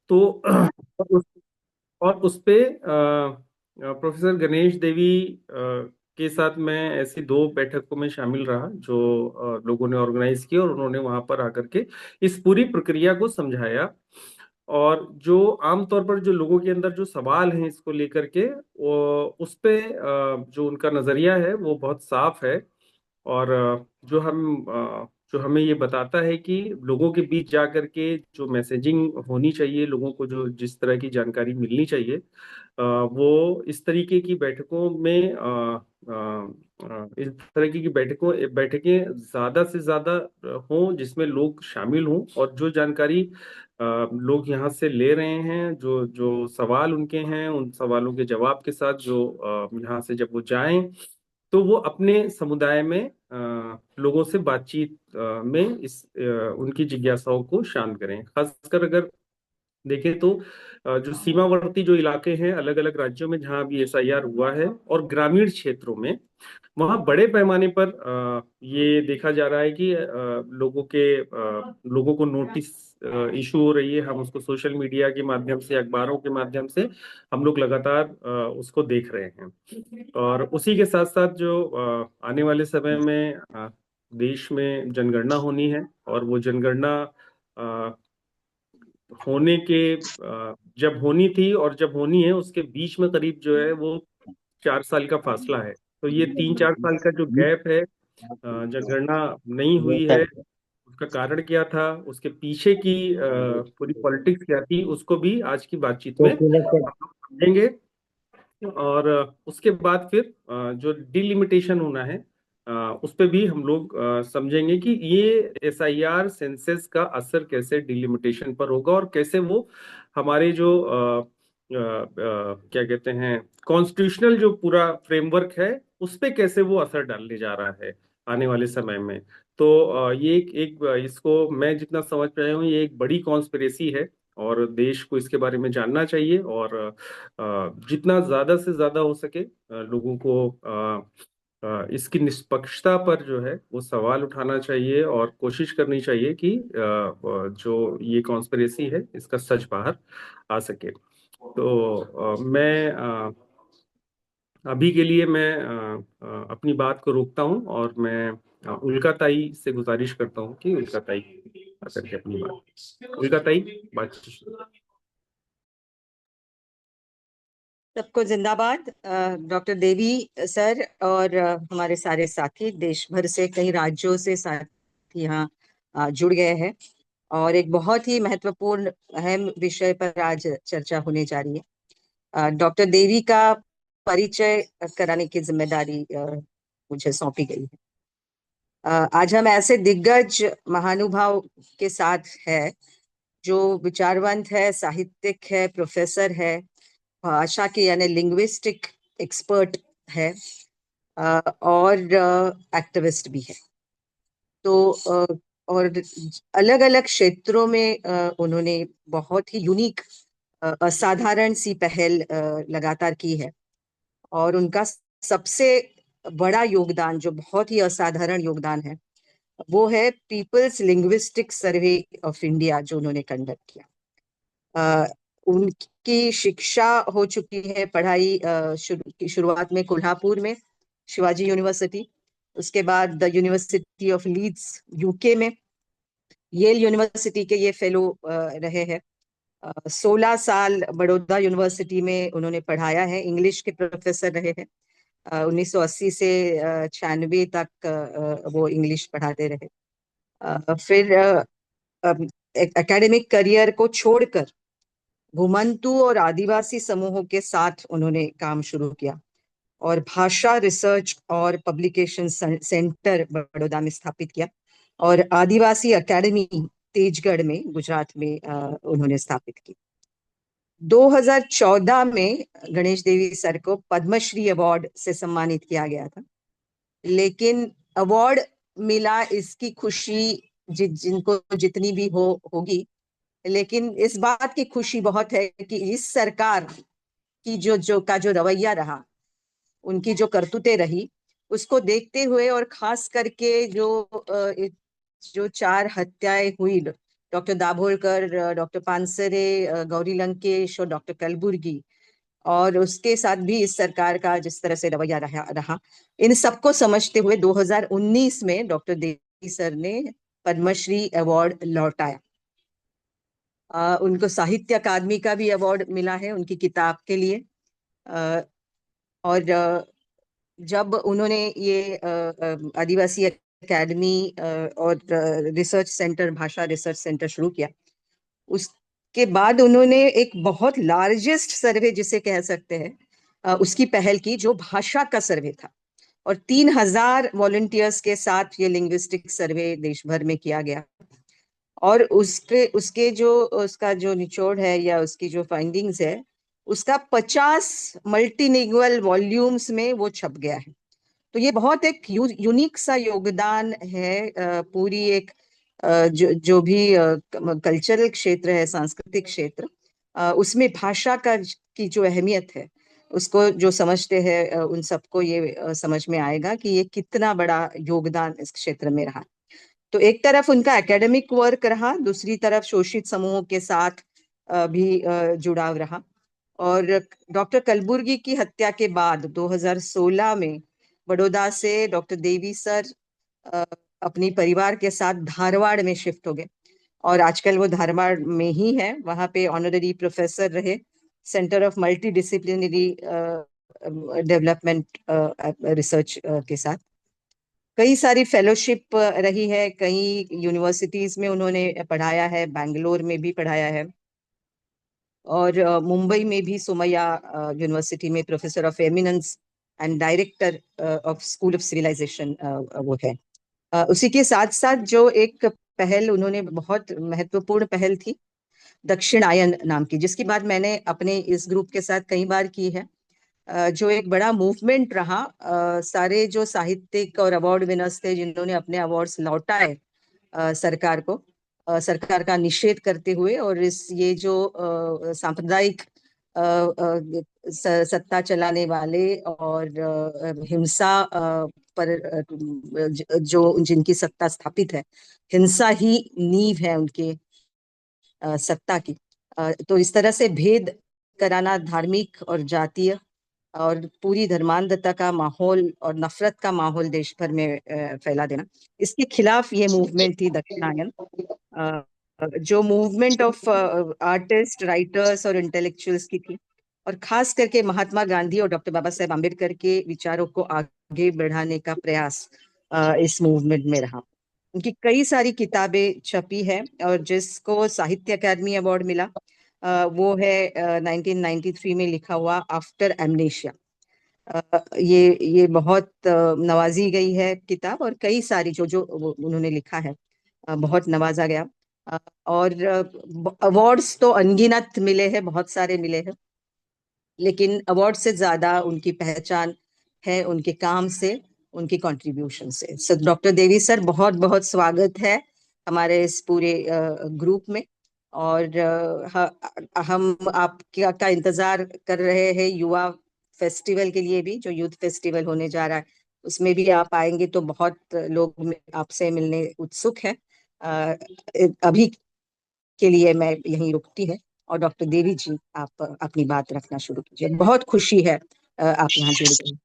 तो उस, और उस पे प्रोफेसर गणेश देवी के साथ मैं ऐसी दो बैठकों में शामिल रहा जो लोगों ने ऑर्गेनाइज की, और उन्होंने वहां पर आकर के इस पूरी प्रक्रिया को समझाया। और जो आमतौर पर जो लोगों के अंदर जो सवाल हैं इसको लेकर के, वो उस पे जो उनका नजरिया है वो बहुत साफ है। और जो हमें ये बताता है कि लोगों के बीच जा करके जो मैसेजिंग होनी चाहिए, लोगों को जो जिस तरह की जानकारी मिलनी चाहिए, वो इस तरीके की बैठकों में इस तरह की बैठकें ज्यादा से ज्यादा हों, जिसमें लोग शामिल हों, और जो जानकारी लोग यहाँ से ले रहे हैं, जो जो सवाल उनके हैं, उन सवालों के जवाब के साथ जो यहाँ से जब वो जाएं, तो वो अपने समुदाय में लोगों से बातचीत में उनकी जिज्ञासाओं को शांत करें। खासकर अगर देखें तो जो सीमावर्ती जो इलाके हैं अलग अलग राज्यों में, जहां भी एसआईआर हुआ है, और ग्रामीण क्षेत्रों में, वहाँ बड़े पैमाने पर ये देखा जा रहा है कि लोगों को नोटिस इशू हो रही है। हम उसको सोशल मीडिया के माध्यम से, अखबारों के माध्यम से हम लोग लगातार उसको देख रहे हैं। और उसी के साथ साथ जो आने वाले समय में देश में जनगणना होनी है, और वो जनगणना अ, होने के जब होनी थी और जब होनी है, उसके बीच में करीब जो है वो 4 साल का फासला है। तो ये 3-4 साल का जो गैप है, जनगणना नहीं हुई है, उसका कारण क्या था, उसके पीछे की पूरी पॉलिटिक्स क्या थी, उसको भी आज की बातचीत में हम लोग समझेंगे। और उसके बाद फिर जो डिलिमिटेशन होना है, उस पे भी हम लोग समझेंगे कि ये एसआईआर सेंसस का असर कैसे डिलिमिटेशन पर होगा, और कैसे वो हमारे जो क्या कहते हैं, कॉन्स्टिट्यूशनल जो पूरा फ्रेमवर्क है, उस पे कैसे वो असर डालने जा रहा है आने वाले समय में। तो ये एक इसको मैं जितना समझ पाया हूँ, ये एक बड़ी कॉन्स्पिरेसी है, और देश को इसके बारे में जानना चाहिए। और जितना ज्यादा से ज्यादा हो सके लोगों को इसकी निष्पक्षता पर जो है वो सवाल उठाना चाहिए, और कोशिश करनी चाहिए कि जो ये कॉन्स्पिरेसी है इसका सच बाहर आ सके। तो मैं अभी के लिए मैं अपनी बात को रोकता हूँ, और मैं उल्का ताई से गुजारिश करता हूँ कि उल्का ताई आकर के अपनी बात, उल्का ताई बात। सबको जिंदाबाद। डॉक्टर देवी सर और हमारे सारे साथी, देश भर से कई राज्यों से साथी यहाँ जुड़ गए हैं, और एक बहुत ही महत्वपूर्ण अहम विषय पर आज चर्चा होने जा रही है। डॉक्टर देवी का परिचय कराने की जिम्मेदारी मुझे सौंपी गई है। आज हम ऐसे दिग्गज महानुभाव के साथ है जो विचारवंत है, साहित्यिक है, प्रोफेसर है, भाषा के यानी लिंग्विस्टिक एक्सपर्ट है, और एक्टिविस्ट भी है। तो और अलग अलग क्षेत्रों में उन्होंने बहुत ही यूनिक, असाधारण सी पहल लगातार की है। और उनका सबसे बड़ा योगदान, जो बहुत ही असाधारण योगदान है, वो है People's Linguistic Survey of India, जो उन्होंने कंडक्ट किया। उनकी शिक्षा हो चुकी है, पढ़ाई शुरुआत में कोल्हापुर में शिवाजी यूनिवर्सिटी, उसके बाद the University of Leeds UK में, येल यूनिवर्सिटी के ये फेलो रहे हैं। 16 साल बड़ौदा यूनिवर्सिटी में उन्होंने पढ़ाया है, इंग्लिश के प्रोफेसर रहे हैं। 1980 से 96 तक वो इंग्लिश पढ़ाते रहे। फिर एकेडमिक करियर को छोड़कर घुमंतु और आदिवासी समूहों के साथ उन्होंने काम शुरू किया, और भाषा रिसर्च और पब्लिकेशन सेंटर बड़ौदा में स्थापित किया, और आदिवासी एकेडमी तेजगढ़ में गुजरात में उन्होंने स्थापित की। 2014 में गणेश देवी सर को पद्मश्री अवार्ड से सम्मानित किया गया था, लेकिन अवार्ड मिला इसकी खुशी जिनको जितनी भी होगी, लेकिन इस बात की खुशी बहुत है कि इस सरकार की जो रवैया रहा, उनकी जो करतूतें रही, उसको देखते हुए, और खास करके जो 4 हत्याएं हुई डॉक्टर दाभोलकर, डॉक्टर पानसरे, गौरी लंकेश और डॉक्टर कलबुर्गी, और उसके साथ भी इस सरकार का जिस तरह से रवैया रहा, इन सबको समझते हुए 2019 में डॉक्टर देवी सर ने पद्मश्री अवार्ड लौटाया। उनको साहित्य अकादमी का भी अवार्ड मिला है उनकी किताब के लिए। अ, और जब उन्होंने ये आदिवासी एकेडमी और रिसर्च सेंटर, भाषा रिसर्च सेंटर शुरू किया, उसके बाद उन्होंने एक बहुत लार्जेस्ट सर्वे जिसे कह सकते हैं उसकी पहल की, जो भाषा का सर्वे था। और 3,000 वॉलंटियर्स के साथ ये लिंग्विस्टिक सर्वे देश भर में किया गया। और उसके उसके जो उसका जो निचोड़ है या उसकी जो फाइंडिंग्स है, उसका 50 मल्टीलिंगुअल वॉल्यूम्स में वो छप गया है। तो ये बहुत एक यूनिक सा योगदान है। पूरी एक जो भी कल्चरल क्षेत्र है, सांस्कृतिक क्षेत्र, उसमें भाषा का की जो अहमियत है, उसको जो समझते हैं उन सबको ये समझ में आएगा कि ये कितना बड़ा योगदान इस क्षेत्र में रहा। तो एक तरफ उनका एकेडमिक वर्क रहा, दूसरी तरफ शोषित समूहों के साथ भी जुड़ाव रहा। और डॉक्टर कलबुर्गी की हत्या के बाद 2016 में बड़ौदा से डॉक्टर देवी सर अ, अपनी परिवार के साथ धारवाड़ में शिफ्ट हो गए, और आजकल वो धारवाड़ में ही है। वहां पे ऑनररी प्रोफेसर रहे, centre of multi disciplinary development research के साथ। कई सारी फेलोशिप रही है, कई यूनिवर्सिटीज में उन्होंने पढ़ाया है, बैंगलोर में भी पढ़ाया है, और मुंबई में भी सोमैया यूनिवर्सिटी में professor of eminence and director of school of civilisation वो है। उसी के साथ साथ जो एक पहल उन्होंने, बहुत महत्वपूर्ण पहल थी, दक्षिणायन नाम की, जिसकी बात मैंने अपने इस ग्रुप के साथ कई बार की है। जो एक बड़ा मूवमेंट रहा, सारे जो साहित्यिक और अवार्ड विनर्स थे जिन्होंने अपने अवार्ड्स लौटाए सरकार को, सरकार का निषेध करते हुए, और इस ये जो सांप्रदायिक सत्ता चलाने वाले और हिंसा पर जो जिनकी सत्ता स्थापित है, हिंसा ही नींव है उनके सत्ता की। तो इस तरह से भेद कराना, धार्मिक और जातीय और पूरी धर्मांधता का माहौल और नफरत का माहौल देश भर में फैला देना, इसके खिलाफ ये मूवमेंट थी दक्षिणायन। अ, जो मूवमेंट ऑफ आर्टिस्ट, राइटर्स और इंटेलेक्चुअल्स की थी, और खास करके महात्मा गांधी और डॉक्टर बाबा साहेब आम्बेडकर के विचारों को आगे बढ़ाने का प्रयास इस मूवमेंट में रहा। उनकी कई सारी किताबें छपी है, और जिसको साहित्य अकादमी अवार्ड मिला वो है 1993 में लिखा हुआ आफ्टर एमनेशिया। ये बहुत नवाजी गई है किताब, और कई सारी जो जो उन्होंने लिखा है बहुत नवाजा गया। और अवार्ड्स तो अनगिनत मिले हैं, बहुत सारे मिले हैं, लेकिन अवार्ड से ज्यादा उनकी पहचान है उनके काम से, उनकी कंट्रीब्यूशन से। सो डॉक्टर देवी सर, बहुत बहुत स्वागत है हमारे इस पूरे ग्रुप में। और हम आपका का इंतजार कर रहे हैं युवा फेस्टिवल के लिए भी, जो यूथ फेस्टिवल होने जा रहा है, उसमें भी आप आएंगे तो बहुत लोग आपसे मिलने उत्सुक हैं। अ, अभी के लिए मैं यहीं रुकती है, और डॉक्टर देवी जी, आप अपनी बात रखना शुरू कीजिए। बहुत खुशी है आप यहाँ जुड़ गए।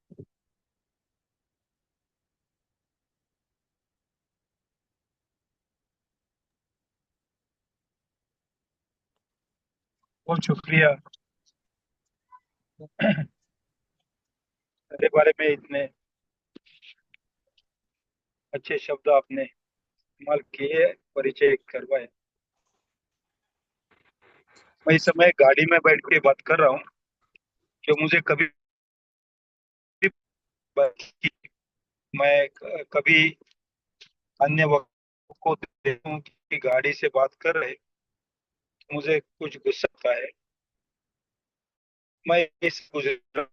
बहुत शुक्रिया। मेरे बारे में इतने अच्छे शब्द आपने इस्तेमाल किए, परिचय करवाए। मैं इस समय गाड़ी में बैठ के बात कर रहा हूँ कि मुझे कभी मैं कभी अन्य वक्त को देखूं कि गाड़ी से बात कर रहे, मुझे कुछ गुस्सा आता है। मैं इस गुजरात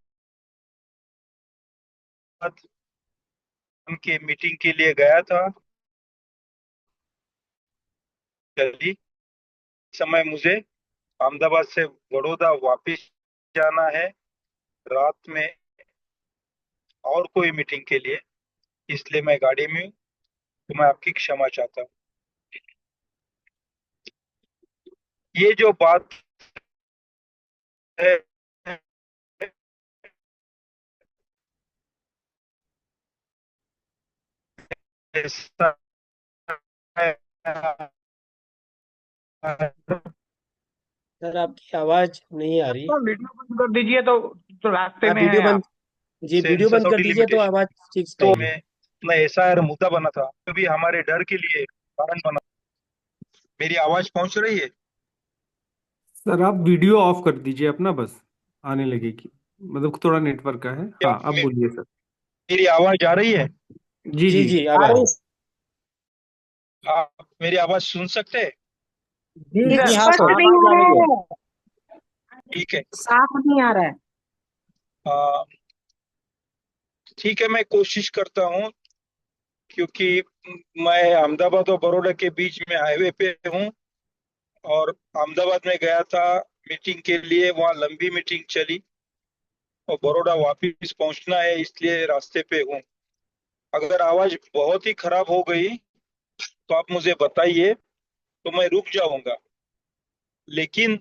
के मीटिंग के लिए गया था दिल्ली। इस समय मुझे अहमदाबाद से बड़ौदा वापस जाना है रात में, और कोई मीटिंग के लिए, इसलिए मैं गाड़ी में हूँ। तो मैं आपकी क्षमा चाहता हूँ। ये जो बात है, ऐसा है, सर आपकी आवाज नहीं आ रही। तो वीडियो बंद कर दीजिए, तो रास्ते आप में वीडियो हैं आप। बंद, जी वीडियो सेंसस बंद और कर दीजिए तो डिलिमिटेशन, आवाज ठीक से तो आएगी। में अपना एसआईआर मुद्दा बना था, तभी हमारे डर के लिए कारण बना। मेरी आवाज पहुंच रही है? सर आप वीडियो ऑफ कर दीजिए अपना, बस आने लगेगी, मतलब थोड़ा नेटवर्क का है। क्या हाँ अब बोलिए सर। मेरी आवाज आ रही है? जी जी जी। जी अब आ रही है। आप मेरी आवाज सुन सकते हैं? जी जी सर, हाँ स्पष्ट सर, नहीं आवाज आ आ रही है, रहा ठीक है। है, साफ नहीं आ रहा है। आ, ठीक है, मैं कोशिश करता हूँ, क्योंकि मैं अहमदाबाद और बड़ौदा के बीच में हाईवे पे हूँ, और अहमदाबाद में गया था मीटिंग के लिए, वहाँ लंबी मीटिंग चली, और बड़ौदा वापस पहुंचना है, इसलिए रास्ते पे हूँ। अगर आवाज बहुत ही खराब हो गई तो आप मुझे बताइए, तो मैं रुक जाऊंगा। लेकिन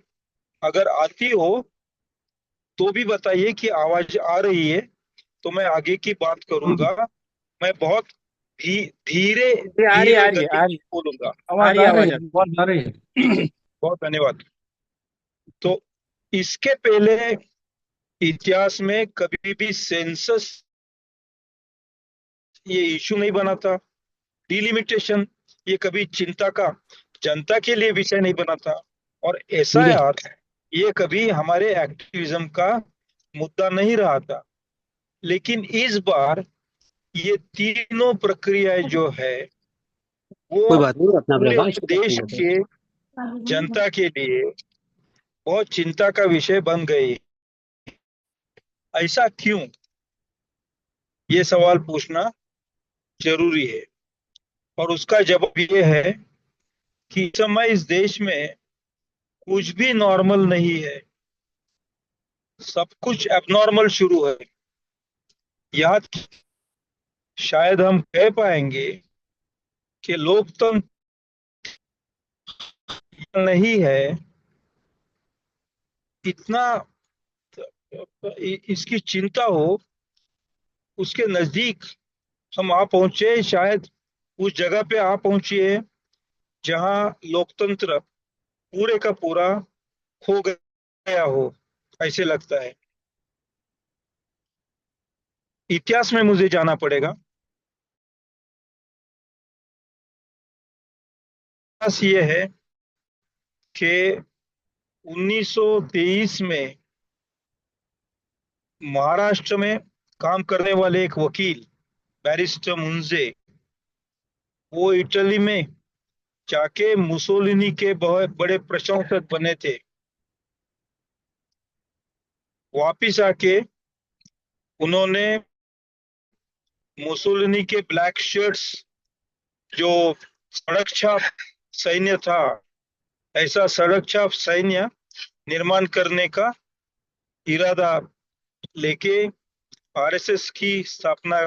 अगर आती हो तो भी बताइए कि आवाज आ रही है, तो मैं आगे की बात करूंगा। मैं बहुत धीरे जी, आ रही है, धीरे आ रही है गति आ में रही बोलूंगा। आ आवाज रही है आ रही आवाज है, आपकी। आवाज आ रही है। ठीक है, बहुत धन्यवाद। तो इसके पहले इतिहास में कभी भी सेंसस ये इशू नहीं बना था, डिलिमिटेशन ये कभी चिंता का, जनता के लिए विषय नहीं बना था, और जी एसआईआर ये कभी हमारे एक्टिविज्म का मुद्दा नहीं रहा था। लेकिन इस बार ये तीनों प्रक्रियाएं जो है कोई वो बात नहीं, अपना अपना पूरे काम इसको देश करते हैं। के जनता के लिए बहुत चिंता का विषय बन गई। ऐसा क्यों, ये सवाल पूछना जरूरी है। और उसका जवाब ये है कि इस समय इस देश में कुछ भी नॉर्मल नहीं है, सब कुछ एबनॉर्मल शुरू है। यहाँ शायद हम कह पाएंगे कि लोकतंत्र नहीं है, इतना इसकी चिंता हो, उसके नजदीक हम आ पहुंचे, शायद उस जगह पे आ पहुंचे जहां लोकतंत्र पूरे का पूरा खो गया हो, ऐसे लगता है। इतिहास में मुझे जाना पड़ेगा। इतिहास ये है कि 1923 में महाराष्ट्र में काम करने वाले एक वकील, बैरिस्टर मुंजे, वो इटली में जाके मुसोलिनी के बहुत बड़े प्रशंसक बने थे। वापिस आके उन्होंने मुसोलिनी के ब्लैक शर्ट्स, जो सड़क छाप सैन्य था, ऐसा सड़क छाप सैन्य निर्माण करने का इरादा लेके आरएसएस की स्थापना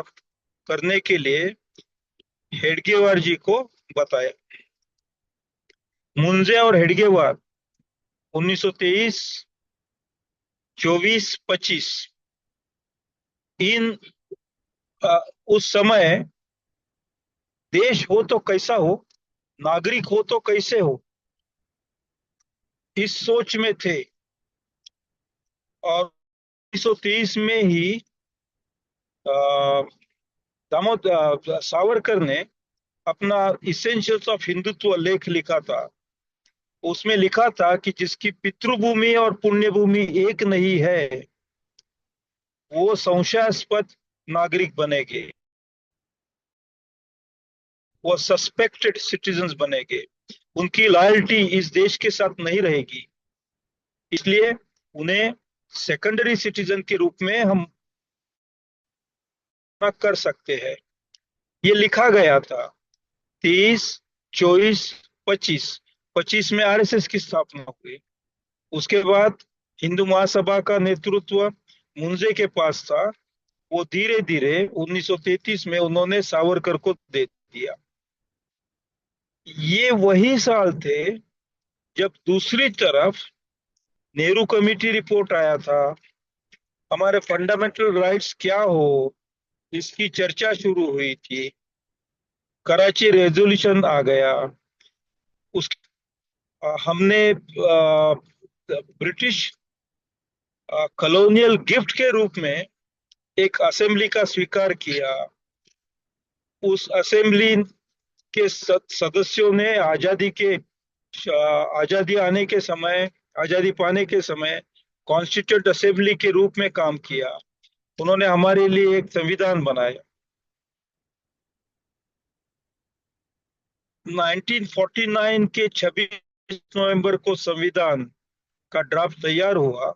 करने के लिए हेडगेवार जी को बताया। मुंजे और हेडगेवार 1923, 24, 25 इन उस समय देश हो तो कैसा हो, नागरिक हो तो कैसे हो, इस सोच में थे। और 1930 में ही दामोदर सावरकर ने अपना इसेंशियल्स ऑफ हिंदुत्व लेख लिखा था। उसमें लिखा था कि जिसकी पितृभूमि और पुण्यभूमि एक नहीं है, वो संशयास्पद नागरिक बनेंगे, वो सस्पेक्टेड सिटीजन्स बनेंगे, उनकी लॉयल्टी इस देश के साथ नहीं रहेगी, इसलिए उन्हें सेकेंडरी सिटीजन के रूप में हम कर सकते हैं। ये लिखा गया था 23, 24, 25। 25 में आरएसएस की स्थापना हुई। उसके बाद हिंदू महासभा का नेतृत्व मुंजे के पास था। वो धीरे धीरे 1933 में उन्होंने सावरकर को दे दिया। ये वही साल थे जब दूसरी तरफ नेहरू कमेटी रिपोर्ट आया था, हमारे फंडामेंटल राइट्स क्या हो इसकी चर्चा शुरू हुई थी, कराची रेजोल्यूशन आ गया, उस हमने ब्रिटिश कॉलोनियल गिफ्ट के रूप में एक असेंबली का स्वीकार किया। उस असेंबली के सदस्यों ने आजादी आने के समय, आजादी पाने के समय कॉन्स्टिट्यूंट असेंबली के रूप में काम किया। उन्होंने हमारे लिए एक संविधान बनाया। 1949 के 26 नवंबर को संविधान का ड्राफ्ट तैयार हुआ।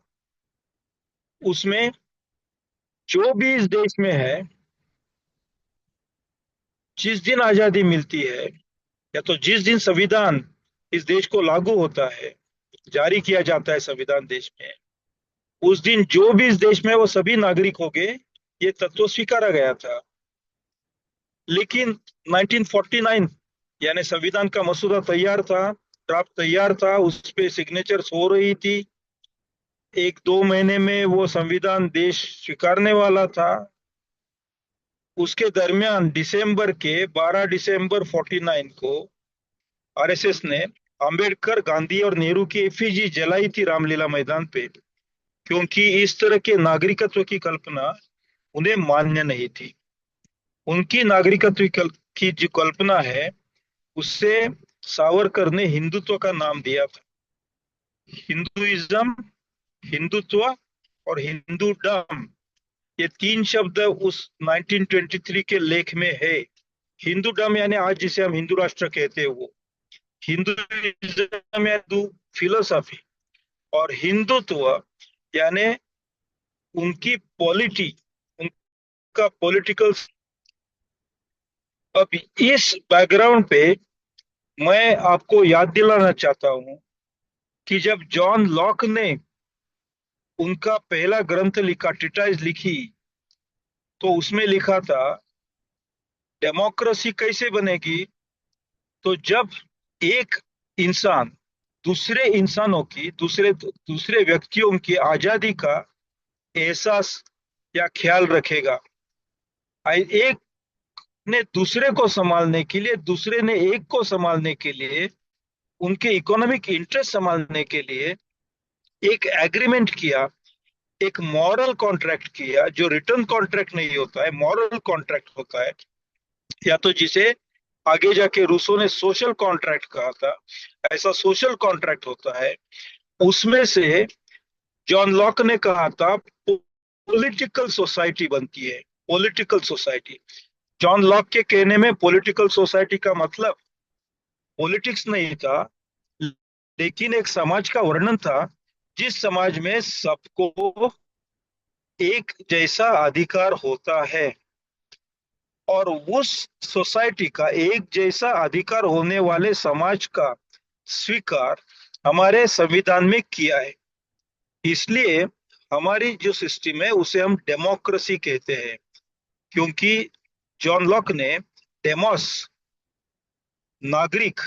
उसमें जो भी इस देश में है, जिस दिन आजादी मिलती है या तो जिस दिन संविधान इस देश को लागू होता है, जारी किया जाता है संविधान देश में, उस दिन जो भी इस देश में है वो सभी नागरिक होंगे, ये तत्व स्वीकारा गया था। लेकिन 1949 यानी संविधान का मसौदा तैयार था, ड्राफ्ट तैयार था, उस पे सिग्नेचर्स हो रही थी। 1-2 महीने में वो संविधान देश स्वीकारने वाला था। उसके दरमियान 12 दिसंबर 49 को आरएसएस ने अंबेडकर, गांधी और नेहरू की एफिजी जलाई थी रामलीला मैदान पे, क्योंकि इस तरह के नागरिकत्व की कल्पना उन्हें मान्य नहीं थी। उनकी नागरिकत्व की जो कल्पना है उससे सावरकर ने हिंदुत्व का नाम दिया था। हिंदुइज्म, हिंदुत्व और हिंदूडम, ये 3 शब्द उस 1923 के लेख में है। हिंदूडम यानी आज जिसे हम हिंदू राष्ट्र कहते हैं वो, हिंदुइज्म या हिंदू फिलोसफी, और हिंदुत्व यानी उनकी पॉलिटी, उनका पॉलिटिकल। अब इस बैकग्राउंड पे मैं आपको याद दिलाना चाहता हूं कि जब जॉन लॉक ने उनका पहला ग्रंथ लिखा, ट्रीटाइज लिखी, तो उसमें लिखा था डेमोक्रेसी कैसे बनेगी, तो जब एक इंसान दूसरे इंसानों की, दूसरे व्यक्तियों की आजादी का एहसास या ख्याल रखेगा। एक ने दूसरे को संभालने के लिए, दूसरे ने एक को संभालने के लिए, उनके इकोनॉमिक इंटरेस्ट संभालने के लिए एक एग्रीमेंट किया, एक मॉरल कॉन्ट्रैक्ट किया, जो रिटर्न कॉन्ट्रैक्ट नहीं होता है, मॉरल कॉन्ट्रैक्ट होता है, या तो जिसे आगे जाके रूसो ने सोशल कॉन्ट्रैक्ट कहा था, ऐसा सोशल कॉन्ट्रैक्ट होता है। उसमें से जॉन लॉक ने कहा था पॉलिटिकल सोसाइटी बनती है, पॉलिटिकल सोसाइटी। जॉन लॉक के कहने में पॉलिटिकल सोसाइटी का मतलब पॉलिटिक्स नहीं था, लेकिन एक समाज का वर्णन था जिस समाज में सबको एक जैसा अधिकार होता है, और उस सोसाइटी का एक जैसा अधिकार होने वाले समाज का स्वीकार हमारे संविधान में किया है। इसलिए हमारी जो सिस्टम है उसे हम डेमोक्रेसी कहते हैं, क्योंकि जॉन लॉक ने डेमोस नागरिक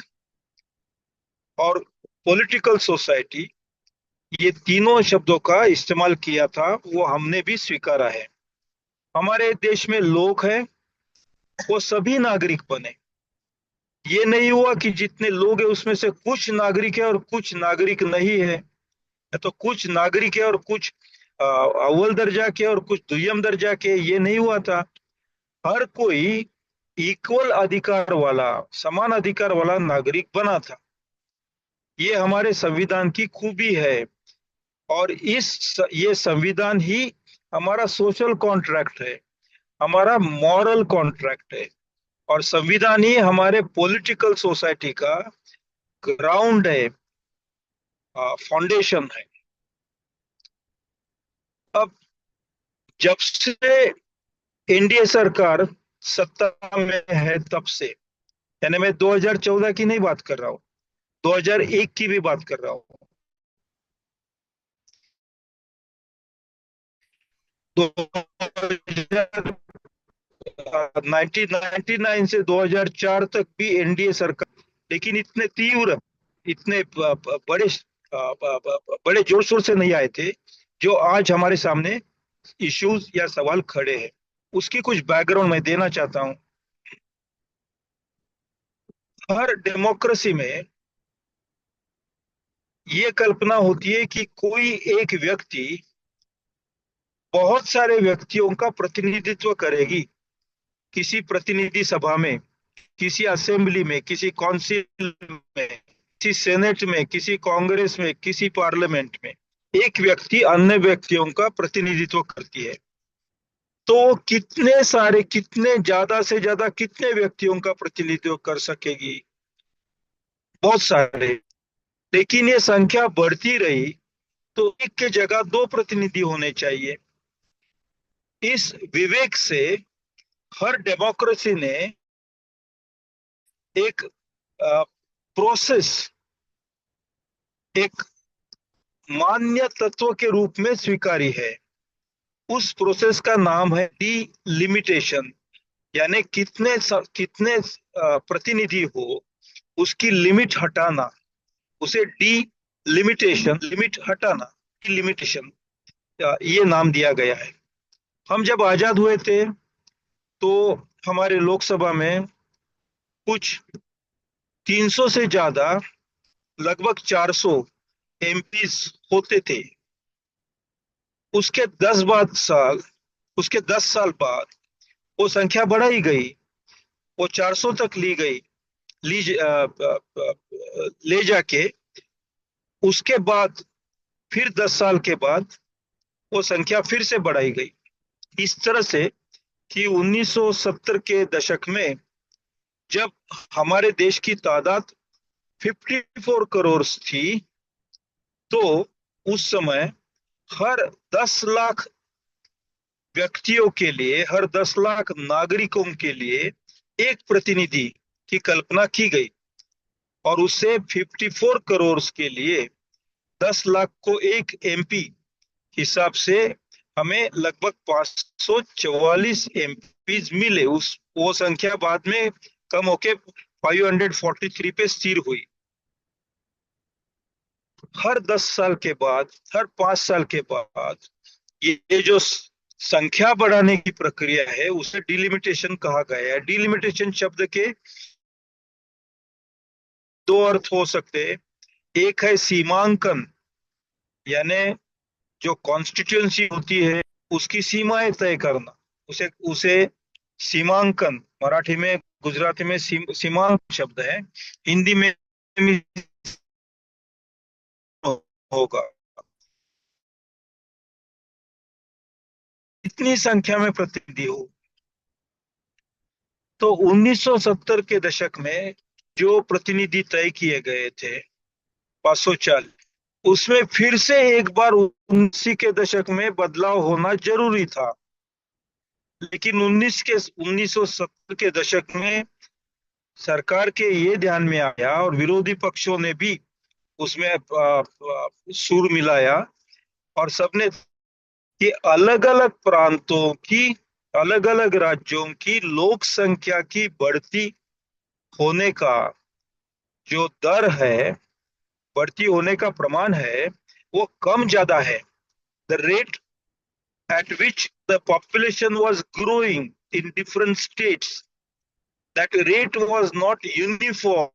और पॉलिटिकल सोसाइटी, ये तीनों शब्दों का इस्तेमाल किया था, वो हमने भी स्वीकारा है। हमारे देश में लोग हैं, वो सभी नागरिक बने। ये नहीं हुआ कि जितने लोग हैं उसमें से कुछ नागरिक है और कुछ नागरिक नहीं है, या तो कुछ नागरिक है और कुछ अव्वल दर्जा के और कुछ दुय्यम दर्जा के, ये नहीं हुआ था। हर कोई इक्वल अधिकार वाला, समान अधिकार वाला नागरिक बना था। ये हमारे संविधान की खूबी है, और ये संविधान ही हमारा सोशल कॉन्ट्रैक्ट है, हमारा मॉरल कॉन्ट्रैक्ट है, और संविधान ही हमारे पॉलिटिकल सोसाइटी का ग्राउंड है, फाउंडेशन है। अब जब से एनडीए सरकार सत्ता में है तब से, यानी मैं 2014 की नहीं बात कर रहा हूं, 2001 की भी बात कर रहा हूं, 1999 से 2004 तक भी एनडीए सरकार, लेकिन इतने तीव्र इतने बड़े बड़े जोर शोर से नहीं आए थे जो आज हमारे सामने इश्यूज या सवाल खड़े हैं। उसकी कुछ बैकग्राउंड मैं देना चाहता हूं। हर डेमोक्रेसी में ये कल्पना होती है कि कोई एक व्यक्ति बहुत सारे व्यक्तियों का प्रतिनिधित्व करेगी, किसी प्रतिनिधि सभा में, किसी असेंबली में, किसी काउंसिल में, किसी सेनेट में, किसी कांग्रेस में, किसी पार्लियामेंट में एक व्यक्ति अन्य व्यक्तियों का प्रतिनिधित्व करती है। तो कितने सारे, कितने ज्यादा से ज्यादा कितने व्यक्तियों का प्रतिनिधित्व कर सकेगी? बहुत सारे। लेकिन ये संख्या बढ़ती रही तो एक के जगह दो प्रतिनिधि होने चाहिए। इस विवेक से हर डेमोक्रेसी ने एक प्रोसेस, एक मान्य तत्व के रूप में स्वीकारी है। उस प्रोसेस का नाम है डिलिमिटेशन, यानी कितने प्रतिनिधि हो उसकी लिमिट हटाना, उसे डिलिमिटेशन, लिमिट हटाना, डिलिमिटेशन, ये नाम दिया गया है। हम जब आजाद हुए थे तो हमारे लोकसभा में कुछ 300 से ज्यादा, लगभग 400 एमपीज होते थे। उसके 10 साल बाद वो संख्या बढ़ाई गई, वो 400 तक ली गई, ली ले जाके उसके बाद फिर 10 साल के बाद वो संख्या फिर से बढ़ाई गई। इस तरह से कि 1970 के दशक में जब हमारे देश की तादाद 54 करोड़ थी, तो उस समय हर 10 लाख व्यक्तियों के लिए, हर 10 लाख नागरिकों के लिए एक प्रतिनिधि की कल्पना की गई, और उससे 54 करोड़ के लिए 10 लाख को एक एमपी हिसाब से हमें लगभग 544 एमपीज मिले। वो संख्या बाद में कम होके 543 पे स्थिर हुई। हर 10 साल के बाद, हर 5 साल के बाद ये जो संख्या बढ़ाने की प्रक्रिया है उसे डिलिमिटेशन कहा गया है। डिलिमिटेशन शब्द के दो अर्थ हो सकते हैं। एक है सीमांकन, यानी जो कॉन्स्टिट्यूएंसी होती है उसकी सीमाएं तय करना, उसे उसे सीमांकन, मराठी में, गुजराती में सीमांकन शब्द है, हिंदी में होगा। इतनी संख्या में प्रतिनिधि हो। तो 1970 के दशक में जो प्रतिनिधि तय किए गए थे 540, उसमें फिर से एक बार 19 के दशक में बदलाव होना जरूरी था। लेकिन 1970 के दशक में सरकार के ये ध्यान में आया और विरोधी पक्षों ने भी उसमें सुर मिलाया, और सबने कि अलग अलग प्रांतों की, अलग अलग राज्यों की लोक संख्या की बढ़ती होने का जो दर है, बढ़ती होने का प्रमाण है, वो कम ज्यादा है। The rate at which the population was growing in different states, that rate was not uniform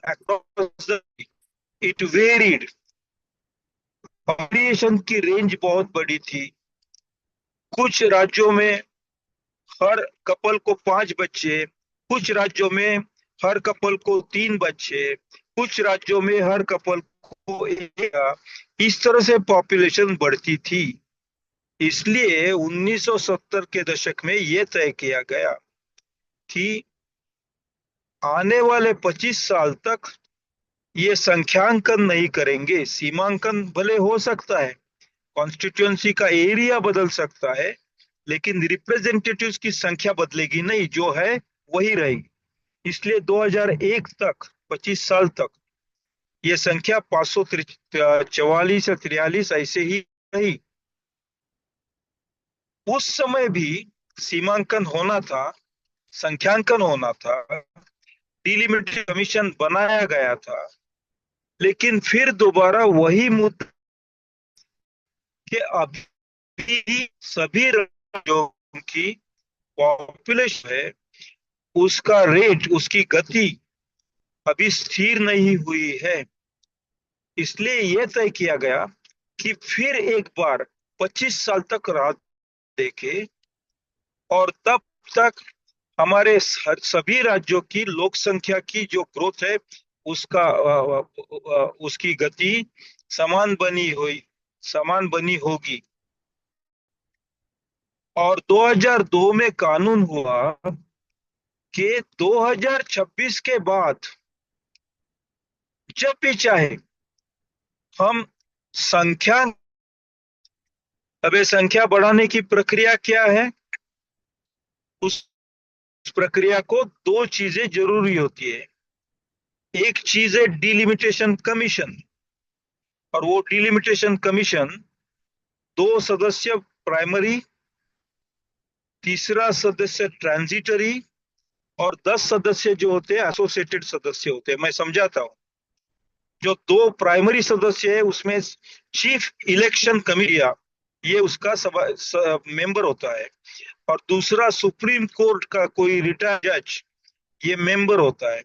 across the, it varied. Variation की रेंज बहुत बड़ी थी। कुछ राज्यों में हर कपल को 5 बच्चे, कुछ राज्यों में हर कपल को 3 बच्चे, कुछ राज्यों में हर कपल को 1। इस तरह से पॉपुलेशन बढ़ती थी। इसलिए 1970 के दशक में यह तय किया गया कि आने वाले 25 साल तक ये संख्यांकन नहीं करेंगे। सीमांकन भले हो सकता है, कॉन्स्टिट्यूएंसी का एरिया बदल सकता है, लेकिन रिप्रेजेंटेटिव्स की संख्या बदलेगी नहीं, जो है वही रहेगी। इसलिए 2001 तक, 25 साल तक ये संख्या 544 या 43 ऐसे ही रही। उस समय भी सीमांकन होना था, संख्यांकन होना था, डिलिमिटेशन कमीशन बनाया गया था, लेकिन फिर दोबारा वही मुद्दा कि अभी भी सभी राज्यों की पॉपुलेशन है, उसका रेट, उसकी गति अभी स्थिर नहीं हुई है। इसलिए यह तय किया गया कि फिर एक बार 25 साल तक राह देखे, और तब तक हमारे सभी राज्यों की लोक संख्या की जो ग्रोथ है, उसका उसकी गति समान बनी हुई समान बनी होगी। और 2002 में कानून हुआ कि 2026 के बाद जब भी चाहे हम संख्या, अब ये संख्या बढ़ाने की प्रक्रिया क्या है, उस प्रक्रिया को दो चीजें जरूरी होती है। एक चीज है डिलिमिटेशन कमीशन, और वो डिलिमिटेशन कमीशन 2 सदस्य प्राइमरी, तीसरा सदस्य ट्रांजिटरी, और 10 सदस्य जो होते हैं एसोसिएटेड सदस्य होते हैं। मैं समझाता हूं। जो 2 प्राइमरी सदस्य है उसमें चीफ इलेक्शन कमिटिया, ये उसका मेंबर होता है, और दूसरा सुप्रीम कोर्ट का कोई रिटायर्ड जज, ये मेंबर होता है।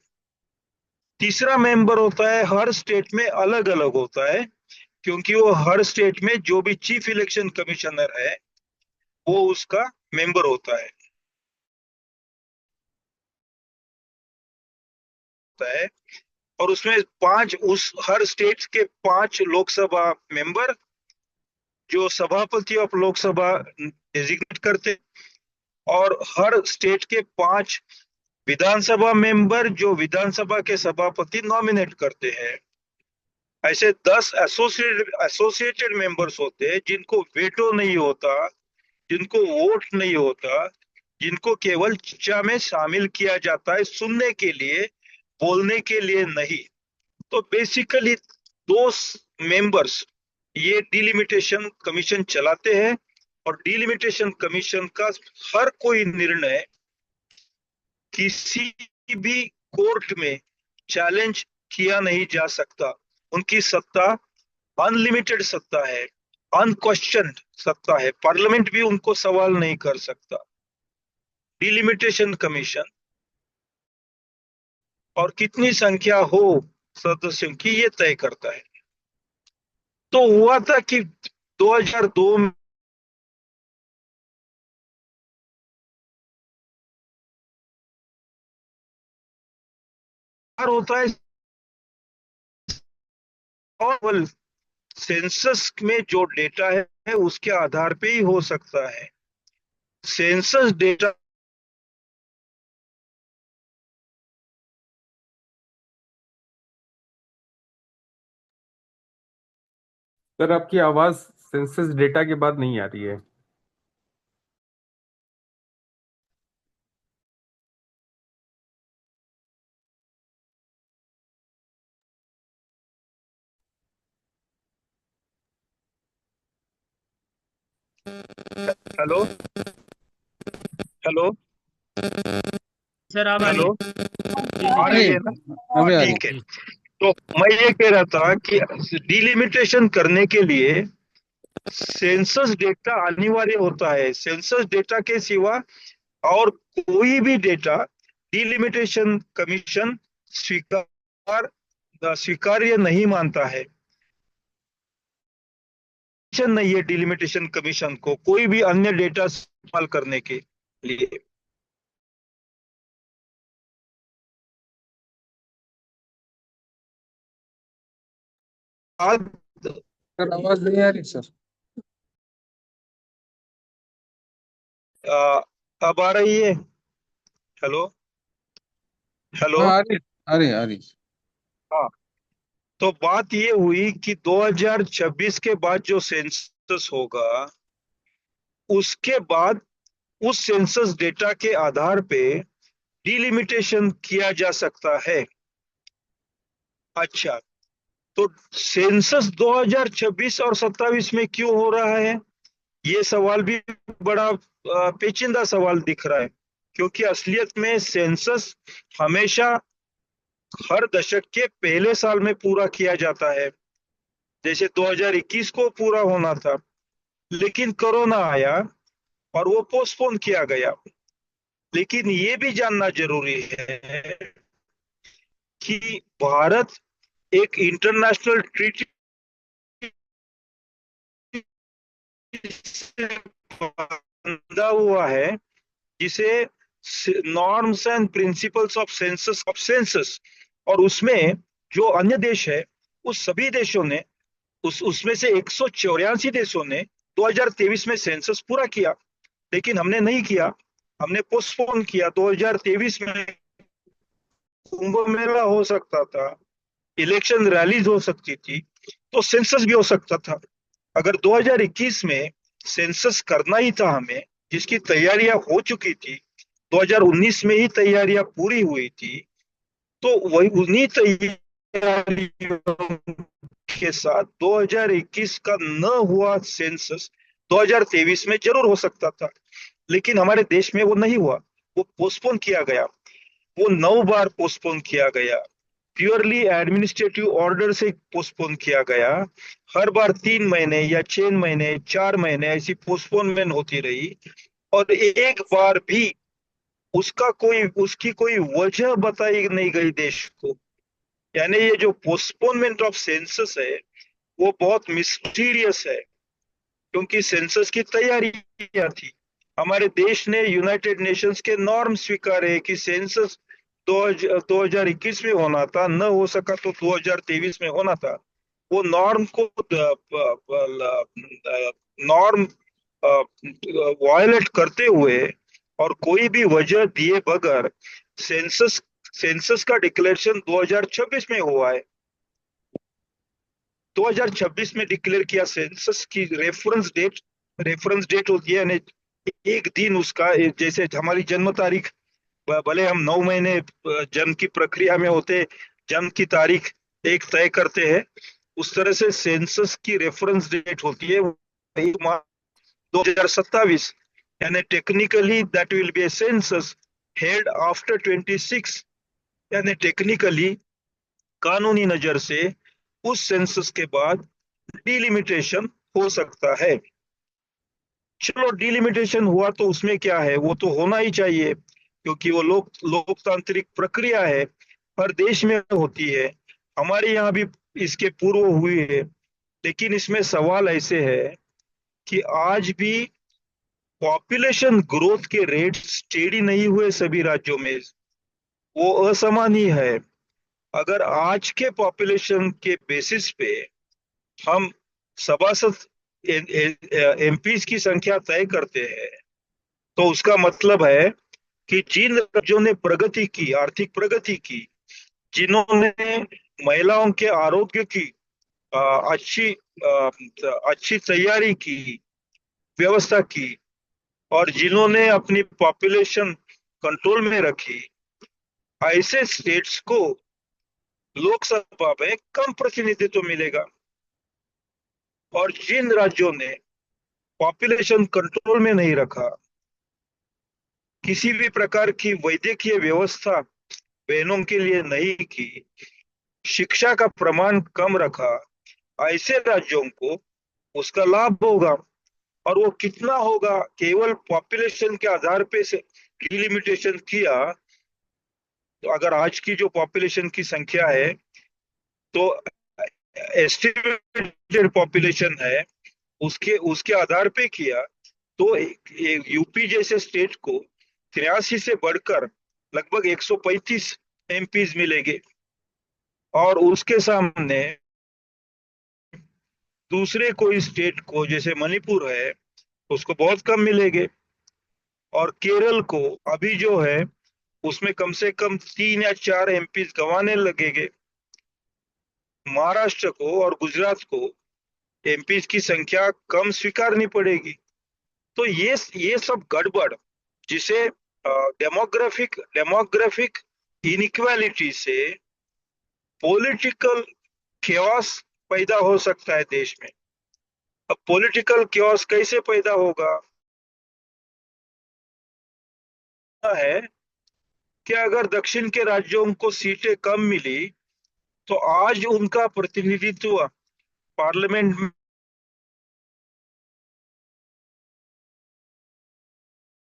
तीसरा मेंबर होता है, हर स्टेट में अलग अलग होता है, क्योंकि वो हर स्टेट में जो भी चीफ इलेक्शन कमिश्नर वो उसका मेंबर होता है। और उसमें उस हर स्टेट के 5 लोकसभा मेंबर, जो सभापति ऑफ लोकसभा डेजिग्नेट करते, और हर स्टेट के 5 विधानसभा मेंबर, जो विधानसभा के सभापति नॉमिनेट करते हैं। ऐसे 10 एसोसिएटेड मेंबर्स होते हैं, जिनको वेटो नहीं होता, जिनको वोट नहीं होता, जिनको केवल चर्चा में शामिल किया जाता है, सुनने के लिए, बोलने के लिए नहीं। तो बेसिकली दो मेंबर्स ये डिलिमिटेशन कमीशन चलाते हैं, और डिलिमिटेशन कमीशन का हर कोई निर्णय किसी भी कोर्ट में चैलेंज किया नहीं जा सकता। उनकी सत्ता अनलिमिटेड सत्ता है, अनक्वेश्चन्ड सत्ता है। पार्लियामेंट भी उनको सवाल नहीं कर सकता। डिलिमिटेशन कमीशन और कितनी संख्या हो सदस्यों की, ये तय करता है। तो हुआ था कि 2002 में होता है, और सेंसस में जो डेटा है उसके आधार पे ही हो सकता है। सेंसस डेटा सर, आपकी आवाज सेंसस डेटा के बाद नहीं आ रही है। हेलो हेलो सर आप आ रही हेलो, है। आ रही है ना? अभी आ ठीक है। तो मैं ये कह रहा था कि डिलिमिटेशन करने के लिए सेंसस डेटा अनिवार्य होता है। सेंसस डेटा के सिवा और कोई भी डेटा डिलिमिटेशन कमीशन स्वीकार्य नहीं मानता है। नहीं है डिलिमिटेशन कमीशन को कोई भी अन्य डेटा इस्तेमाल करने के लिए। आज सर आवाज नहीं आ रही सर। अब आ रही है? Hello hello. हाँ आ रही। हाँ, तो बात ये हुई कि 2026 के बाद जो सेंसस होगा, उसके बाद उस सेंसस डेटा के आधार पे डिलिमिटेशन किया जा सकता है। अच्छा, तो सेंसस 2026 और 27 में क्यों हो रहा है, ये सवाल भी बड़ा पेचीदा सवाल दिख रहा है। क्योंकि असलियत में सेंसस हमेशा हर दशक के पहले साल में पूरा किया जाता है। जैसे 2021 को पूरा होना था, लेकिन कोरोना आया और वो पोस्टपोन किया गया। लेकिन ये भी जानना जरूरी है कि भारत एक इंटरनेशनल ट्रीटी से बंधा हुआ है, जिसे norms and principles of census, और उसमें जो अन्य देश है, उस सभी देशों ने उसमें से 184 देशों ने 2023 में सेंसस पूरा किया। लेकिन हमने नहीं किया, हमने पोस्टपोन किया। 2023 में कुंभ मेला हो सकता था, इलेक्शन रैलीज हो सकती थी, तो सेंसस भी हो सकता था। अगर 2021 में सेंसस करना ही था हमें, जिसकी तैयारियां हो चुकी थी, 2019 में ही तैयारियां पूरी हुई थी, तो वही उन्हीं तैयारियों के साथ 2021 का न हुआ सेंसस 2023 में जरूर हो सकता था। लेकिन हमारे देश में वो नहीं हुआ, वो पोस्टपोन किया गया। वो 9 बार पोस्टपोन किया गया, प्योरली एडमिनिस्ट्रेटिव ऑर्डर से पोस्टपोन किया गया। हर बार 3 महीने या 6 महीने, 4 महीने ऐसी पोस्टपोनमेंट होती रही, और एक बार भी उसकी कोई वजह बताई नहीं गई देश को। यानी ये जो पोस्टपोनमेंट ऑफ सेंसस है, वो बहुत मिस्टीरियस है, क्योंकि सेंसस की तैयारियां थी। हमारे देश ने यूनाइटेड नेशंस के नॉर्म स्वीकारे कि सेंसस 2021 में होना था, न हो सका तो 2023 में होना था। वो नॉर्म को नॉर्म वायलेट करते हुए और कोई भी वजह दिए बगैर सेंसस सेंसस का डिक्लेरेशन 2026 में हुआ है। 2026 में डिक्लेयर किया। सेंसस की रेफरेंस डेट होती है, यानी एक दिन उसका, जैसे हमारी जन्म तारीख, भले हम 9 महीने जन्म की प्रक्रिया में होते, जन्म की तारीख एक तय करते हैं, उस तरह से सेंसस की रेफरेंस डेट होती है 1 मार्च 2027। यानी technically that will be A census held after 26। यानी टेक्निकली, कानूनी नजर से, उस सेंसस के बाद डिलिमिटेशन हो सकता है। चलो, डिलिमिटेशन हुआ तो उसमें क्या है, वो तो होना ही चाहिए, क्योंकि वो लोकतांत्रिक प्रक्रिया है, हर देश में होती है, हमारे यहाँ भी इसके पूर्व हुई है। लेकिन इसमें सवाल ऐसे है कि आज भी पॉपुलेशन ग्रोथ के रेट स्टेडी नहीं हुए सभी राज्यों में, वो असमान ही है। अगर आज के पॉपुलेशन के बेसिस पे हम सभासद एमपीज की संख्या तय करते हैं, तो उसका मतलब है कि जिन राज्यों ने प्रगति की, आर्थिक प्रगति की, जिन्होंने महिलाओं के आरोग्य की अच्छी अच्छी तैयारी की, व्यवस्था की, और जिन्होंने अपनी पॉपुलेशन कंट्रोल में रखी, ऐसे स्टेट्स को लोकसभा में कम प्रतिनिधित्व मिलेगा। और जिन राज्यों ने पॉपुलेशन कंट्रोल में नहीं रखा, किसी भी प्रकार की वैद्यकीय व्यवस्था बहनों के लिए नहीं की, शिक्षा का प्रमाण कम रखा, ऐसे राज्यों को उसका लाभ होगा। और वो कितना होगा, केवल पॉपुलेशन के आधार पे से डिलिमिटेशन किया, तो अगर आज की जो पॉपुलेशन की संख्या है, तो एस्टिमेटेड पॉपुलेशन है, उसके उसके आधार पे किया, तो यूपी जैसे स्टेट को 83 से बढ़कर लगभग 135 एमपीज मिलेंगे, और उसके सामने दूसरे कोई स्टेट को, जैसे मणिपुर है, उसको बहुत कम मिलेंगे। और केरल को अभी जो है, उसमें कम से कम 3 या 4 एमपीज गंवाने लगेंगे। महाराष्ट्र को और गुजरात को एमपीज की संख्या कम स्वीकारनी पड़ेगी। तो ये सब गड़बड़, जिसे डेमोग्राफिक इनइक्वालिटी से पॉलिटिकल केओस पैदा हो सकता है देश में। अब पॉलिटिकल केओस कैसे पैदा होगा, है कि अगर दक्षिण के राज्यों को सीटें कम मिली तो आज उनका प्रतिनिधित्व पार्लियामेंट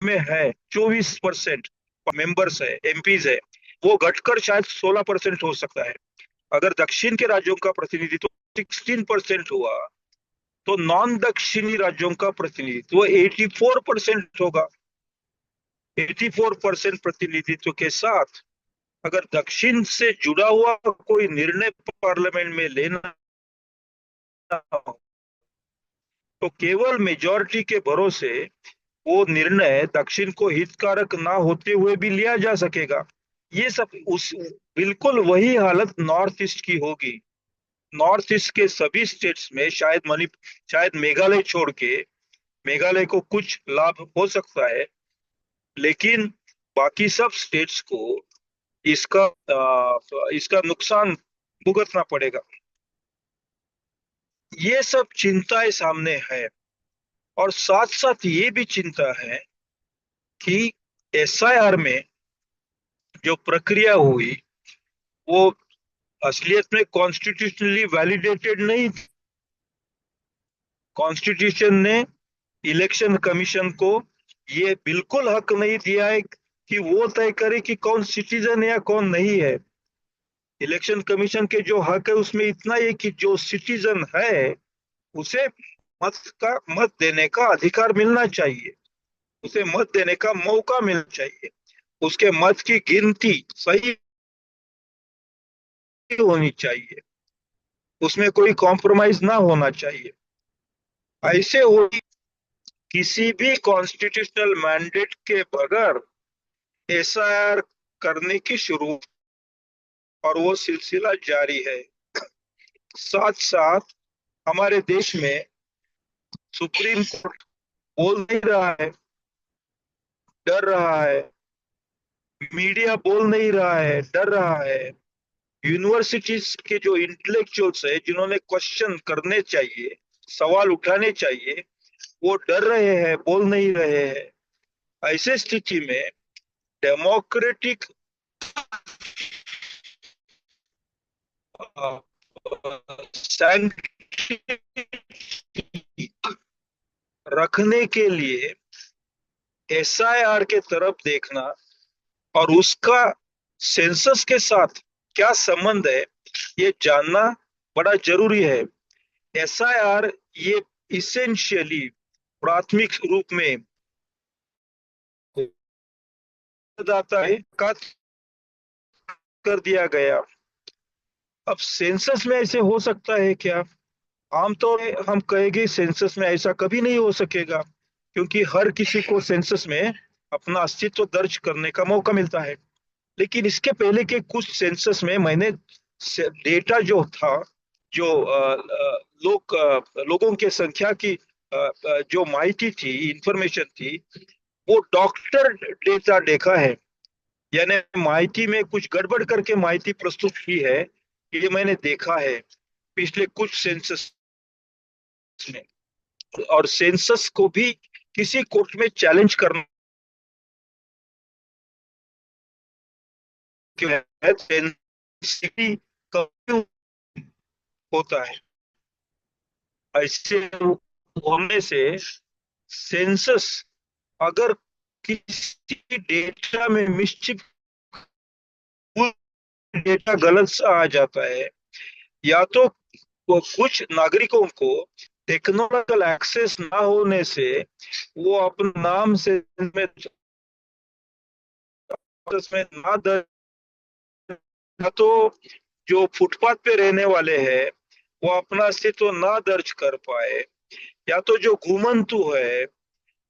में है 24% मेंबर्स है, एमपीज है, वो घटकर शायद 16% हो सकता है। अगर दक्षिण के राज्यों का प्रतिनिधित्व 16% हुआ तो नॉन दक्षिणी राज्यों का प्रतिनिधित्व 84% होगा। 84% प्रतिनिधित्व के साथ अगर दक्षिण से जुड़ा हुआ कोई निर्णय पार्लियामेंट में लेना हो तो केवल मेजॉरिटी के भरोसे वो निर्णय दक्षिण को हितकारक ना होते हुए भी लिया जा सकेगा। ये सब उस बिल्कुल वही हालत नॉर्थ ईस्ट की होगी। नॉर्थ ईस्ट के सभी स्टेट्स में शायद मेघालय छोड़ के, मेघालय को कुछ लाभ हो सकता है, लेकिन बाकी सब स्टेट्स को इसका नुकसान भुगतना पड़ेगा। ये सब चिंताएं सामने है और साथ साथ ये भी चिंता है कि एसआईआर में जो प्रक्रिया हुई वो असलियत में कॉन्स्टिट्यूशनली वैलिडेटेड नहीं। कॉन्स्टिट्यूशन ने इलेक्शन कमीशन को ये बिल्कुल हक नहीं दिया है कि वो तय करे कि कौन सिटीजन है या कौन नहीं है। इलेक्शन कमीशन के जो हक है उसमें इतना है कि जो सिटीजन है उसे मत देने का अधिकार मिलना चाहिए, उसे मत देने का मौका मिलना चाहिए, उसके मत की गिनती सही होनी चाहिए, उसमें कोई कॉम्प्रोमाइज ना होना चाहिए। ऐसे हो किसी भी कॉन्स्टिट्यूशनल मैंडेट के बगैर एसआईआर करने की शुरू और वो सिलसिला जारी है। साथ साथ हमारे देश में सुप्रीम कोर्ट बोल नहीं रहा है, डर रहा है, मीडिया बोल नहीं रहा है, डर रहा है, यूनिवर्सिटीज के जो इंटेलेक्चुअल्स है जिन्होंने क्वेश्चन करने चाहिए, सवाल उठाने चाहिए, वो डर रहे हैं, बोल नहीं रहे हैं। ऐसे स्थिति में डेमोक्रेटिक रखने के लिए एसआईआर के तरफ देखना और उसका सेंसस के साथ क्या संबंध है ये जानना बड़ा जरूरी है। एसआईआर ये इसेंशियली प्राथमिक रूप में दाता है का कर दिया गया। अब सेंसस में ऐसे हो सकता है क्या? आमतौर पे हम कहेंगे सेंसस में ऐसा कभी नहीं हो सकेगा, क्योंकि हर किसी को सेंसस में अपना अस्तित्व दर्ज करने का मौका मिलता है। लेकिन इसके पहले के कुछ सेंसस में मैंने डेटा जो था, जो लोगों के संख्या की जो माहिती थी, इंफॉर्मेशन थी, वो डॉक्टर डेटा देखा है, यानी माहिती में कुछ गड़बड़ करके माहिती प्रस्तुत की है, ये मैंने देखा है पिछले कुछ सेंसस में। और सेंसस को भी किसी कोर्ट में चैलेंज करना क्यों है, सेंसिटिविटी क्यों होता है? ऐसे होने से सेंसस अगर किसी डेटा में मिस्टेक, डेटा गलत सा आ जाता है, या तो कुछ नागरिकों को टेक्नोलॉजिकल एक्सेस ना होने से वो अपना नाम से में ना दर्ज, या तो जो फुटपाथ पे रहने वाले हैं वो अपना अस्तित्व ना दर्ज कर पाए, या तो जो घुमंतु है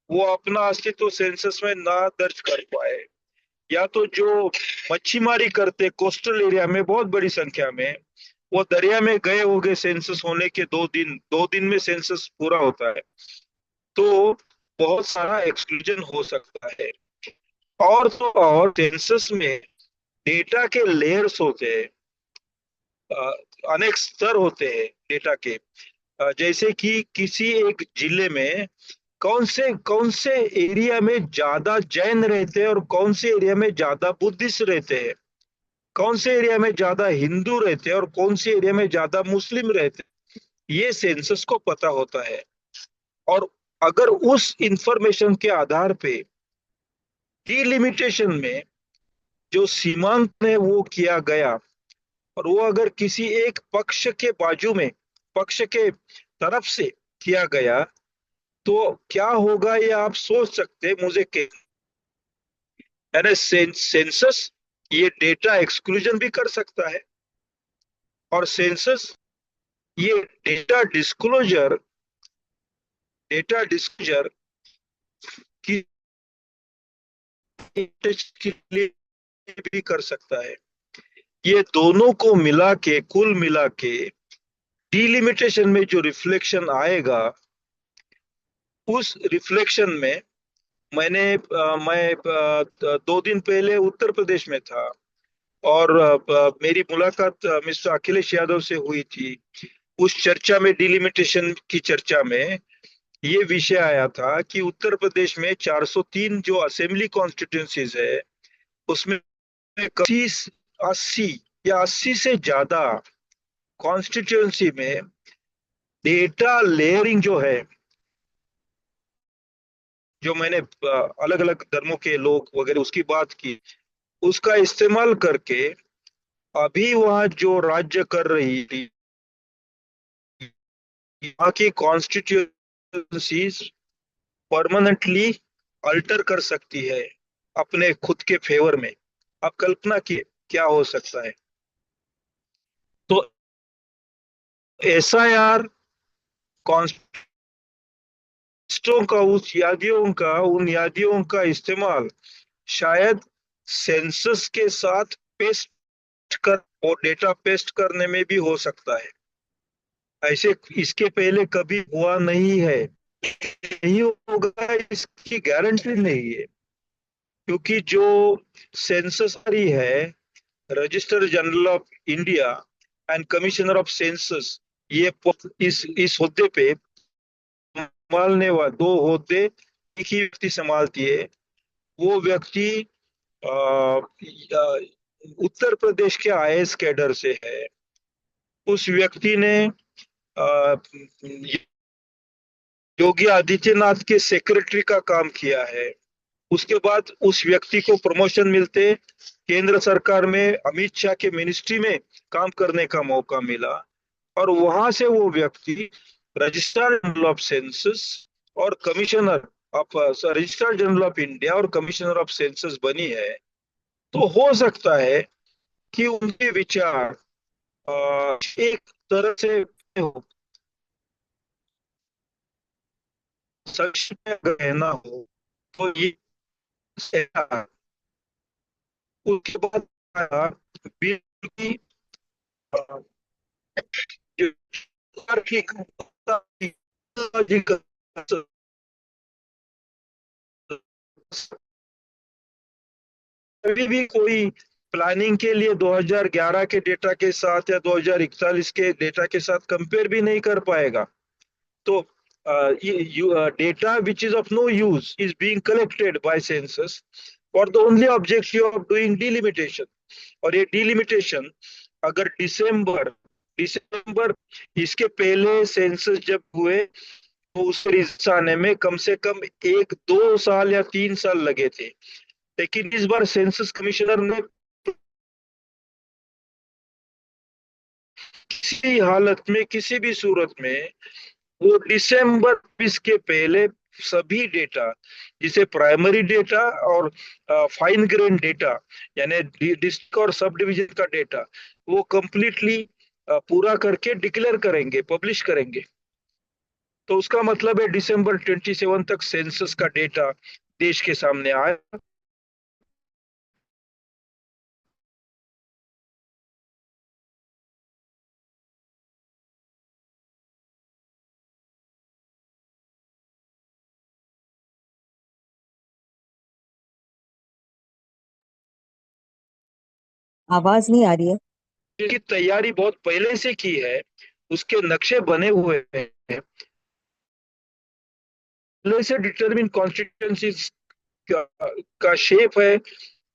वो अपना अस्तित्व सेंसस में ना दर्ज कर पाए, या तो जो मच्छीमारी करते कोस्टल एरिया में बहुत बड़ी संख्या में, वो दरिया में गए होंगे सेंसस होने के 2 दिन में सेंसस पूरा होता है, तो बहुत सारा एक्सक्लूजन हो सकता है। और तो और सेंसस में डेटा के लेयर्स होते हैं, अनेक स्तर होते हैं डेटा के। जैसे कि किसी एक जिले में कौन से एरिया में ज्यादा जैन रहते हैं और कौन से एरिया में ज्यादा बुद्धिस्ट रहते हैं, कौन से एरिया में ज्यादा हिंदू रहते हैं और कौन से एरिया में ज्यादा मुस्लिम रहते हैं, ये सेंसस को पता होता है। और अगर उस इंफॉर्मेशन के आधार पे डिलिमिटेशन में जो सीमांकन है वो किया गया, और वो अगर किसी एक पक्ष के बाजू में, पक्ष के तरफ से किया गया, तो क्या होगा ये आप सोच सकते हैं मुझे के। यानी सेंसस ये डेटा एक्सक्लूजन भी कर सकता है, और सेंसस ये डेटा डिस्क्लोजर की के लिए भी कर सकता है। ये दोनों को मिला के, कुल मिला के डिलिमिटेशन में जो रिफ्लेक्शन आएगा, उस रिफ्लेक्शन में मैं 2 दिन पहले उत्तर प्रदेश में था, और मेरी मुलाकात मिस्टर अखिलेश यादव से हुई थी। उस चर्चा में, डिलिमिटेशन की चर्चा में, ये विषय आया था कि उत्तर प्रदेश में 403 जो असेंबली कॉन्स्टिट्यूंसीज है, उसमें 80 या 80 से ज्यादा कॉन्स्टिट्यूंसी में डेटा लेयरिंग जो है, जो मैंने अलग अलग धर्मों के लोग वगैरह उसकी बात की, उसका इस्तेमाल करके अभी वहां जो राज्य कर रही थी, यहाँ की कॉन्स्टिट्यूंसीज परमानेंटली अल्टर कर सकती है अपने खुद के फेवर में। आप कल्पना की क्या हो सकता है। तो एसआईआर कॉन्स्टिट्यूंटों का उन यादियों का इस्तेमाल शायद सेंसस के साथ पेस्ट कर और डेटा पेस्ट करने में भी हो सकता है। ऐसे इसके पहले कभी हुआ नहीं है, नहीं होगा इसकी गारंटी नहीं है, क्योंकि जो सेंसस है, register general of India and commissioner of census, ये इस होद्दे पे संभालने वाले 2 होद्दे एक ही व्यक्ति संभालती है। वो व्यक्ति अ, उत्तर प्रदेश के आईएएस कैडर से है। उस व्यक्ति ने योगी आदित्यनाथ के सेक्रेटरी का काम किया है। उसके बाद उस व्यक्ति को प्रमोशन मिलते केंद्र सरकार में अमित शाह के मिनिस्ट्री में काम करने का मौका मिला, और वहां से वो व्यक्ति रजिस्ट्रार जनरल ऑफ सेंसस और commissioner of registrar general of India और कमिश्नर ऑफ सेंसस बनी है। तो हो सकता है कि उनके विचार एक तरह से हो, सच में कहना हो तो ये ऐसा। उसके बाद आया बिल की अ, जो तार्किक लॉजिकल, कभी भी कोई प्लानिंग के लिए 2011 के डेटा के साथ या 2041 के डेटा के साथ कंपेयर भी नहीं कर पाएगा। तो data which is of no use is being collected by census for the only objective of doing delimitation। और ये delimitation अगर दिसंबर इसके पहले सेंसस जब हुए, तो उस रिजल्ट आने में कम से कम 1-2 साल या 3 साल लगे थे। लेकिन इस बार सेंसस कमिश्नर ने किसी हालत में, किसी भी सूरत में, वो दिसंबर 20 के पहले सभी डेटा, जिसे प्राइमरी डेटा और फाइन ग्रेन डेटा, यानी डिस्ट्रिक्ट और सब डिवीजन का डेटा, वो कंप्लीटली पूरा करके डिक्लेयर करेंगे, पब्लिश करेंगे। तो उसका मतलब है दिसंबर 27 तक सेंसस का डेटा देश के सामने आया। आवाज नहीं आ रही है। की तैयारी बहुत पहले से की है, उसके नक्शे बने हुए हैं। पहले से डिटरमिन कॉन्स्टिट्यूंसी का शेप है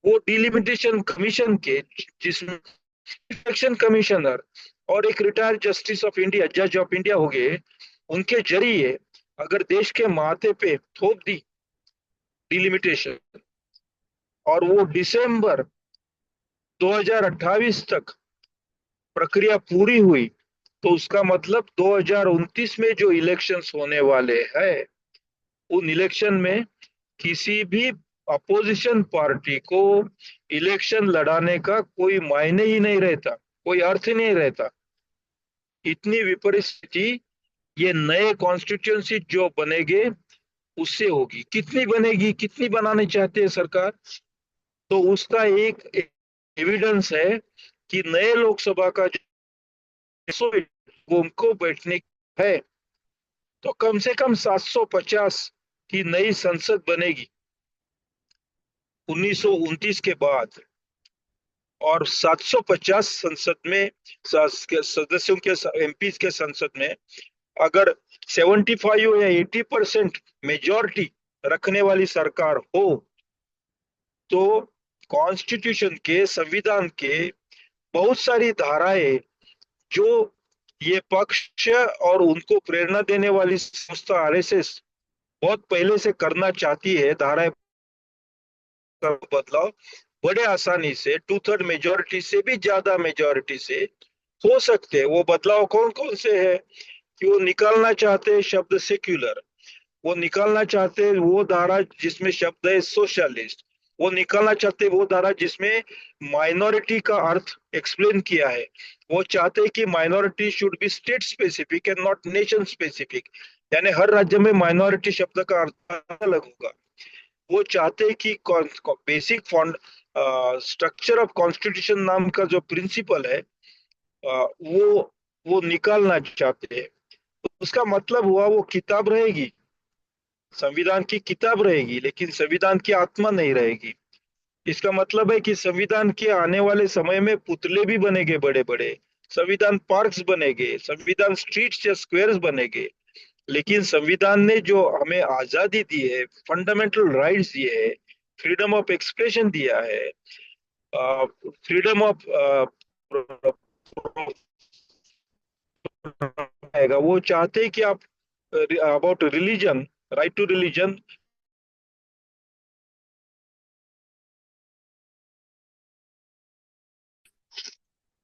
वो डिलिमिटेशन कमीशन के, जिसमें इलेक्शन कमिश्नर और एक रिटायर्ड जस्टिस ऑफ इंडिया, जज ऑफ इंडिया हो गए, उनके जरिए अगर देश के माथे पे थोप दी डिलिमिटेशन और वो दिसंबर 2028 तक प्रक्रिया पूरी हुई, तो उसका मतलब 2029 में जो इलेक्शंस होने वाले हैं उन इलेक्शन में किसी भी अपोजिशन पार्टी को इलेक्शन लड़ाने का कोई मायने ही नहीं रहता, कोई अर्थ ही नहीं रहता। इतनी विपरीत स्थिति ये नए कॉन्स्टिट्यूंसी जो बनेंगे उससे होगी। कितनी बनेगी, कितनी बनाने चाहते हैं सरकार, तो उसका एक एविडेंस है कि नए लोकसभा का जो उनको बैठने है तो कम से कम 750 की नई संसद बनेगी 1929 के बाद। और 750 संसद में सदस्यों के एमपीज के संसद में अगर 75 या 80% मेजॉरिटी रखने वाली सरकार हो तो कॉन्स्टिट्यूशन के, संविधान के बहुत सारी धाराएं जो ये पक्ष और उनको प्रेरणा देने वाली संस्था आरएसएस बहुत पहले से करना चाहती है, धाराएं का बदलाव बड़े आसानी से 2/3 मेजोरिटी से भी ज्यादा मेजोरिटी से हो सकते हैं। वो बदलाव कौन कौन से है कि वो निकालना चाहते हैं शब्द सेक्युलर, वो निकालना चाहते हैं वो धारा जिसमें शब्द है सोशलिस्ट, वो निकालना चाहते हैं वो धारा जिसमें माइनॉरिटी का अर्थ एक्सप्लेन किया है, वो चाहते हैं कि minority should be state specific and not nation specific, यानी हर राज्य में माइनॉरिटी शब्द का अर्थ अलग होगा। वो चाहते हैं कि basic fund structure of constitution नाम का जो प्रिंसिपल है वो निकालना चाहते हैं। उसका मतलब हुआ वो किताब रहेगी, संविधान की किताब रहेगी, लेकिन संविधान की आत्मा नहीं रहेगी। इसका मतलब है कि संविधान के आने वाले समय में पुतले भी बनेंगे बड़े बड़े, संविधान पार्क्स बनेंगे, संविधान स्ट्रीट्स या स्क्वायर्स बनेंगे, लेकिन संविधान ने जो हमें आजादी दी है, फंडामेंटल राइट्स दिए है, फ्रीडम ऑफ एक्सप्रेशन दिया है, फ्रीडम ऑफ आएगा, वो चाहते हैं कि आप about religion, right to religion,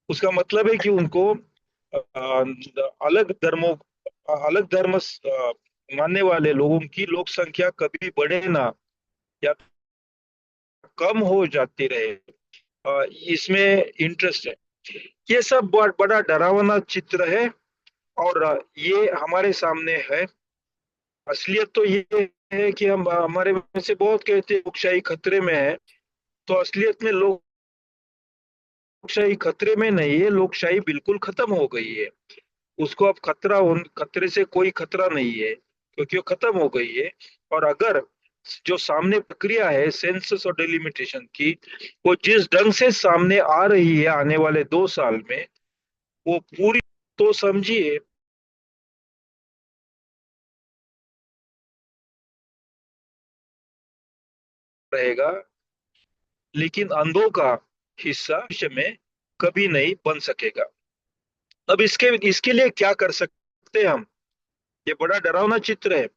उसका मतलब है कि उनको अलग धर्मों, अलग धर्म मानने वाले लोगों की लोक संख्या कभी बढ़े ना या कम हो जाती रहे, इसमें इंटरेस्ट है। ये सब बड़ा डरावना चित्र है और ये हमारे सामने है। असलियत तो ये है कि हम, हमारे में से बहुत कहते हैं लोकशाही खतरे में है, तो असलियत में लोकशाही खतरे में नहीं है, लोकशाही बिल्कुल खत्म हो गई है। उसको अब खतरे से कोई खतरा नहीं है क्योंकि वो खत्म हो गई है। और अगर जो सामने प्रक्रिया है सेंसस और डिलिमिटेशन की, वो जिस ढंग से सामने आ रही है आने वाले 2 साल में, वो पूरी, तो समझिए रहेगा, लेकिन अंधों का हिस्सा भविष्य में कभी नहीं बन सकेगा। अब इसके लिए क्या कर सकते हैं हम? ये बड़ा डरावना चित्र है,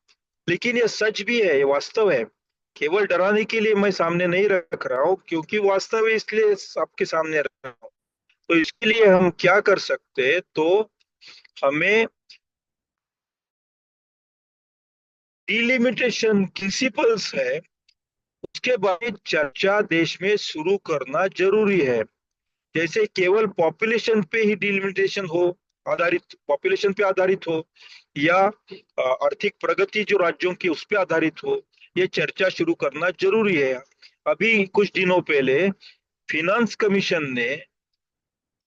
लेकिन ये सच भी है, ये वास्तव है। केवल डराने के लिए मैं सामने नहीं रख रहा हूँ, क्योंकि वास्तव है इसलिए आपके सामने रख रहा हूँ। तो इसके लिए हम क्या कर सकते हैं, तो हमें डिलिमिटेशन प्रिंसिपल्स है उसके बारे में चर्चा देश में शुरू करना जरूरी है। जैसे केवल पॉपुलेशन पे ही डिलिमिटेशन हो, आधारित, पॉपुलेशन पे आधारित हो, या आर्थिक प्रगति जो राज्यों की उस पे आधारित हो, ये चर्चा शुरू करना जरूरी है। अभी कुछ दिनों पहले फिनांस कमीशन ने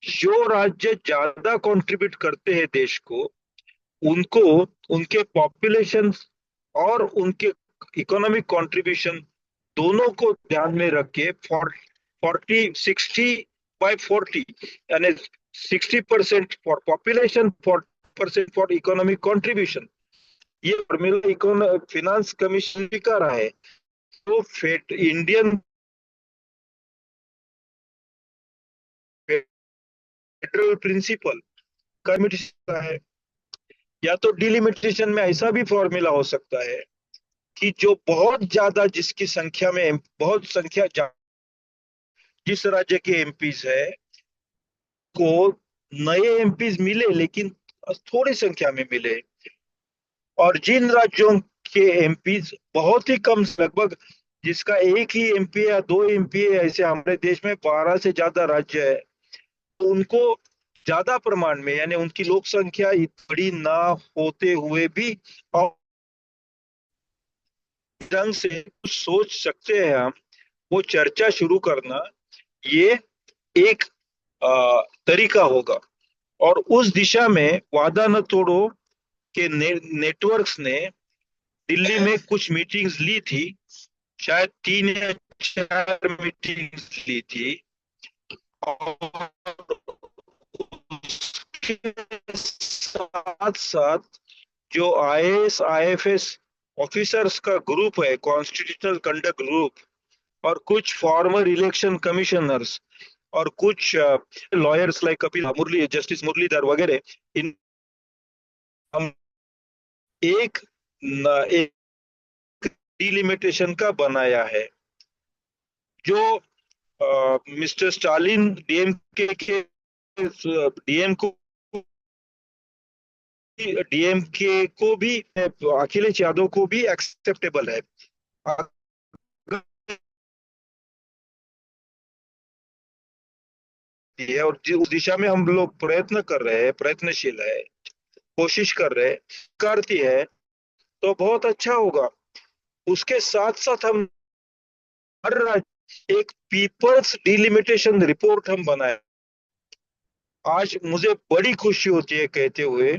जो राज्य ज्यादा कंट्रीब्यूट करते हैं देश को, उनको उनके पॉपुलेशन और उनके इकोनॉमिक कंट्रीब्यूशन दोनों को ध्यान में रख के 60/40 यानी 60% for population, 40% for economic contribution, ये फॉर्मूला फिनांस कमीशन भी कर रहा है। तो इंडियन फेडरल प्रिंसिपल कमिटी है। या तो डिलिमिटेशन में ऐसा भी फॉर्मूला हो सकता है कि जो बहुत ज्यादा जिसकी संख्या में बहुत संख्या जिस राज्य के एमपीज है को नए एमपीज मिले, लेकिन थोड़ी संख्या में मिले, और जिन राज्यों के एमपीज बहुत ही कम, लगभग जिसका एक ही एमपी या दो एमपी है, ऐसे हमारे देश में 12 से ज्यादा राज्य है, तो उनको ज्यादा प्रमाण में, यानी उनकी लोक संख्या बड़ी ना होते हुए भी और ढंग से कुछ सोच सकते हैं हम, वो चर्चा शुरू करना, ये एक तरीका होगा। और उस दिशा में वादा न तोड़ो के नेटवर्क्स ने दिल्ली में कुछ मीटिंग्स ली थी, शायद 3 या 4 मीटिंग्स ली थी। और उसके साथ साथ जो आईएएस आईएफएस ऑफिसर्स का ग्रुप है, कॉन्स्टिट्यूशनल कंडक्ट ग्रुप, और कुछ फॉर्मर इलेक्शन कमिश्नर्स, और कुछ लॉयर्स लाइक कपिल मुरली, जस्टिस मुरलीधर वगैरह, इन हम एक एक डिलिमिटेशन का बनाया है, जो मिस्टर स्टालिन डीएमके को भी, अखिलेश यादव को भी एक्सेप्टेबल है। और उस दिशा में हम लोग प्रयत्न कर रहे हैं, प्रयत्नशील है, कोशिश कर रहे हैं, करती है तो बहुत अच्छा होगा। उसके साथ साथ हम हर राज्य एक पीपल्स डिलिमिटेशन रिपोर्ट हम बनाए। आज मुझे बड़ी खुशी होती है कहते हुए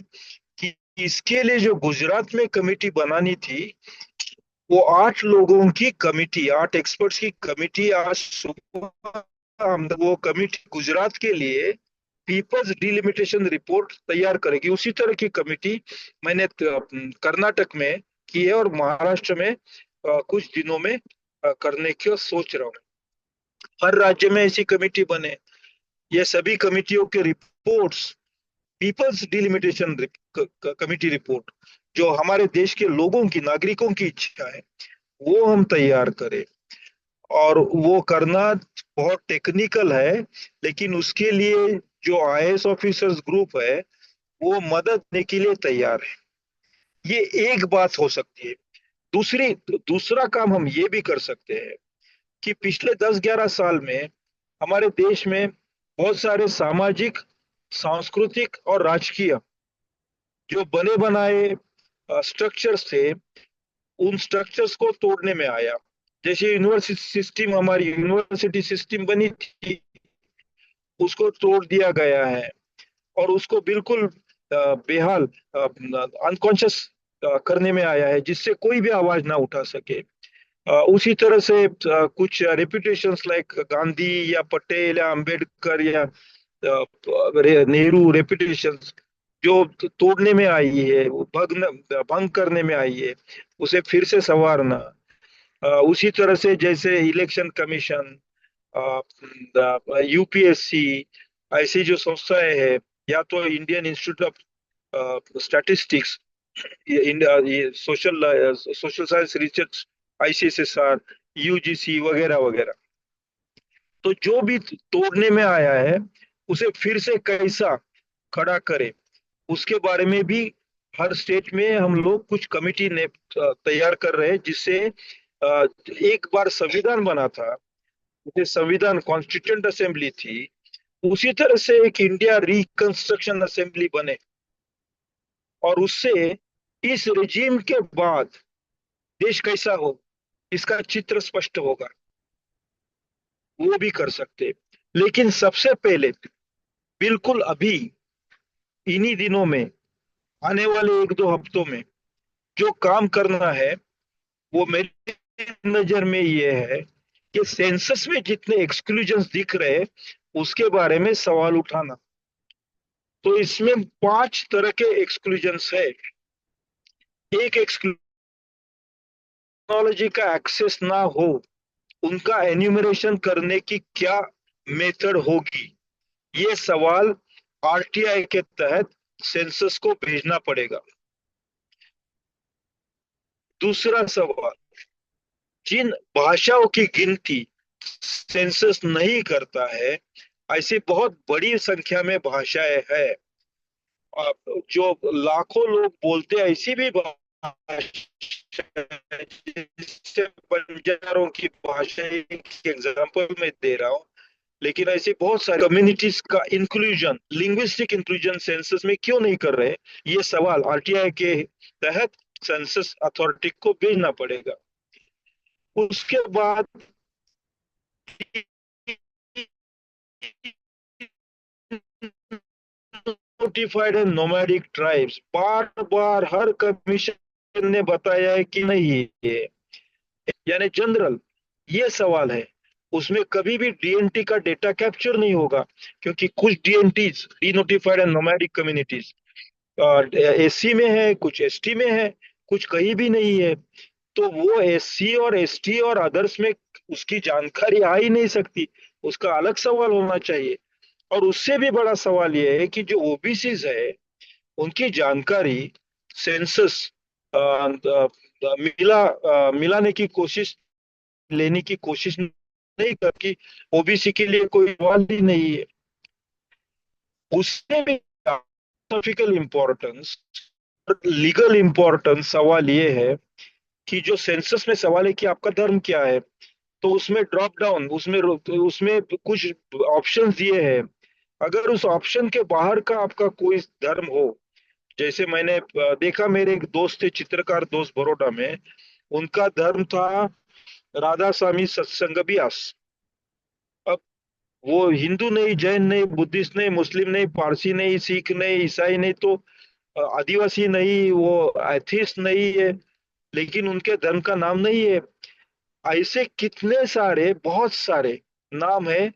कि इसके लिए जो गुजरात में कमेटी बनानी थी, वो 8 लोगों की कमेटी, 8 एक्सपर्ट्स की कमेटी, आज सुबह वो कमेटी गुजरात के लिए पीपल्स डिलिमिटेशन रिपोर्ट तैयार करेगी। उसी तरह की कमेटी मैंने कर्नाटक में की है, और महाराष्ट्र में कुछ दिनों में करने की सोच रहा हूँ। हर राज्य में ऐसी कमेटी बने। ये सभी कमेटियों के reports, People's delimitation committee report, जो हमारे देश के लोगों की, नागरिकों की इच्छा है, वो हम तैयार करें। और वो करना बहुत टेक्निकल है, लेकिन उसके लिए जो आईएएस ऑफिसर्स ग्रुप है वो मदद देने के लिए तैयार है। ये एक बात हो सकती है। दूसरा काम हम ये भी कर सकते हैं कि पिछले 10-11 साल में हमारे देश में बहुत सारे सामाजिक, सांस्कृतिक और राजकीय जो बने बनाए स्ट्रक्चर्स थे, उन स्ट्रक्चर्स को तोड़ने में आया। जैसे यूनिवर्सिटी सिस्टम, हमारी यूनिवर्सिटी सिस्टम बनी थी, उसको तोड़ दिया गया है, और उसको बिल्कुल बेहाल, अनकॉन्शियस करने में आया है, जिससे कोई भी आवाज ना उठा सके। उसी तरह से कुछ रेपुटेशंस लाइक गांधी या पटेल या अंबेडकर या नेहरू रेपुटेशंस जो तोड़ने में आई है, वो भंग करने में आई है, उसे फिर से संवारना। उसी तरह से जैसे इलेक्शन कमीशन, यूपीएससी, ऐसी जो संस्थाएं हैं, या तो इंडियन इंस्टीट्यूट ऑफ स्टैटिस्टिक्स, ये social science research, ICSR, UGC वगैरह वगैरह, तो जो भी तोड़ने में आया है उसे फिर से कैसा खड़ा करे, उसके बारे में भी हर स्टेट में हम लोग कुछ कमिटी ने तैयार कर रहे हैं, जिससे एक बार संविधान बना था, जैसे संविधान कॉन्स्टिट्यूएंट असेंबली थी, उसी तरह से एक इंडिया रिकंस्ट्रक्शन असेंबली बने, और उससे इस रेजिम के बाद देश कैसा हो इसका चित्र स्पष्ट होगा। वो भी कर सकते। लेकिन सबसे पहले, बिल्कुल अभी इन्हीं दिनों में, आने वाले 1-2 हफ्तों में जो काम करना है, वो मेरी नजर में ये है कि सेंसस में जितने एक्सक्लूजन्स दिख रहे हैं उसके बारे में सवाल उठाना। तो इसमें 5 तरह के एक्सक्लूजन्स है। एक टेक्नोलॉजी का एक्सेस ना हो, उनका एन्यूमरेशन करने की क्या मेथड होगी? ये सवाल आरटीआई के तहत सेंसस को भेजना पड़ेगा। दूसरा सवाल, जिन भाषाओं की गिनती सेंसस नहीं करता है, ऐसी बहुत बड़ी संख्या में भाषाएं हैं, जो लाखों लोग बोलते हैं, ऐसी भी भाषा, जैसे बंजारों की भाषा एक एग्जांपल मैं दे रहा हूँ, लेकिन ऐसे बहुत सारे कम्युनिटीज का इंक्लूजन, लिंग्विस्टिक इंक्लूजन सेंसस में क्यों नहीं कर रहे? ये सवाल आरटीआई के तहत सेंसस अथॉरिटी को भेजना पड़ेगा। उसके बाद notified and nomadic tribes, bar bar her commission ने बताया है कि नहीं, ये यानी जनरल ये सवाल है, उसमें कभी भी डीएनटी का डेटा कैप्चर नहीं होगा, क्योंकि कुछ DNTs, denotified and nomadic communities, SC में है, कुछ एसटी में है, कुछ कहीं भी नहीं है। तो वो एससी और एसटी और अदर्स में उसकी जानकारी आ ही नहीं सकती, उसका अलग सवाल होना चाहिए। और उससे भी बड़ा सवाल ये है कि जो ओबीसीज है, उनकी जानकारी सेंसस मिलाने की कोशिश, लेने की कोशिश नहीं करती। ओबीसी के लिए कोई सवाल ही नहीं है। उससे भी फिलोसॉफिकल इम्पोर्टेंस, लीगल इम्पोर्टेंस सवाल ये है कि जो सेंसस में सवाल है कि आपका धर्म क्या है, तो उसमें ड्रॉप डाउन, उसमें उसमें कुछ ऑप्शंस दिए हैं। अगर उस ऑप्शन के बाहर का आपका कोई धर्म हो, जैसे मैंने देखा, मेरे एक दोस्त थे, चित्रकार दोस्त बड़ौदा में, उनका धर्म था राधा स्वामी सत्संग अभ्यास। अब वो हिंदू नहीं, जैन नहीं, बुद्धिस्ट नहीं, मुस्लिम नहीं, पारसी नहीं, सिख नहीं, ईसाई नहीं, तो आदिवासी नहीं, वो एथिस्ट नहीं है, लेकिन उनके धर्म का नाम नहीं है। ऐसे कितने सारे, बहुत सारे नाम है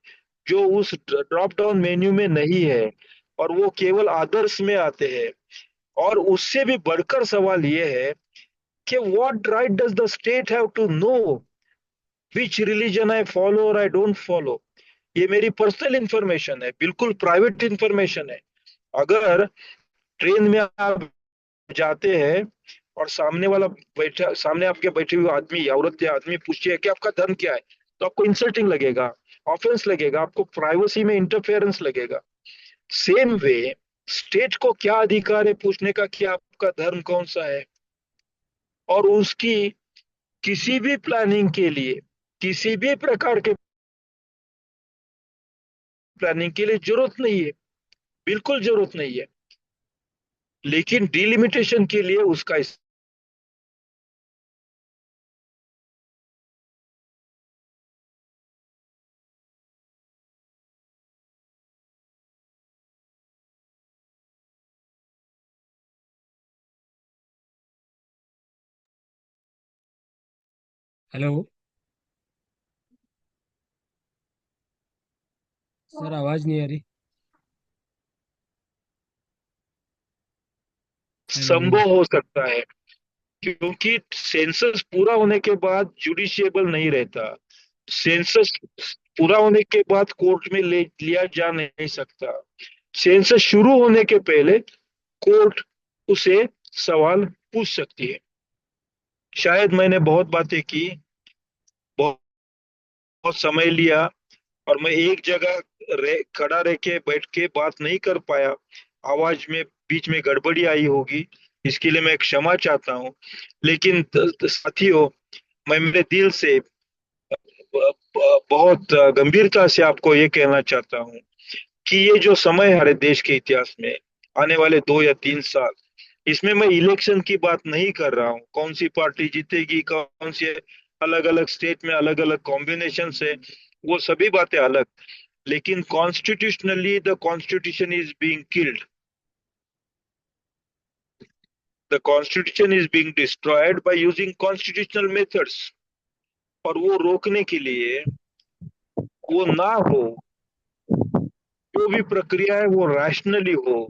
जो उस ड्रॉप डाउन मेन्यू में नहीं है, और वो केवल आदर्श में आते हैं। और उससे भी बढ़कर सवाल ये है कि what right does the state have to know which religion I follow और आई डोंट फॉलो? ये मेरी पर्सनल इंफॉर्मेशन है, बिल्कुल प्राइवेट इंफॉर्मेशन है। अगर ट्रेन में आप जाते हैं और सामने वाला बैठा, सामने आपके बैठे हुए आदमी, औरत या आदमी पूछे कि आपका धर्म क्या है, तो आपको इंसल्टिंग लगेगा, ऑफेंस लगेगा, आपको प्राइवेसी में इंटरफेरेंस लगेगा। सेम वे, स्टेट को क्या अधिकार है पूछने का कि आपका धर्म कौन सा है? और उसकी किसी भी प्लानिंग के लिए, किसी भी प्रकार के प्लानिंग के लिए जरूरत नहीं है, बिल्कुल जरूरत नहीं है। लेकिन डिलिमिटेशन के लिए उसका हेलो सर, आवाज नहीं आ रही। हेलो। संभव हो सकता है, क्योंकि सेंसस पूरा होने के बाद जुडिशियबल नहीं रहता। सेंसस पूरा होने के बाद कोर्ट में ले लिया जा नहीं सकता। सेंसस शुरू होने के पहले कोर्ट उसे सवाल पूछ सकती है। शायद मैंने बहुत बातें की, बहुत, बहुत समय लिया, और मैं एक जगह खड़ा रह के बैठ के बात नहीं कर पाया, आवाज में बीच में गड़बड़ी आई होगी, इसके लिए मैं क्षमा चाहता हूँ। लेकिन साथियों, मैं मेरे दिल से बहुत गंभीरता से आपको ये कहना चाहता हूँ कि ये जो समय है हमारे देश के इतिहास में, आने वाले 2 या 3 साल, इसमें मैं इलेक्शन की बात नहीं कर रहा हूँ, कौन सी पार्टी जीतेगी, कौन सी, अलग अलग स्टेट में अलग अलग कॉम्बिनेशन है, वो सभी बातें अलग। लेकिन constitutionally the constitution is being killed, the constitution is being destroyed by using constitutional methods. और वो रोकने के लिए, वो ना हो, जो भी प्रक्रिया है वो रैशनली हो,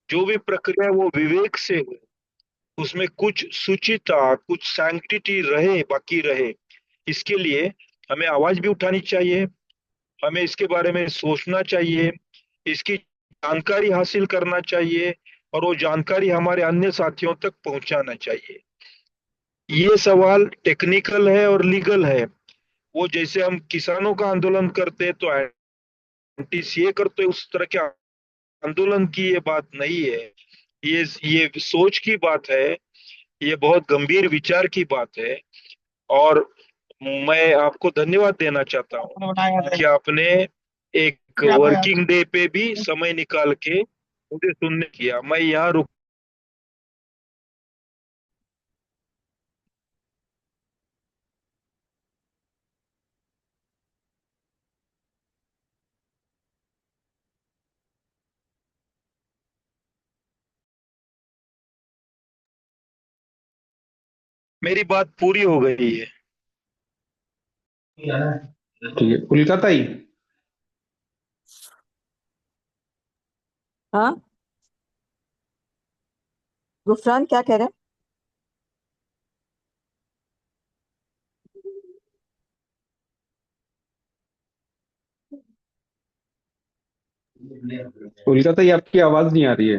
जो भी प्रक्रिया है वो विवेक से हो, उसमें कुछ शुचिता, कुछ सैंक्टिटी रहे, बाकी रहे। इसके लिए हमें आवाज भी उठानी चाहिए, हमें इसके बारे में सोचना चाहिए, इसकी जानकारी हासिल करना चाहिए, और वो जानकारी हमारे अन्य साथियों तक पहुंचाना चाहिए। ये सवाल टेक्निकल है और लीगल है। वो जैसे हम किसानों का आंदोलन करते हैं तो एंटी सीए करते हैं, उस तरह के आंदोलन की ये बात नहीं है। ये सोच की बात है, ये बहुत गंभीर विचार की बात है। और मैं आपको धन्यवाद देना चाहता हूँ कि आपने एक वर्किंग डे पे भी समय निकाल के मुझे सुनने किया। मैं यहाँ रुक। मेरी बात पूरी हो गई है। ठीक है, कोलकाता ही। हाँ, गुफरान क्या कह रहे हैं? कोलकाता ही, आपकी आवाज नहीं आ रही है।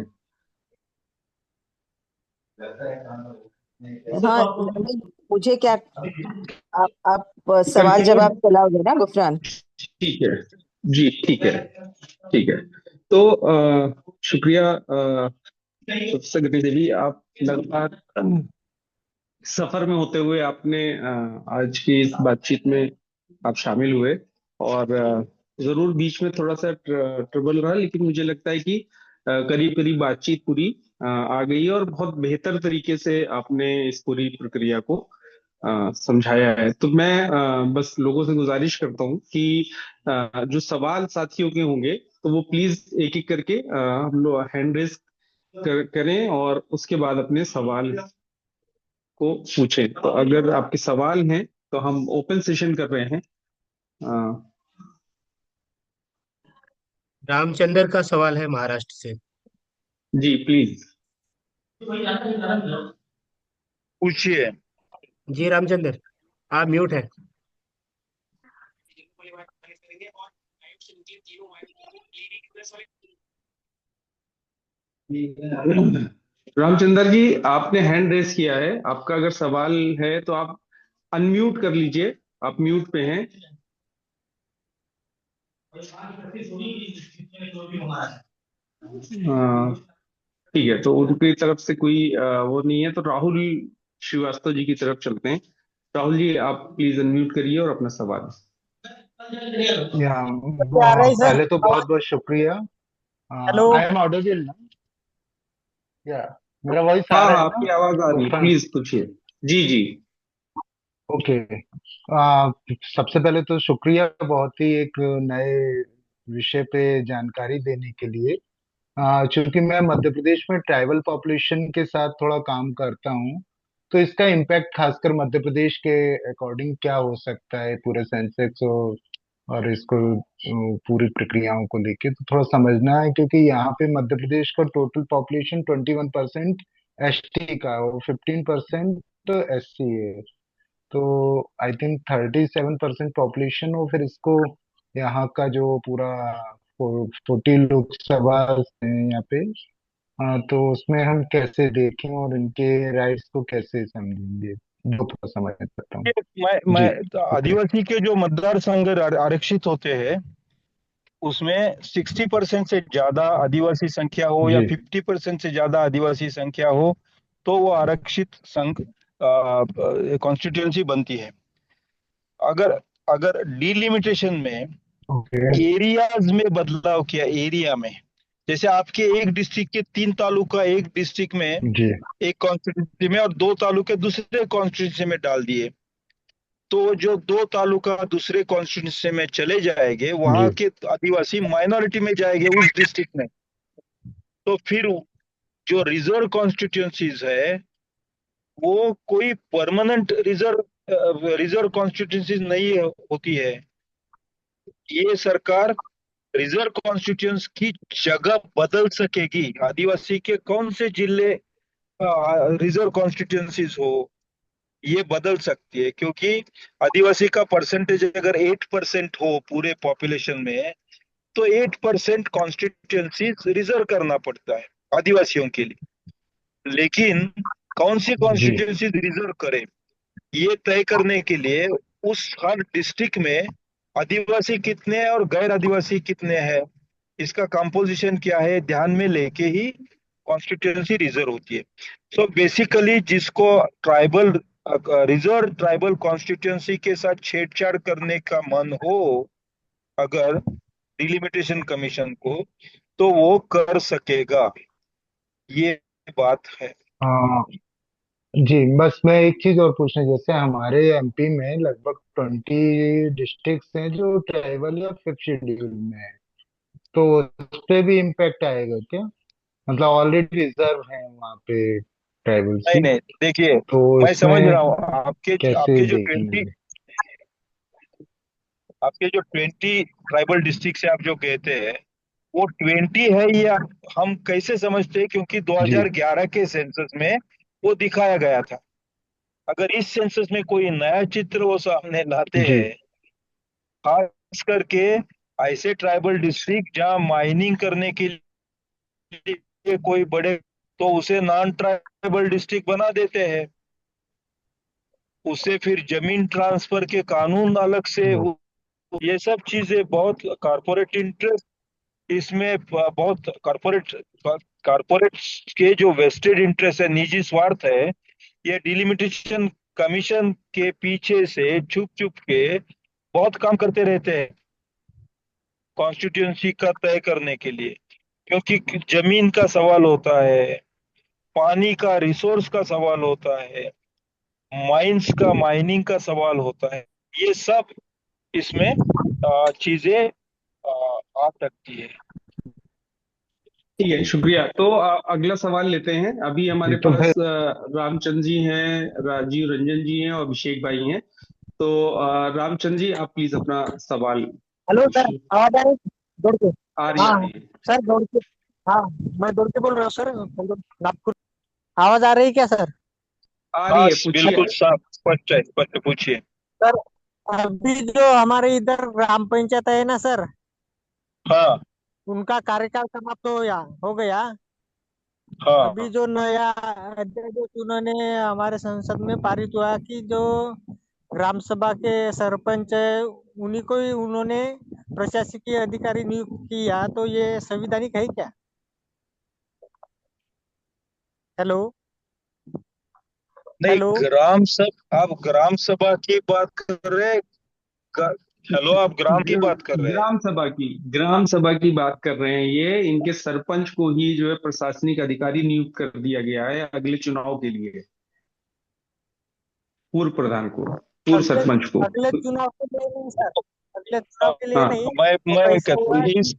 हाँ नहीं, मुझे क्या, आप सवाल कंटिन्यू। जवाब चलाओगे ना गुफरान? ठीक है। जी ठीक है। ठीक है। तो शुक्रिया प्रोफेसर गणेश देवी, आप लगातार सफर में होते हुए आपने आज की इस बातचीत में आप शामिल हुए। और जरूर बीच में थोड़ा सा ट्रबल रहा, लेकिन मुझे लगता है कि करीब करीब बातचीत पूरी आ गई है, और बहुत बेहतर तरीके से आपने इस पूरी प्रक्रिया को समझाया है। तो मैं बस लोगों से गुजारिश करता हूँ कि जो सवाल साथियों के होंगे तो वो प्लीज एक एक करके हम लोग हैंड रेस करें, और उसके बाद अपने सवाल को पूछें। तो अगर आपके सवाल हैं तो हम ओपन सेशन कर रहे हैं। अ, रामचंद्र का सवाल है महाराष्ट्र से। जी प्लीज। पूछिए। जी रामचंद्र, आप म्यूट है। रामचंद्र जी, आपने हैंड रेस किया है, आपका अगर सवाल है तो आप अनम्यूट कर लीजिए, आप म्यूट पे हैं। ठीक है, तो उनकी तरफ से कोई वो नहीं है, तो राहुल श्रीवास्तव जी की तरफ चलते हैं। राहुल जी, आप प्लीज अनम्यूट करिए और अपना सवाल। आ रहा है सर? पहले तो बहुत बहुत शुक्रिया। हेलो। आई एम ऑडिबल ना? या मेरा वॉइस आ हाँ रहा हाँ, है ना? आपकी आवाज आ रही है, गुफरन। प्लीज पूछिए। जी जी। ओके। आ, सबसे पहले तो शुक्रिया, बहुत ही एक नए विषय पे जानकारी देने के लिए। चूंकि मैं मध्य प्रदेश में ट्राइबल पॉपुलेशन के साथ थोड़ा काम करता हूँ, तो इसका इम्पैक्ट खासकर मध्य प्रदेश के अकॉर्डिंग क्या हो सकता है पूरे सेंसेक्स और इसको पूरी प्रक्रियाओं को लेके तो थोड़ा समझना है, क्योंकि यहाँ पे मध्य प्रदेश का टोटल पॉपुलेशन 21% एसटी का और 15% एससी है। तो आई थिंक 37% पॉपुलेशन हो, फिर इसको यहाँ का जो पूरा 40 लोकसभा है यहाँ पे। हाँ, तो उसमें हम कैसे देखें और इनके राइट्स को कैसे समझेंगे, वो थोड़ा समझ सकता हूँ। मैं जी। शुक्रिया। आदिवासी के जो मतदार संघ आरक्षित होते हैं, उसमेमें 60% से ज्यादा आदिवासी संख्या हो या जी 50% से ज्यादा आदिवासी संख्या हो, तो वो आरक्षित संघ कॉन्स्टिट्यूंसी बनती है। अगर अगर डिलिमिटेशन में ओके। एरियाज में बदलाव किया, एरिया में, जैसे आपके एक डिस्ट्रिक्ट के 3 तालुका एक डिस्ट्रिक्ट में, जी एक कॉन्स्टिट्यूंसी में, और 2 तालुके दूसरे कॉन्स्टिट्यूंसी में डाल दिए, तो जो 2 तालुका दूसरे कॉन्स्टिट्यूंसी में चले जाएंगे, जी वहां के आदिवासी माइनॉरिटी में जाएंगे उस डिस्ट्रिक्ट में। तो फिर जो रिजर्व कॉन्स्टिट्यूंसीज है, वो कोई परमानेंट रिजर्व कॉन्स्टिट्यूंसीज नहीं होती है। ये सरकार रिजर्व कॉन्स्टिट्यूंसी की जगह बदल सकेगी। आदिवासी के कौन से जिले रिजर्व कॉन्स्टिट्यूंसीज हो, ये बदल सकती है, क्योंकि आदिवासी का परसेंटेज अगर 8% हो पूरे पॉपुलेशन में, तो 8% कॉन्स्टिट्यूंसी रिजर्व करना पड़ता है आदिवासियों के लिए। लेकिन कौन सी जी कॉन्स्टिट्यूंसी रिजर्व करे, ये तय करने के लिए उस हर डिस्ट्रिक्ट में आदिवासी कितने हैं और गैर आदिवासी कितने हैं, इसका कंपोजिशन क्या है, ध्यान में लेके ही कॉन्स्टिट्यूंसी रिजर्व होती है। सो बेसिकली जिसको ट्राइबल रिजर्व ट्राइबल कॉन्स्टिट्यूंसी के साथ छेड़छाड़ करने का मन हो, अगर डिलिमिटेशन कमीशन को, तो वो कर सकेगा, ये बात है। हाँ जी, बस मैं एक चीज और पूछना, जैसे हमारे एमपी में लगभग 20 डिस्ट्रिक्ट्स हैं जो ट्राइबल या फिफ्थ शेड्यूल में है, तो उस पे भी इम्पैक्ट आएगा क्या? मतलब ऑलरेडी रिजर्व है वहाँ पे ट्राइबल नहीं सीट, नहीं, देखिए, तो मैं समझ इसमें रहा हूँ आपके कैसे आपके जो देखेंगे? 20, आपके जो 20 ट्राइबल डिस्ट्रिक्ट से आप जो कहते हैं, वो 20 है, या हम कैसे समझते हैं, क्योंकि जी 2011 के सेंसस में वो दिखाया गया था। अगर इस सेंसस में कोई नया चित्र वो सामने लाते जी हैं, खास करके ऐसे ट्राइबल डिस्ट्रिक्ट जहाँ माइनिंग करने के लिए कोई बड़े, तो उसे नॉन ट्राइबल डिस्ट्रिक्ट बना देते हैं। उसे फिर जमीन ट्रांसफर के कानून अलग से, हम्म, ये सब चीजें, बहुत कॉरपोरेट इंटरेस्ट इसमें, बहुत कॉरपोरेट कॉरपोरेट के जो वेस्टेड इंटरेस्ट है, निजी स्वार्थ है, ये डिलिमिटेशन कमीशन के पीछे से छुप छुप के बहुत काम करते रहते हैं कॉन्स्टिट्यूंसी का तय करने के लिए। क्योंकि जमीन का सवाल होता है, पानी का रिसोर्स का सवाल होता है, माइंस का माइनिंग का सवाल होता है, ये सब इसमें चीजें आ सकती है। ठीक है, शुक्रिया। तो अगला सवाल लेते हैं। अभी जी हमारे तो पास फिर रामचंद्र जी हैं, राजीव रंजन जी हैं और अभिषेक भाई हैं। तो रामचंद्र जी, आप प्लीज अपना सवाल हेलो सर, पूछिए। आवाज आ रही है? दौड़ के। आ रही, हाँ आ हाँ, रही है। सर दौड़ के। हाँ, मैं दौड़ के बोल रहा हूँ सर, नागपुर। आवाज आ रही है क्या सर? आ रही हाँ, है, पूछिए। बिल्कुल साफ स्पष्ट है, स्पष्ट पूछिए। सर, अभी जो हमारे इधर ग्राम पंचायत है ना सर, हाँ उनका कार्यकाल समाप्त हो गया। अभी हाँ जो नया अध्यादेश उन्होंने हमारे संसद में पारित हुआ कि जो ग्राम सभा के सरपंच है, उन्हीं को ही उन्होंने प्रशासकीय अधिकारी नियुक्त किया, तो ये संवैधानिक है क्या? हेलो। नहीं, हेलो। आप ग्राम सभा की बात कर रहे हैं? ग- हेलो, आप ग्राम की बात कर रहे हैं? ग्राम सभा की बात कर रहे हैं। ये इनके सरपंच को ही जो है प्रशासनिक अधिकारी नियुक्त कर दिया गया है अगले चुनाव के लिए, पूर्व प्रधान को, पूर्व अगले सरपंच को। अगले चुनाव के लिए नहीं सर, अगले चुनाव हाँ, के लिए हाँ, नहीं। वो मैं कैसे हुआ कि इस,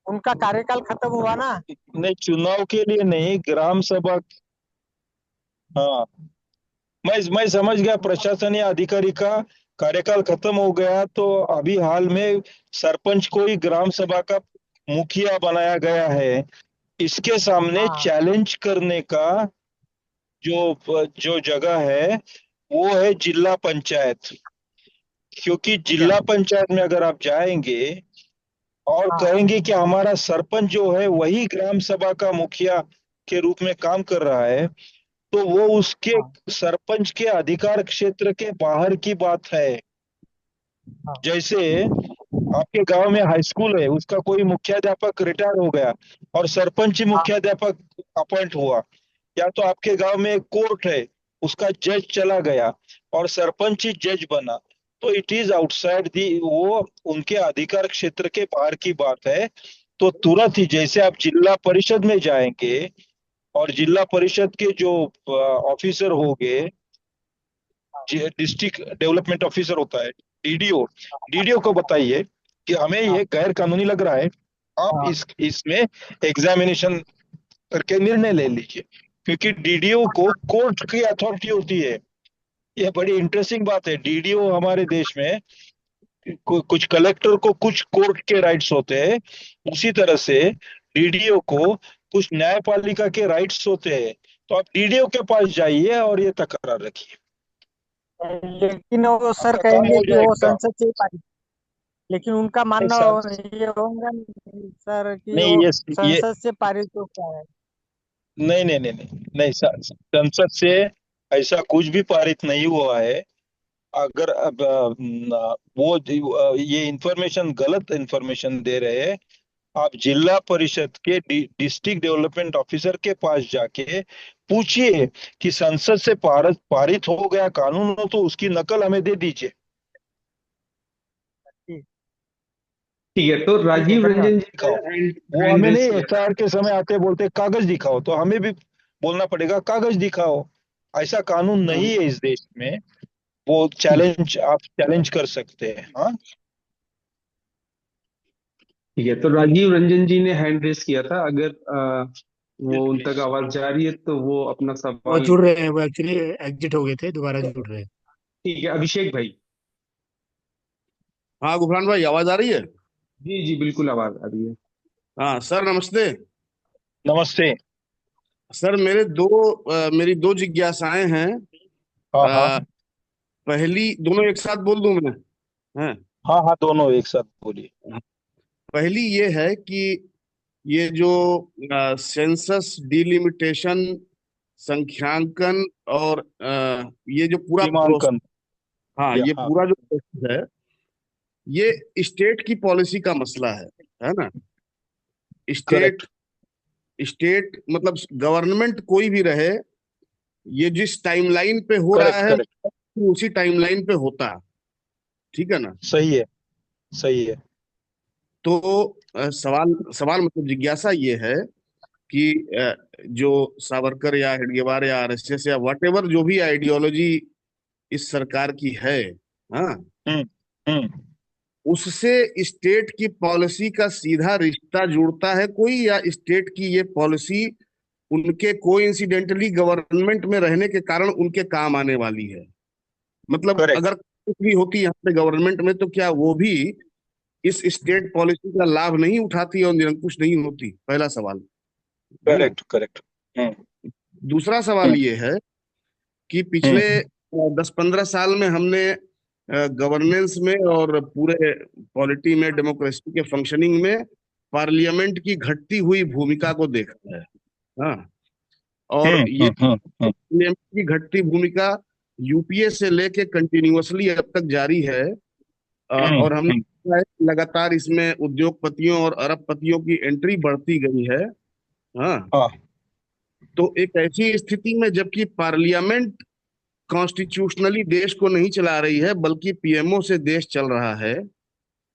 उनका कार्यकाल खत्म हुआ ना। नहीं, चुनाव के लिए नहीं, ग्राम सभा। हाँ, मैं समझ गया, प्रशासन या अधिकारी का कार्यकाल खत्म हो गया, तो अभी हाल में सरपंच को ही ग्राम सभा का मुखिया बनाया गया है। इसके सामने हाँ चैलेंज करने का जो जगह है, वो है जिला पंचायत। क्योंकि क्या? जिला पंचायत में अगर आप जाएंगे और हाँ कहेंगे कि हमारा सरपंच जो है वही ग्राम सभा का मुखिया के रूप में काम कर रहा है, तो वो उसके हाँ सरपंच के अधिकार क्षेत्र के बाहर की बात है। हाँ जैसे आपके गांव में हाई स्कूल है, उसका कोई मुख्याध्यापक रिटायर हो गया और सरपंच ही हाँ मुख्याध्यापक अपॉइंट हुआ, या तो आपके गांव में एक कोर्ट है, उसका जज चला गया और सरपंच ही जज बना, तो इट इज आउटसाइड दी, वो उनके अधिकार क्षेत्र के बाहर की बात है। तो तुरंत ही जैसे आप जिला परिषद में जाएंगे और जिला परिषद के जो ऑफिसर होंगे, डिस्ट्रिक्ट डेवलपमेंट ऑफिसर होता है, डीडीओ, डीडीओ को बताइए कि हमें हाँ ये गैर कानूनी लग रहा है, आप हाँ इसमें एग्जामिनेशन करके निर्णय ले लीजिए। क्योंकि डीडीओ को कोर्ट की अथॉरिटी होती है। ये बड़ी इंटरेस्टिंग बात है, डीडीओ हमारे देश में कुछ कलेक्टर को कुछ कोर्ट के राइट्स होते हैं, उसी तरह से डीडीओ को कुछ न्यायपालिका के राइट्स होते हैं, तो आप डीडीओ के पास जाइए और ये तकरार रखिए, लेकिन वो सर आपका काम कहेंगे हो कि वो जाएगा। संसद से पारित, लेकिन उनका नहीं मानना सर, ये होगा नहीं सर कि नहीं वो ये संसद से पारित तो क्या है। नहीं नहीं नहीं नहीं नहीं सर, संसद से ऐसा कुछ भी पारित नहीं हुआ है। अगर अब ये इंफॉर्मेशन गलत इंफॉर्मेशन दे रहे हैं। आप जिला परिषद के डिस्ट्रिक्ट डेवलपमेंट ऑफिसर के पास जाके पूछिए कि संसद से पारित पारित हो गया कानून हो तो उसकी नकल हमें दे दीजिए। ठीक ठीक है, तो ठीक है, राजीव धन्यवाद। रंजन जी दिखाओ, ने हैंड वो हैंड हमें रेस नहीं, किया था। एसआर के समय आते बोलते कागज दिखाओ, तो हमें भी बोलना पड़ेगा कागज दिखाओ। ऐसा कानून नहीं है इस देश में। वो चैलेंज, आप चैलेंज कर सकते हैं। हाँ, ठीक है, तो राजीव रंजन जी ने हैंड रेस किया था। अगर वो उन तक आवाज जा रही है तो वो अपना वो सवाल। जुड़ रहे हैं, वो एक्चुअली एग्जिट हो गए थे, दोबारा जुड़ रहे हैं। ठीक है, अभिषेक भाई। हाँ गुफरान भाई, आवाज आ रही है? जी जी, बिल्कुल आवाज आ रही है। हाँ सर, नमस्ते। नमस्ते। सर मेरी दो जिज्ञासाएं हैं। हाँ हाँ अ, पहली, दोनों एक साथ बोल दूं मैं? हाँ। हाँ हाँ, दोनों एक साथ बोलिए। पहली ये है कि ये जो सेंसस डिलिमिटेशन, संख्यांकन और ये जो पूरा प्रोसेस, सीमांकन। हाँ, या ये हाँ, पूरा जो प्रोसेस है, ये स्टेट की पॉलिसी का मसला है ना? स्टेट करेक्ट स्टेट मतलब गवर्नमेंट कोई भी रहे, ये जिस टाइमलाइन पे हो रहा करेक्ट है करेक्ट, उसी टाइमलाइन पे होता है। ठीक है ना? सही है, सही है। तो सवाल सवाल मतलब जिज्ञासा ये है कि जो सावरकर या हेडगेवार या आरएसएस या वट एवर जो भी आइडियोलॉजी इस सरकार की है, हाँ, हम्म हम्म उससे स्टेट की पॉलिसी का सीधा रिश्ता जुड़ता है कोई, या स्टेट की ये पॉलिसी उनके कोइंसिडेंटली गवर्नमेंट में रहने के कारण उनके काम आने वाली है? मतलब करेक्ट अगर कुछ भी होती यहाँ पे गवर्नमेंट में, तो क्या वो भी इस स्टेट पॉलिसी का लाभ नहीं उठाती और निरंकुश नहीं होती? पहला सवाल, है ना? Correct correct. हम्म दूसरा सवाल हम्म ये है कि पिछले हम्म 10-15 साल में हमने गवर्नेंस में और पूरे पॉलिटी में, डेमोक्रेसी के फंक्शनिंग में पार्लियामेंट की घटती हुई भूमिका को देखा है। हाँ, और ये हम्म। पार्लियामेंट की घटती भूमिका यूपीए से लेके कंटिन्यूअसली अब तक जारी है। और हमने हम्म। देखा है कि लगातार इसमें उद्योगपतियों और अरबपतियों की एंट्री बढ़ती गई है। हाँ, हाँ। तो एक ऐसी स्थिति में जबकि पार्लियामेंट कॉन्स्टिट्यूशनली देश को नहीं चला रही है बल्कि पीएमओ से देश चल रहा है,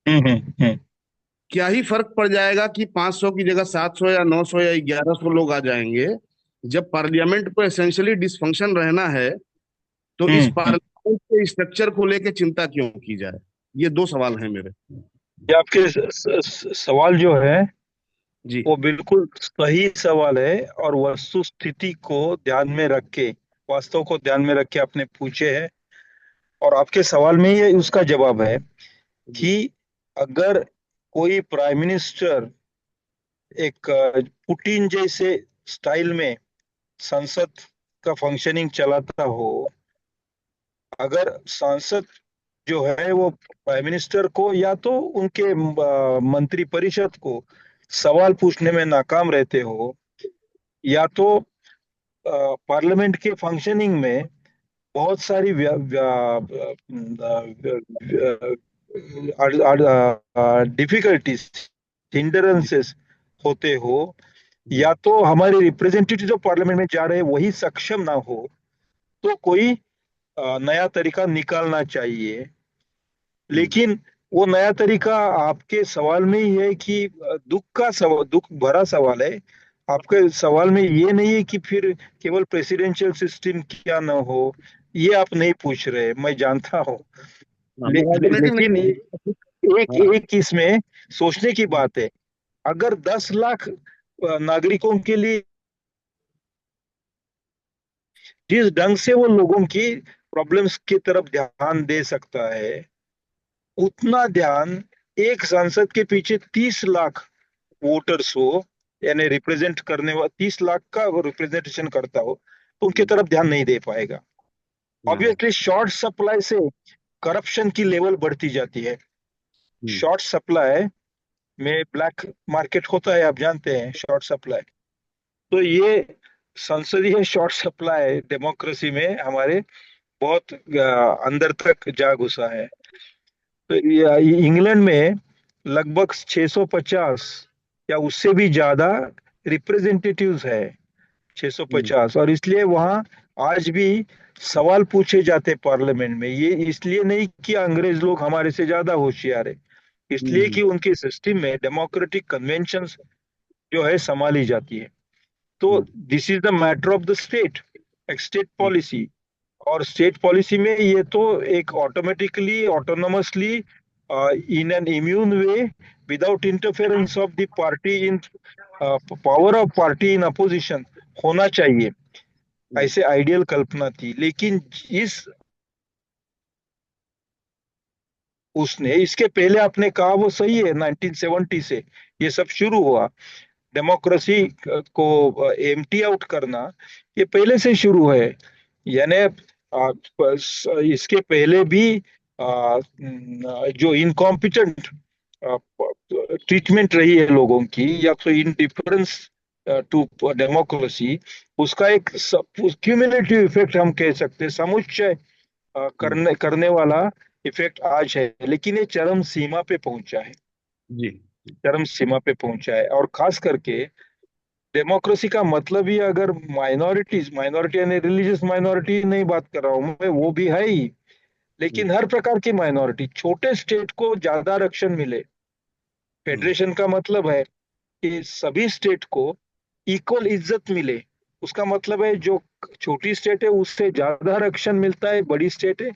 हम्म। क्या ही फर्क पड़ जाएगा कि 500 की जगह 700 या 900 या 1100 लोग आ जाएंगे? जब पार्लियामेंट को एसेंशियली डिसफंक्शन रहना है, तो इस हम्म। पार्लियामेंट के स्ट्रक्चर को लेकर चिंता क्यों की जाए? ये दो सवाल हैं मेरे। ये आपके सवाल जो है जी। वो बिल्कुल सही सवाल है, और वस्तु स्थिति को ध्यान में रख के, वास्तव को ध्यान में रख के आपने पूछे हैं। और आपके सवाल में ही उसका जवाब है जी। कि अगर कोई प्राइम मिनिस्टर एक पुतिन जैसे स्टाइल में संसद का फंक्शनिंग चलाता हो, अगर सांसद जो है वो प्राइम मिनिस्टर को या तो उनके मंत्री परिषद को सवाल पूछने में नाकाम रहते हो, या तो पार्लियामेंट के फंक्शनिंग में बहुत सारी डिफिकल्टीज, हिंडरेंसेस होते हो, या तो हमारे रिप्रेजेंटेटिव जो पार्लियामेंट में जा रहे हैं वही सक्षम ना हो, तो कोई नया तरीका निकालना चाहिए। लेकिन वो नया तरीका आपके सवाल में ही है कि दुख का सवाल, दुख भरा सवाल है। आपके सवाल में ये नहीं है कि फिर केवल प्रेसिडेंशियल सिस्टम क्या ना हो, ये आप नहीं पूछ रहे, मैं जानता हूँ। हाँ, मैं ऑल्टरनेटिव लेकिन नहीं। एक हाँ। एक इसमें सोचने की बात है। अगर 10 लाख नागरिकों के लिए जिस ढंग से वो लोगों की प्रॉब्लम्स की तरफ ध्यान दे सकता है, उतना ध्यान एक सांसद के पीछे 30 लाख वोटर्स हो यानी रिप्रेजेंट करने वाला 30 लाख का रिप्रेजेंटेशन करता हो, तो उनके तरफ ध्यान नहीं दे पाएगा। ऑब्वियसली शॉर्ट सप्लाई से करप्शन की लेवल बढ़ती जाती है। शॉर्ट सप्लाई में ब्लैक मार्केट होता है, आप जानते हैं शॉर्ट सप्लाई। तो ये संसदीय शॉर्ट सप्लाई डेमोक्रेसी में हमारे बहुत अंदर तक जा घुसा है। तो इंग्लैंड में लगभग 650 या उससे भी ज्यादा रिप्रेजेंटेटिव्स है, 650। और इसलिए वहां आज भी सवाल पूछे जाते पार्लियामेंट में। ये इसलिए नहीं कि अंग्रेज लोग हमारे से ज्यादा होशियार है, इसलिए कि उनके सिस्टम में डेमोक्रेटिक कन्वेंशन जो है संभाली जाती है। तो this is the matter of the state, एक स्टेट पॉलिसी। और स्टेट पॉलिसी में ये तो एक automatically autonomously in an immune way without interference of the party in power of party in opposition होना चाहिए, ऐसे आइडियल कल्पना थी। लेकिन इस उसने इसके पहले आपने कहा वो सही है, 1970 से ये सब शुरू हुआ। डेमोक्रेसी को एम्प्टी आउट करना ये पहले से शुरू है। यानी इसके पहले भी जो इनकॉम्पिटेंट ट्रीटमेंट रही है लोगों की, या तो इनडिफरेंस टू डेमोक्रेसी, उसका एक क्यूमुलेटिव इफेक्ट हम कह सकते हैं, समुच्चय करने वाला इफेक्ट आज है। लेकिन ये चरम सीमा पे पहुंचा है, जी चरम सीमा पे पहुंचा है। और खास करके डेमोक्रेसी का मतलब ही, अगर माइनॉरिटी यानी रिलीजियस माइनॉरिटी नहीं बात कर रहा हूं मैं, वो भी है ही, लेकिन हर प्रकार की माइनॉरिटी, छोटे स्टेट को ज्यादा आरक्षण मिले। फेडरेशन का मतलब है कि सभी स्टेट को इक्वल इज्जत मिले। उसका मतलब है जो छोटी स्टेट है उससे ज्यादा आरक्षण मिलता है, बड़ी स्टेट है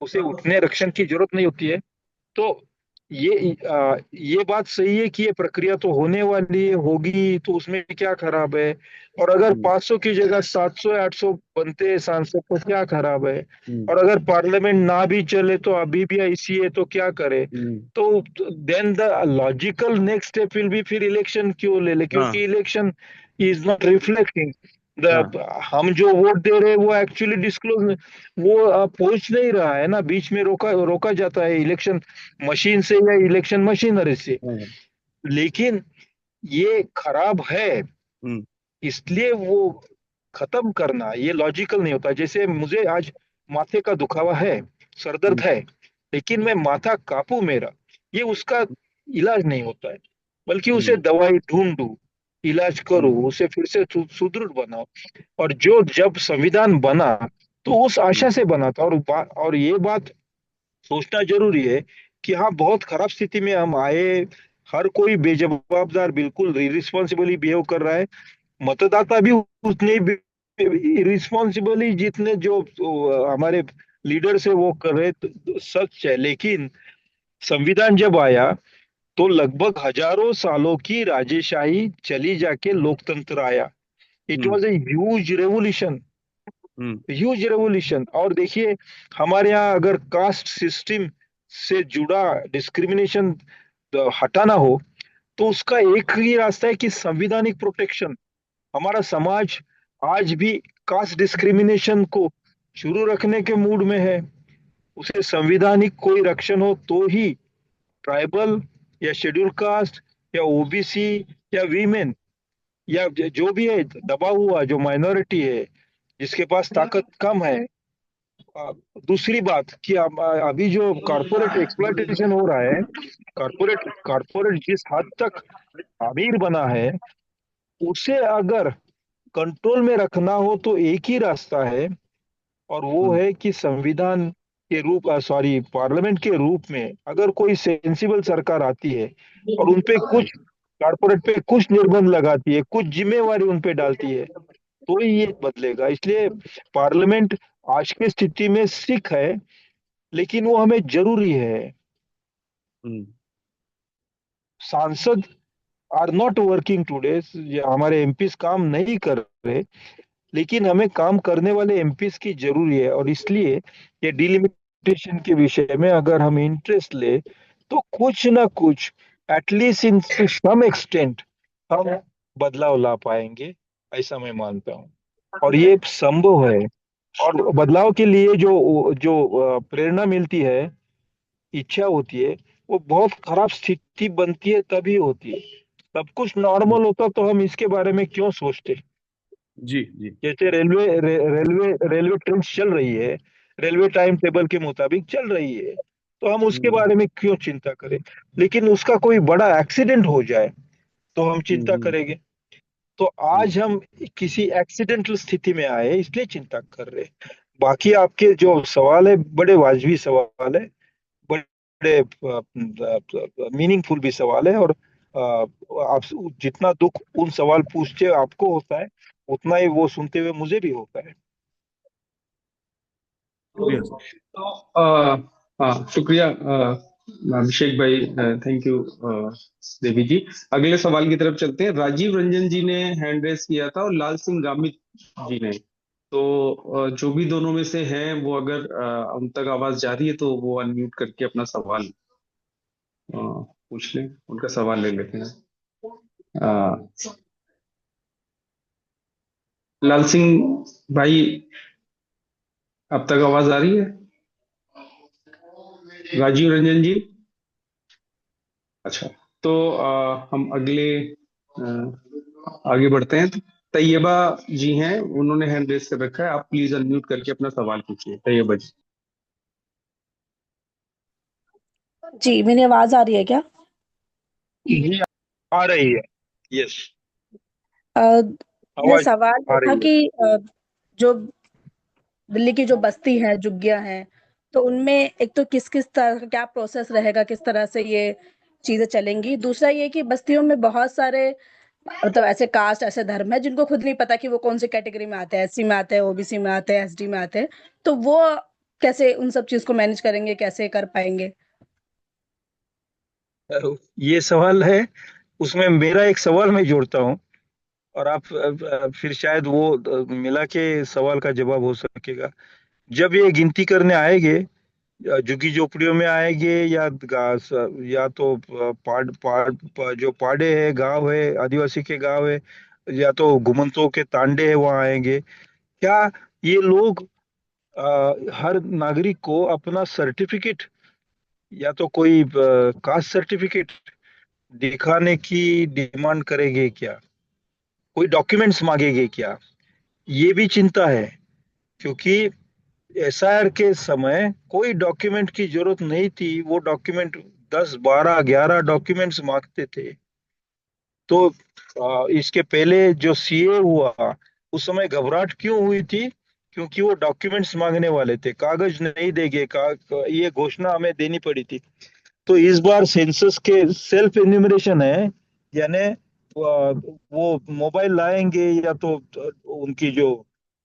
उसे उतने आरक्षण की जरूरत नहीं होती है। तो ये बात सही है कि ये प्रक्रिया तो होने वाली है, होगी, तो उसमें क्या खराब है। और अगर 500 की जगह 700 या 800 बनते हैं सांसद तो क्या खराब है। और अगर पार्लियामेंट ना भी चले तो अभी भी ऐसी है तो क्या करे। तो then the logical next step will be, फिर इलेक्शन क्यों ले ले, क्योंकि election is not reflecting the, हम जो वोट दे रहे हैं वो एक्चुअली डिस्क्लोज, वो पहुंच नहीं रहा है ना, बीच में रोका रोका जाता है इलेक्शन मशीन से या इलेक्शन मशीनरी से। लेकिन ये खराब है, इसलिए वो खत्म करना ये लॉजिकल नहीं होता। जैसे मुझे आज माथे का दुखावा है, सरदर्द है, लेकिन मैं माथा कापू मेरा, ये उसका इलाज नहीं होता है, बल्कि उसे दवाई ढूंढू, इलाज करो, उसे फिर से सुदृढ़ बनाओ। और जो जब संविधान बना तो उस आशा से बना था। और ये बात सोचना जरूरी है कि हाँ, बहुत खराब स्थिति में हम आए, हर कोई बेजवाबदार बिल्कुल रिस्पॉन्सिबली बिहेव कर रहा है, मतदाता भी उतने रिस्पॉन्सिबली जितने जो हमारे लीडर से वो कर रहे, तो सच है। लेकिन संविधान जब आया तो लगभग हजारों सालों की राजेशाही चली जाके लोकतंत्र आया। It was a huge revolution, huge revolution. और देखिए, हमारे यहाँ अगर कास्ट सिस्टम से जुड़ा डिस्क्रिमिनेशन हटाना हो तो उसका एक ही रास्ता है कि संविधानिक प्रोटेक्शन। हमारा समाज आज भी कास्ट डिस्क्रिमिनेशन को शुरू रखने के मूड में है। उसे संविधानिक कोई रक्षण हो तो ही ट्राइबल या शेड्यूल कास्ट या ओबीसी या वीमेन या जो भी है दबा हुआ जो माइनॉरिटी है, जिसके पास ताकत कम है। दूसरी बात कि अभी जो कॉर्पोरेट एक्सप्लॉयटेशन हो रहा है, कॉर्पोरेट जिस हद तक अमीर बना है, उसे अगर कंट्रोल में रखना हो तो एक ही रास्ता है, और वो है कि संविधान के रूप सॉरी पार्लियामेंट के रूप में अगर कोई सेंसिबल सरकार आती है और उनपे कुछ कॉर्पोरेट पे कुछ निर्बंध लगाती है, कुछ जिम्मेवारी उनपे डालती है, तो ही ये बदलेगा। इसलिए पार्लियामेंट आज की स्थिति में सिख है, लेकिन वो हमें जरूरी है। सांसद आर नॉट वर्किंग टुडे, हमारे एमपीज काम नहीं कर रहे, लेकिन हमें काम करने वाले एमपीज की जरूरी है। और इसलिए ये डिलिमिटेशन के विषय में अगर हम इंटरेस्ट ले तो कुछ ना कुछ at least in to some extent हम बदलाव ला पाएंगे, ऐसा मैं मानता हूँ। और ये संभव है। और बदलाव के लिए जो जो प्रेरणा मिलती है, इच्छा होती है, वो बहुत खराब स्थिति बनती है तभी होती है। सब कुछ नॉर्मल होता तो हम इसके बारे में क्यों सोचते। जी जी जैसे रेलवे ट्रेन चल रही है, रेलवे टाइम टेबल के मुताबिक चल रही है, तो हम उसके हम्म बारे में क्यों चिंता करें। लेकिन उसका कोई बड़ा एक्सीडेंट हो जाए तो हम चिंता हम्म करेंगे। तो हम्म आज हम किसी एक्सीडेंटल स्थिति में आए इसलिए चिंता कर रहे हैं। बाकी आपके जो सवाल है बड़े वाजबी सवाल है, बड़े मीनिंगफुल भी सवाल है। और आप जितना दुख उन सवाल पूछते आपको होता है, उतना ही वो सुनते हुए मुझे भी होता है। शुक्रिया सर। तो हाँ, शुक्रिया अभिषेक भाई, थैंक यू देवी जी। अगले सवाल की तरफ चलते हैं। राजीव रंजन जी ने हैंड रेस किया था और लाल सिंह गामित जी ने। तो जो भी दोनों में से हैं, वो अगर उन तक आवाज जा रही है तो वो अनम्यूट करके अपना सवाल पूछ लें, उनका सवाल ले लेते हैं। लाल सिंह भाई, अब तक आवाज आ रही है? राजीव रंजन जी। अच्छा, तो हम अगले आगे बढ़ते हैं। तो तैयबा जी हैं, उन्होंने हैंड रेस कर रखा है। आप प्लीज अनम्यूट करके अपना सवाल पूछिए, तैयबा जी। जी मेरी आवाज आ रही है क्या? जी आ रही है। यस, अ, मेरा आवाज सवाल आ ये था रही है। कि जो दिल्ली की जो बस्ती है, झुग्गियां हैं, तो उनमें एक तो किस किस तरह का क्या प्रोसेस रहेगा, किस तरह से ये चीजें चलेंगी। दूसरा ये कि बस्तियों में बहुत सारे मतलब ऐसे कास्ट, ऐसे धर्म है जिनको खुद नहीं पता कि वो कौन सी कैटेगरी में आते हैं, एससी में आते हैं, ओबीसी में आते हैं, एसडी में आते हैं। तो वो कैसे उन सब चीज को मैनेज करेंगे, कैसे कर पाएंगे? ये सवाल है, उसमें मेरा एक सवाल मैं जोड़ता हूँ। और आप फिर शायद वो मिला के सवाल का जवाब हो सकेगा। जब ये गिनती करने आएंगे, झुग्गी झोपड़ियों में आएंगे या तो जो पाड़े है, गांव है, आदिवासी के गांव है, या तो घुमंतों के तांडे है, वहां आएंगे क्या ये लोग हर नागरिक को अपना सर्टिफिकेट या तो कोई कास्ट सर्टिफिकेट दिखाने की डिमांड करेंगे क्या? कोई डॉक्यूमेंट्स मांगेंगे क्या? ये भी चिंता है, क्योंकि एसआईआर के समय कोई डॉक्यूमेंट की जरूरत नहीं थी। वो डॉक्यूमेंट 10 12 11 डॉक्यूमेंट्स मांगते थे। तो इसके पहले जो सीए हुआ, उस समय घबराहट क्यों हुई थी? क्योंकि वो डॉक्यूमेंट्स मांगने वाले थे, कागज नहीं देंगे ये घोषणा हमें देनी पड़ी थी। तो इस बार सेंसस के सेल्फ इन्यूमरेशन है, यानी वो मोबाइल लाएंगे या तो उनकी जो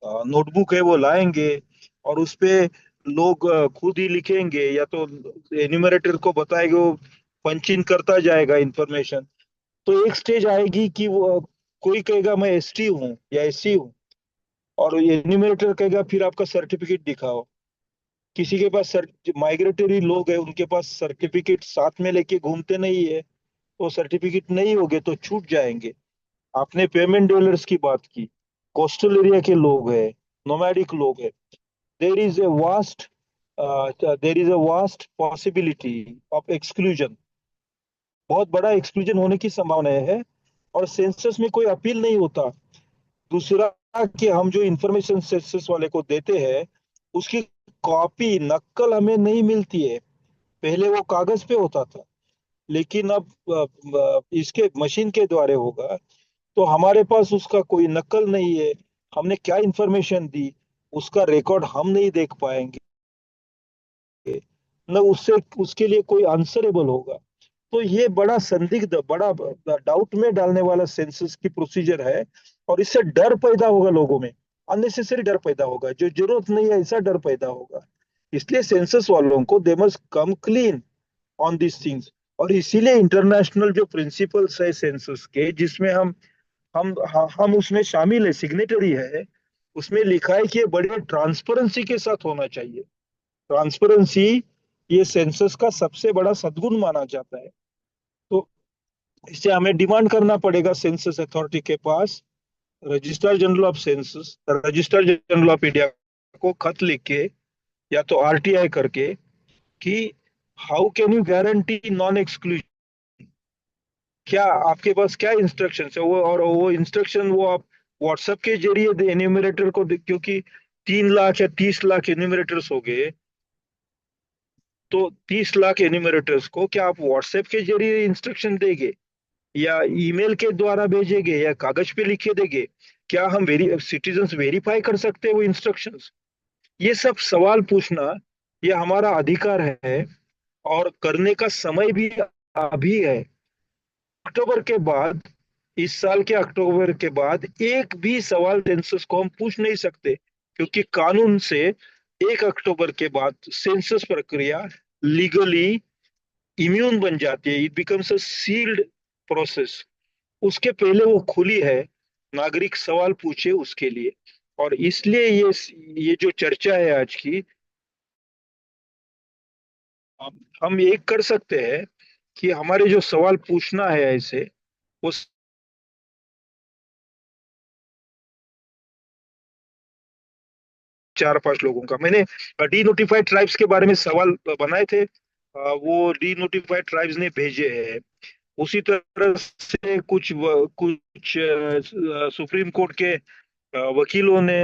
नोटबुक है वो लाएंगे, और उस पे लोग खुद ही लिखेंगे या तो एन्यूमरेटर को बताएंगे, वो पंच इन करता जाएगा इंफॉर्मेशन। तो एक स्टेज आएगी कि वो कोई कहेगा मैं एसटी हूँ या एससी हूँ, और एन्यूमरेटर कहेगा फिर आपका सर्टिफिकेट दिखाओ। किसी के पास माइग्रेटरी लोग है, उनके पास सर्टिफिकेट साथ में लेके घूमते नहीं है, तो सर्टिफिकेट नहीं होगे तो छूट जाएंगे। आपने पेमेंट डीलर्स की बात की, कोस्टल एरिया के लोग हैं, नोमैडिक लोग हैं। There is a vast there is a vast possibility of exclusion. बहुत बड़ा एक्सक्लूजन होने की संभावना है। और सेंसस में कोई अपील नहीं होता। दूसरा, कि हम जो इंफॉर्मेशन सेंसस वाले को देते हैं, उसकी कॉपी नकल हमें नहीं मिलती है। पहले वो कागज पे होता था, लेकिन अब इसके मशीन के द्वारा होगा, तो हमारे पास उसका कोई नकल नहीं है। हमने क्या इंफॉर्मेशन दी, उसका रिकॉर्ड हम नहीं देख पाएंगे, न उससे उसके लिए कोई आंसरेबल होगा। तो ये बड़ा संदिग्ध, बड़ा डाउट में डालने वाला सेंसस की प्रोसीजर है। और इससे डर पैदा होगा लोगों में, अननेसेसरी डर पैदा होगा, जो जरूरत नहीं है ऐसा डर पैदा होगा। इसलिए सेंसस वालों को they must come clean on this things. और इसीलिए इंटरनेशनल जो प्रिंसिपल्स है सेंसस के, जिसमें हम उसमें शामिल है, सिग्नेटरी है, उसमें लिखा है कि ये बड़े ट्रांसपेरेंसी के साथ होना चाहिए। ट्रांसपेरेंसी ये सेंसस का सबसे बड़ा सद्गुण माना जाता है। तो इससे हमें डिमांड करना पड़ेगा सेंसस अथॉरिटी के पास, registrar general of census, registrar general of India को खत लिख के या तो आरटीआई करके कि how can you guarantee non exclusion, क्या आपके पास क्या इंस्ट्रक्शन है वो, और वो इंस्ट्रक्शन वो आप व्हाट्सएप के जरिए एन्यूमरेटर को क्योंकि 3 लाख या 30 लाख एन्यूमरेटर्स हो गए, तो 30 लाख एन्यूमरेटर्स को क्या आप व्हाट्सएप के जरिए इंस्ट्रक्शन देंगे या ईमेल के द्वारा भेजेंगे या कागज पे लिखे देंगे? क्या हम सिटीजन्स वेरीफाई कर सकते हैं वो इंस्ट्रक्शंस? ये सब सवाल पूछना ये हमारा अधिकार है, और करने का समय भी अभी है। अक्टूबर के बाद, इस साल के अक्टूबर के बाद एक भी सवाल सेंसस को हम पूछ नहीं सकते, क्योंकि कानून से 1 अक्टूबर के बाद सेंसस प्रक्रिया लीगली इम्यून बन जाती है, it becomes a sealed process. उसके पहले वो खुली है, नागरिक सवाल पूछे उसके लिए। और इसलिए ये जो चर्चा है आज की, हम एक कर सकते हैं कि हमारे जो सवाल पूछना है ऐसे, वो 4-5 लोगों का, मैंने डी नोटिफाइड ट्राइब्स के बारे में सवाल बनाए थे, वो डी नोटिफाइड ट्राइब्स ने भेजे हैं। उसी तरह से कुछ सुप्रीम कोर्ट के वकीलों ने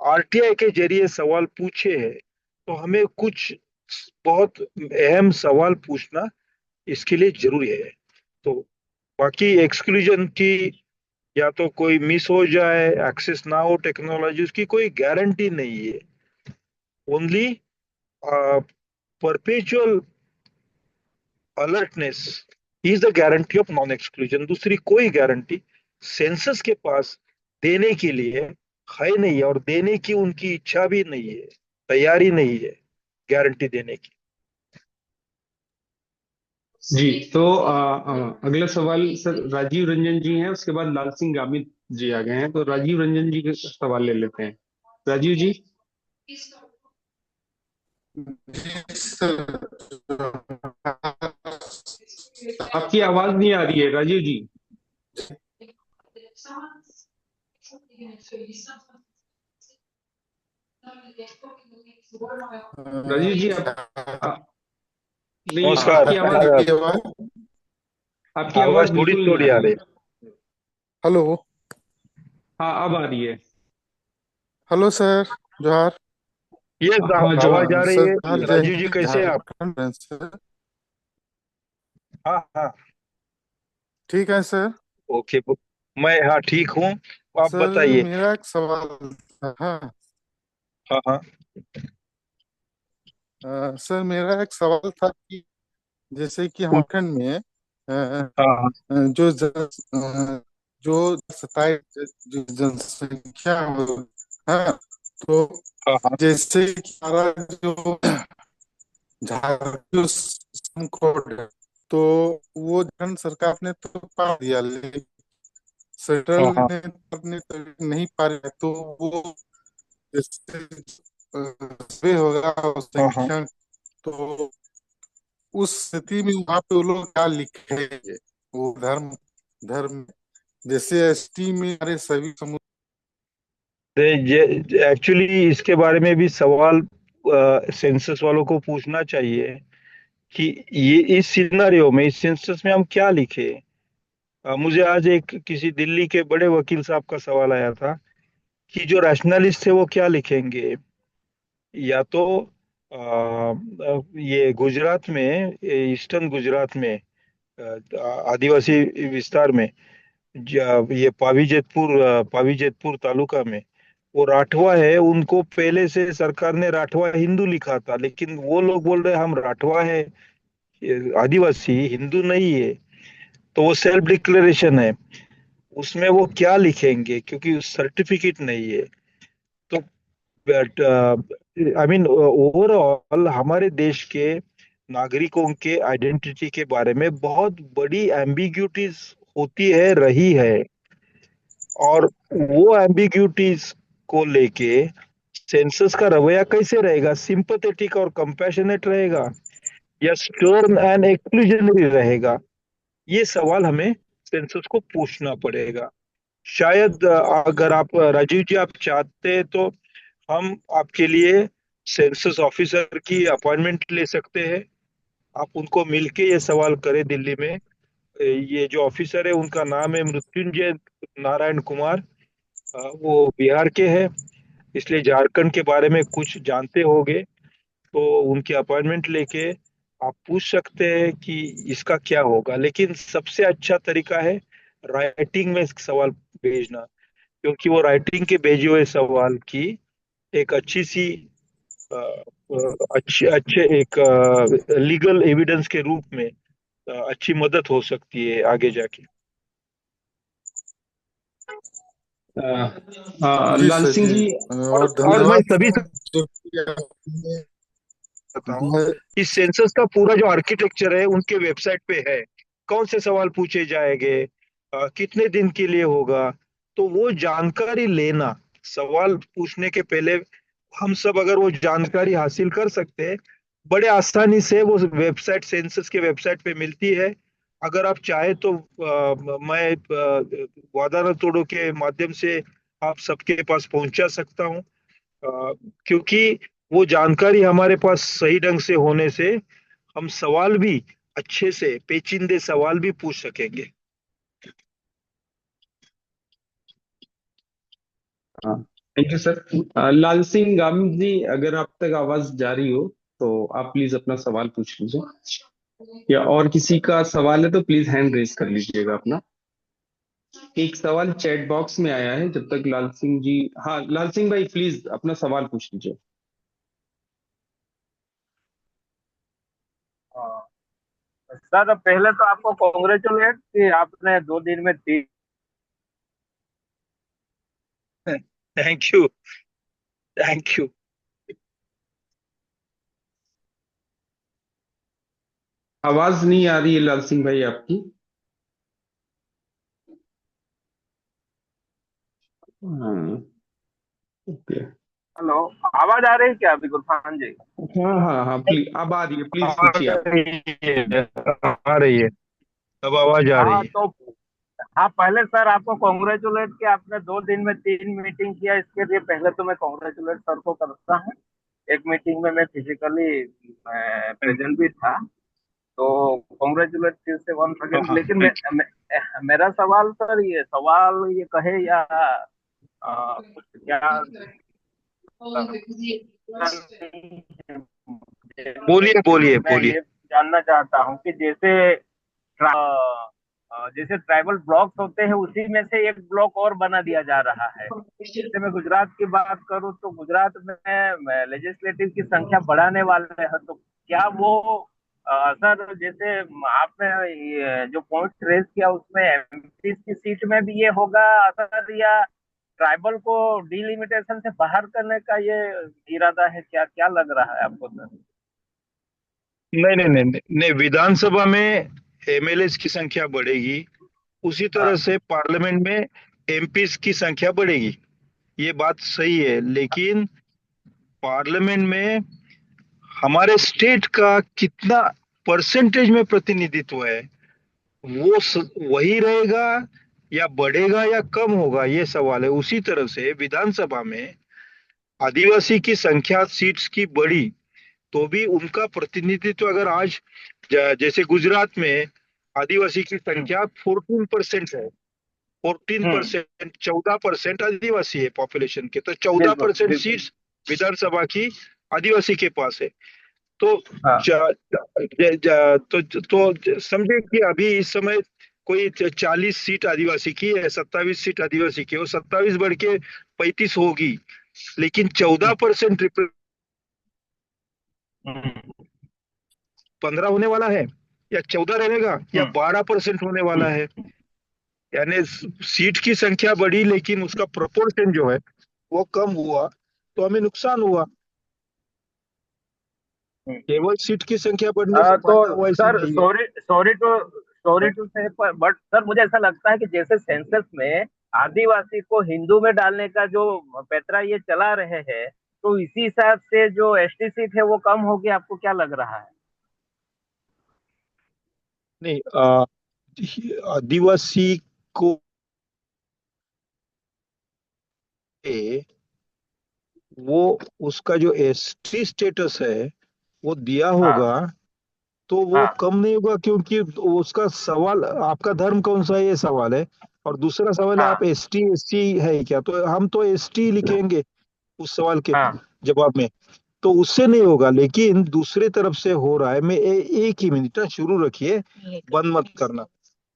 आरटीआई के जरिए सवाल पूछे हैं। तो हमें कुछ बहुत अहम सवाल पूछना इसके लिए जरूरी है। तो बाकी एक्सक्लूजन की, या तो कोई मिस हो जाए, एक्सेस ना हो टेक्नोलॉजी, उसकी कोई गारंटी नहीं है। Only perpetual alertness is the guarantee of non exclusion. दूसरी कोई गारंटी सेंसस के पास देने के लिए है नहीं, और देने की उनकी इच्छा भी नहीं है, तैयारी नहीं है गारंटी देने की। जी, तो अगला सवाल सर राजीव रंजन जी हैं, उसके बाद लाल सिंह गामित जी आ गए हैं, तो राजीव रंजन जी का सवाल ले लेते हैं। राजीव जी, आपकी आवाज नहीं आ रही है राजीव जी। राजीव जी नहीं, नमस्कार। आपकी आवाज आवाज थोड़ी बिल्कुल नहीं थोड़ी आ आ रही रही। है। हेलो। हाँ, अब आ रही है। हेलो सर, जोहार। ये हाँ, आवाज आ जोहार। रही सर है। जोहार, जय राजीव जी हिंद, कैसे हैं आप? झारखंड सर। हाँ हाँ। ठीक है सर। ओके, मैं हाँ ठीक हूँ, आप सर बताइए। मेरा एक सवाल था। हाँ। हाँ हाँ सर मेरा एक सवाल था कि जैसे कि हम उत्तराखंड में हाँ हाँ जो जो 27 जो जनसंख्या हाँ, तो हाँ हाँ जैसे कि हमारा जो झारखंड श्रम कोड है, तो वो झारखंड सरकार ने तो पा दिया, लेकिन सेंट्रल हाँ हाँ ने अपने तो नहीं पा रहे, तो वो जैसे सर्वे होगा उस हाँ हाँ। संख्या, तो उस स्थिति में वहां पे वो लोग क्या लिखेंगे, वो धर्म धर्म जैसे एसटी में हमारे सभी समुदाय। एक्चुअली इसके बारे में भी सवाल सेंसस वालों को पूछना चाहिए कि ये इस सिनेरियो में, इस सेंसस में हम क्या लिखे। मुझे आज एक किसी दिल्ली के बड़े वकील साहब का सवाल आया था कि जो रैशनलिस्ट है वो क्या लिखेंगे। या तो ये गुजरात में, ईस्टर्न गुजरात में, आदिवासी विस्तार में, ये पावीजेतपुर तालुका में वो राठवा है, उनको पहले से सरकार ने राठवा हिंदू लिखा था, लेकिन वो लोग बोल रहे हैं हम राठवा है, ये आदिवासी हिंदू नहीं है। तो वो सेल्फ डिक्लेरेशन है, उसमें वो क्या लिखेंगे क्योंकि सर्टिफिकेट नहीं है। तो आई मीन ओवरऑल हमारे देश के नागरिकों के आइडेंटिटी के बारे में बहुत बड़ी एम्बिग्यूटीज होती है, रही है। और वो एम्बिग्यूटीज को लेके सेंसस का रवैया कैसे रहेगा? सिंपैथेटिक और कंपैशनेट रहेगा या स्टर्न एंड एक्सक्लूजनरी रहेगा? ये सवाल हमें सेंसस को पूछना पड़ेगा। शायद अगर आप राजीव जी आप चाहते हैं तो हम आपके लिए सेंसस ऑफिसर की अपॉइंटमेंट ले सकते हैं। आप उनको मिलके ये सवाल करें दिल्ली में। ये जो ऑफिसर है उनका नाम है मृत्युंजय नारायण कुमार। वो बिहार के हैं, इसलिए झारखंड के बारे में कुछ जानते होंगे। तो उनकी अपॉइंटमेंट लेके आप पूछ सकते हैं कि इसका क्या होगा। लेकिन सबसे अच्छा तरीका है राइटिंग में सवाल भेजना, क्योंकि वो राइटिंग के भेजे हुए सवाल की एक अच्छी सी अ, अच्छे अच्छे एक लीगल एविडेंस के रूप में अच्छी मदद हो सकती है आगे जाके। जी लाल सर सिंह जी। जी। और और मैं धन्यवाद सभी सर जो कि आपने बताता हूँ, जो है इस सेंसस का पूरा जो आर्किटेक्चर है उनके वेबसाइट पे है। कौन से सवाल पूछे जाएंगे, कितने दिन के लिए होगा, तो वो जानकारी लेना, सवाल पूछने के पहले हम सब अगर वो जानकारी हासिल कर सकते हैं, बड़े आसानी से वो वेबसाइट सेंसस के वेबसाइट पे मिलती है। अगर आप चाहे तो मैं वादा न तोड़ो के माध्यम से आप सबके पास पहुंचा सकता हूँ। क्योंकि वो जानकारी हमारे पास सही ढंग से होने से हम सवाल भी अच्छे से पेचीदे सवाल भी पूछ सकेंगे। हाँ, थैंक यू सर। लाल सिंह गामित जी, अगर आप तक आवाज जा रही हो तो आप प्लीज अपना सवाल पूछ लीजिए, या और किसी का सवाल है तो प्लीज हैंड रेज कर लीजिएगा अपना। एक सवाल चैट बॉक्स में आया है, जब तक लाल सिंह जी। हाँ, लाल सिंह भाई प्लीज अपना सवाल पूछ लीजिए। हाँ, सर पहले तो आपको कॉन्ग्रेचुलेट कि आपने 2 दिन में 3। Thank you, thank you. आवाज नहीं आ रही है लाल सिंह भाई आपकी। हाँ, ओके। हेलो, आवाज आ रही है क्या अभी गुरफान जी? हाँ हाँ हाँ, प्लीज अब आ रही है, आ प्लीज पूछिए आप। रही है, आ रही है, अब आवाज आ रही हाँ है। तो हाँ, पहले सर आपको कॉन्ग्रेचुलेट कि आपने 2 दिन में 3 मीटिंग किया। इसके लिए पहले तो मैं कॉन्ग्रेचुलेट सर को करता हूँ। एक मीटिंग में मैं फिजिकली प्रेजेंट भी था, तो कॉन्ग्रेचुलेट फिर से वंस हाँ अगेन। हाँ, लेकिन थैंक मेरा सवाल सर, ये सवाल ये कहे या कुछ क्या यू। बोलिए बोलिए मैं बोलिए। ये जानना चाहता हूँ कि जैसे ट्राइबल ब्लॉक्स होते हैं, उसी में से एक ब्लॉक और बना दिया जा रहा है। जैसे मैं गुजरात की बात करूँ तो गुजरात में लेजिस्लेटिव की संख्या बढ़ाने वाले हैं, तो क्या वो सर जैसे आपने जो पॉइंट रेज किया उसमें एमपी की सीट में भी ये होगा सर, या ट्राइबल को डिलिमिटेशन से बाहर करने का ये इरादा है? क्या क्या लग रहा है आपको सर? नहीं नहीं नहीं नहीं नहीं, विधानसभा में एमएलए की संख्या बढ़ेगी, उसी तरह हाँ। से पार्लियामेंट में एमपीज की संख्या बढ़ेगी। ये बात सही है, लेकिन पार्लियामेंट में हमारे स्टेट का कितना परसेंटेज में प्रतिनिधित्व है, वही रहेगा या बढ़ेगा या कम होगा, ये सवाल है। उसी तरह से विधानसभा में आदिवासी की संख्या सीट्स की बढ़ी, तो भी उनका प्रतिनिधित्व अगर आज जैसे गुजरात में आदिवासी की संख्या 14% है। फोर्टीन हम्म। परसेंट 14% आदिवासी है पॉपुलेशन के, तो 14% बिल्कुल। सीट्स विधानसभा की आदिवासी के पास है। तो हाँ। तो समझे कि अभी इस समय कोई 40 सीट आदिवासी की है, 27 सीट आदिवासी की, वो 27 बढ़ के 35 होगी। लेकिन 14% 15 होने वाला है, या 14 रहेगा, या हम्म। 12% होने वाला है। यानी सीट की संख्या बढ़ी लेकिन उसका प्रोपोर्शन जो है वो कम हुआ, तो हमें नुकसान हुआ। हम्म। केवल सीट की संख्या बढ़ने से फायदा तो हुआ ऐसा सर, नहीं है। सॉरी टू से, बट सर मुझे ऐसा लगता है कि जैसे सेंसस में आदिवासी को हिंदू में डालने का जो पैतरा ये चला रहे हैं, तो इसी हिसाब से जो एसटी सीट है वो कम होगी। आपको क्या लग रहा है? नहीं, आदिवासी को वो उसका जो एसटी स्टेटस है वो दिया हाँ होगा तो वो हाँ कम नहीं होगा, क्योंकि उसका सवाल आपका धर्म कौन सा है ये सवाल है। और दूसरा सवाल है आप हाँ एसटी है क्या, तो हम तो एसटी लिखेंगे उस सवाल के हाँ जवाब में। तो उससे नहीं होगा, लेकिन दूसरे तरफ से हो रहा है। मैं एक ही मिनट ना, शुरू रखिए, बंद मत करना।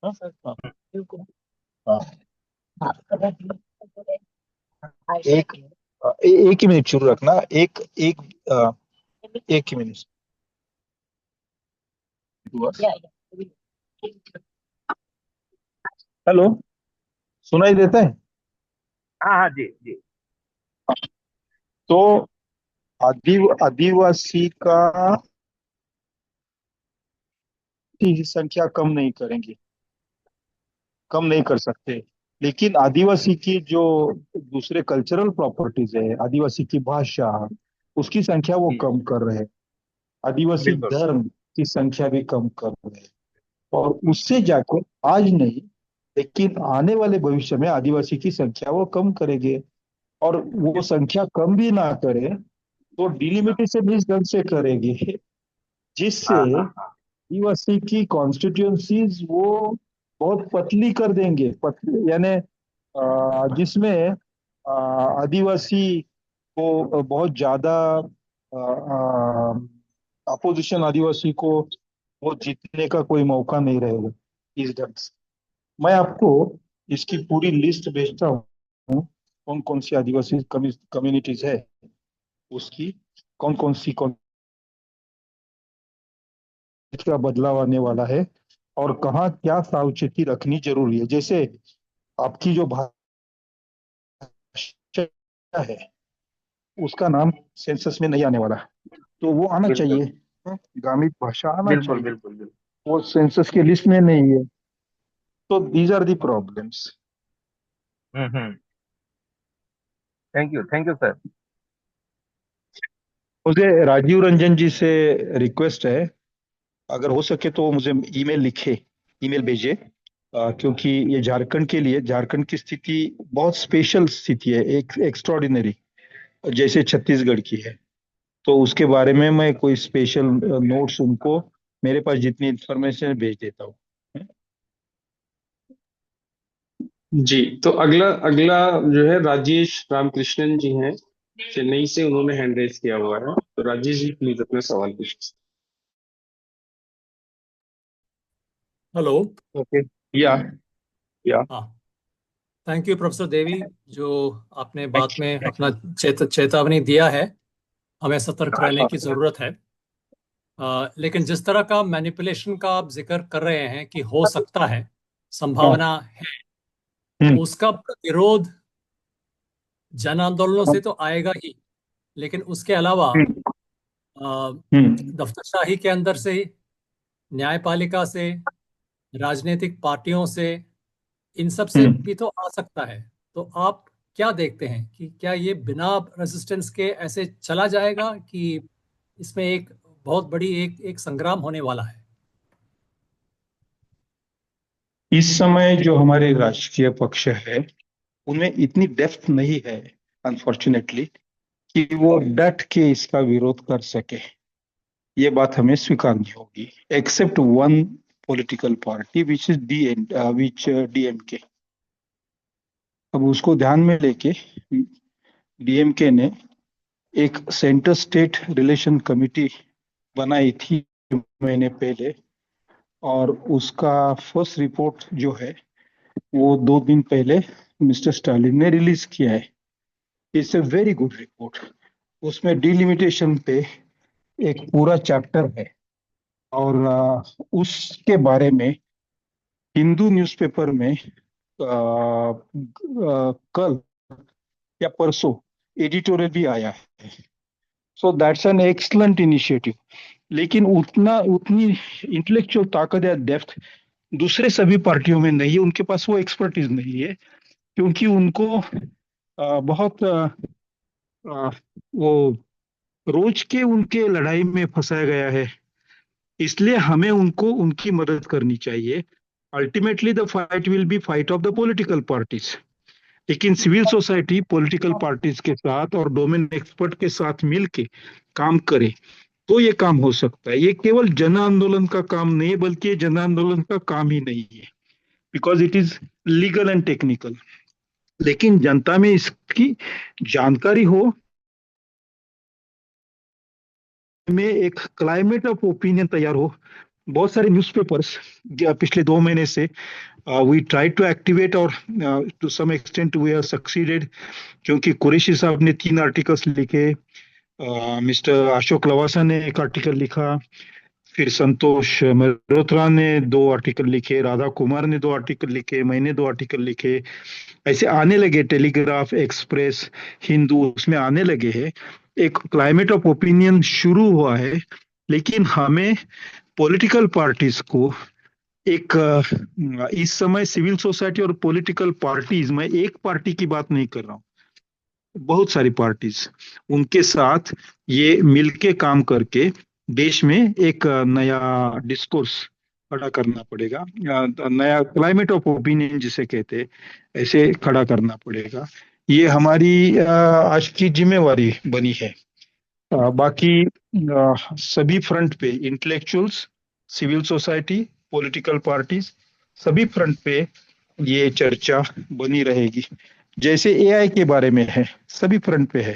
हाँ? हाँ, बिल्कुल। हाँ, एक एक ही मिनट शुरू रखना, एक एक अ, एक ही मिनट। हेलो, सुनाई देता है? हाँ हाँ जी जी। तो आदिवासी का की संख्या कम नहीं करेंगे, कम नहीं कर सकते। लेकिन आदिवासी की जो दूसरे कल्चरल प्रॉपर्टीज है, आदिवासी की भाषा, उसकी संख्या वो जी कम कर रहे हैं। आदिवासी बिल्कुल। धर्म की संख्या भी कम कर रहे हैं। और उससे जाकर आज नहीं, लेकिन आने वाले भविष्य में आदिवासी की संख्या वो कम करेंगे। और वो संख्या कम भी ना करे तो डिलिमिटेशन इस ढंग से करेंगे जिससे हाँ हाँ हाँ आदिवासी की कॉन्स्टिट्यूएंसीज वो बहुत पतली कर देंगे, पतली यानी जिसमें आदिवासी को बहुत ज्यादा अपोजिशन, आदिवासी को वो जीतने का कोई मौका नहीं रहेगा इस ढंग से। मैं आपको इसकी पूरी लिस्ट भेजता हूँ, कौन कौन सी आदिवासी कम्युनिटीज है उसकी, कौन कौन सी कौन का बदलाव आने वाला है, और कहाँ क्या सावचेती रखनी जरूरी है। जैसे आपकी जो भाषा है उसका नाम सेंसस में नहीं आने वाला, तो वो आना बिल्कुल चाहिए। ग्रामीण भाषा आना बिल्कुल चाहिए, बिल्कुल बिल्कुल। वो सेंसस के लिस्ट में नहीं है। तो these are the problems. Hmm. Thank you sir. मुझे राजीव रंजन जी से रिक्वेस्ट है, अगर हो सके तो मुझे ईमेल लिखे, ईमेल भेजे, क्योंकि ये झारखंड के लिए, झारखंड की स्थिति बहुत स्पेशल स्थिति है, एक एक्स्ट्रॉर्डिनरी, जैसे छत्तीसगढ़ की है। तो उसके बारे में मैं कोई स्पेशल नोट्स उनको, मेरे पास जितनी इंफॉर्मेशन भेज देता हूँ। जी, तो अगला अगला जो है राजेश रामकृष्णन जी हैं, चेन्नई से। उन्होंने हैंड रेज किया हुआ है, तो राजेश जी प्लीज अपना सवाल पूछिए। हेलो। ओके। या या हाँ, थैंक यू प्रोफेसर देवी, जो आपने बात थैंक में अपना चेतावनी दिया है। हमें सतर्क रहने की जरूरत है। लेकिन जिस तरह का मैनिपुलेशन का आप जिक्र कर रहे हैं कि हो सकता है, संभावना है, यू। उसका प्रतिरोध जन आंदोलनों से तो आएगा ही, लेकिन उसके अलावा अ, दफ्तरशाही के अंदर से ही, न्यायपालिका से, राजनीतिक पार्टियों से, इन सब से भी तो आ सकता है। तो आप क्या देखते हैं कि क्या ये बिना रेजिस्टेंस के ऐसे चला जाएगा, कि इसमें एक बहुत बड़ी एक एक संग्राम होने वाला है? इस समय जो हमारे राजकीय पक्ष है उनमें इतनी डेप्थ नहीं है, अनफॉर्चुनेटली, कि वो डट के इसका विरोध कर सके। ये बात हमें स्वीकारनी होगी, except one political party which is DMK. अब उसको ध्यान में लेके डीएमके ने एक सेंटर स्टेट रिलेशन कमिटी बनाई थी महीने पहले, और उसका फर्स्ट रिपोर्ट जो है वो 2 दिन पहले मिस्टर स्टालिन ने रिलीज किया है। It's a very good report. उसमें डिलिमिटेशन पे एक पूरा चैप्टर है, और उसके बारे में हिंदू न्यूज़पेपर में कल या परसों एडिटोरियल भी आया है। So that's an excellent initiative. लेकिन उतनी इंटेलेक्चुअल ताकत या डेप्थ दूसरे सभी पार्टियों में नहीं है, उनके पास वो एक्सपर्टीज नहीं है, क्योंकि उनको बहुत वो रोज के उनके लड़ाई में फंसाया गया है। इसलिए हमें उनको उनकी मदद करनी चाहिए। Ultimately the fight will be fight of the political parties. लेकिन सिविल सोसाइटी पॉलिटिकल पार्टीज के साथ और डोमेन एक्सपर्ट के साथ मिलके काम करे तो ये काम हो सकता है। ये केवल जन आंदोलन का काम नहीं है, बल्कि ये जन आंदोलन का काम ही नहीं है, because it is legal and technical. लेकिन जनता में इसकी जानकारी हो, में एक क्लाइमेट ऑफ ओपिनियन तैयार हो। बहुत सारे न्यूज़पेपर्स पिछले 2 महीने से वी ट्राई टू एक्टिवेट और to some extent we have succeeded, क्योंकि कुरैशी साहब ने 3 आर्टिकल्स लिखे, मिस्टर अशोक लवासा ने एक आर्टिकल लिखा, फिर संतोष मल्होत्रा ने 2 आर्टिकल लिखे, राधा कुमार ने 2 आर्टिकल लिखे, मैंने 2 आर्टिकल लिखे, ऐसे आने लगे, टेलीग्राफ, एक्सप्रेस, हिंदू, उसमें आने लगे हैं। एक क्लाइमेट ऑफ ओपिनियन शुरू हुआ है। लेकिन हमें पॉलिटिकल पार्टीज को एक इस समय सिविल सोसाइटी और पॉलिटिकल पार्टीज, मैं एक पार्टी की बात नहीं कर रहा हूँ, बहुत सारी पार्टीज, उनके साथ ये मिलके काम करके देश में एक नया डिस्कोर्स खड़ा करना पड़ेगा, नया क्लाइमेट ऑफ ओपिनियन जिसे कहते हैं, ऐसे खड़ा करना पड़ेगा। ये हमारी आज की जिम्मेवारी बनी है। बाकी सभी फ्रंट पे, intellectuals, civil society, political parties, सभी फ्रंट पे ये चर्चा बनी रहेगी। जैसे एआई के बारे में है, सभी फ्रंट पे है,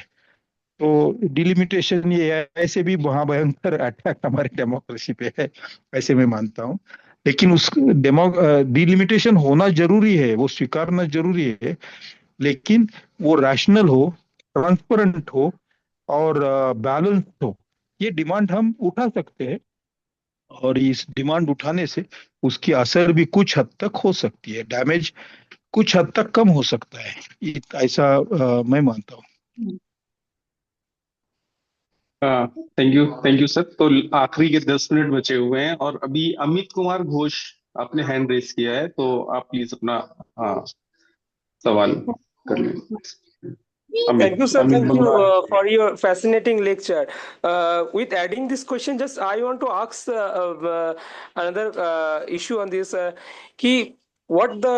तो डिलिमिटेशन ये एआई से भी महाभयंकर अटैक हमारे डेमोक्रेसी पे है, ऐसे मैं मानता हूँ। लेकिन उस डिलिमिटेशन होना जरूरी है, वो स्वीकारना जरूरी है, लेकिन वो रैशनल हो, ट्रांसपेरेंट हो और बैलेंस हो। ये डिमांड हम उठा सकते हैं, और इस डिमांड उठाने से उसकी असर भी कुछ हद तक हो सकती है, डैमेज कुछ हद तक कम हो सकता है, ऐसा मैं मानता हूँ। Thank you sir. तो आखिरी के 10 मिनट बचे हुए हैं और अभी अमित कुमार घोष आपने हैंड रेस किया है, तो आप प्लीज अपना सवाल कर लीजिए। Thank you, sir. Amit Thank you Kumar. for your fascinating lecture. With adding this question, just I want to ask another issue on this. Ki what the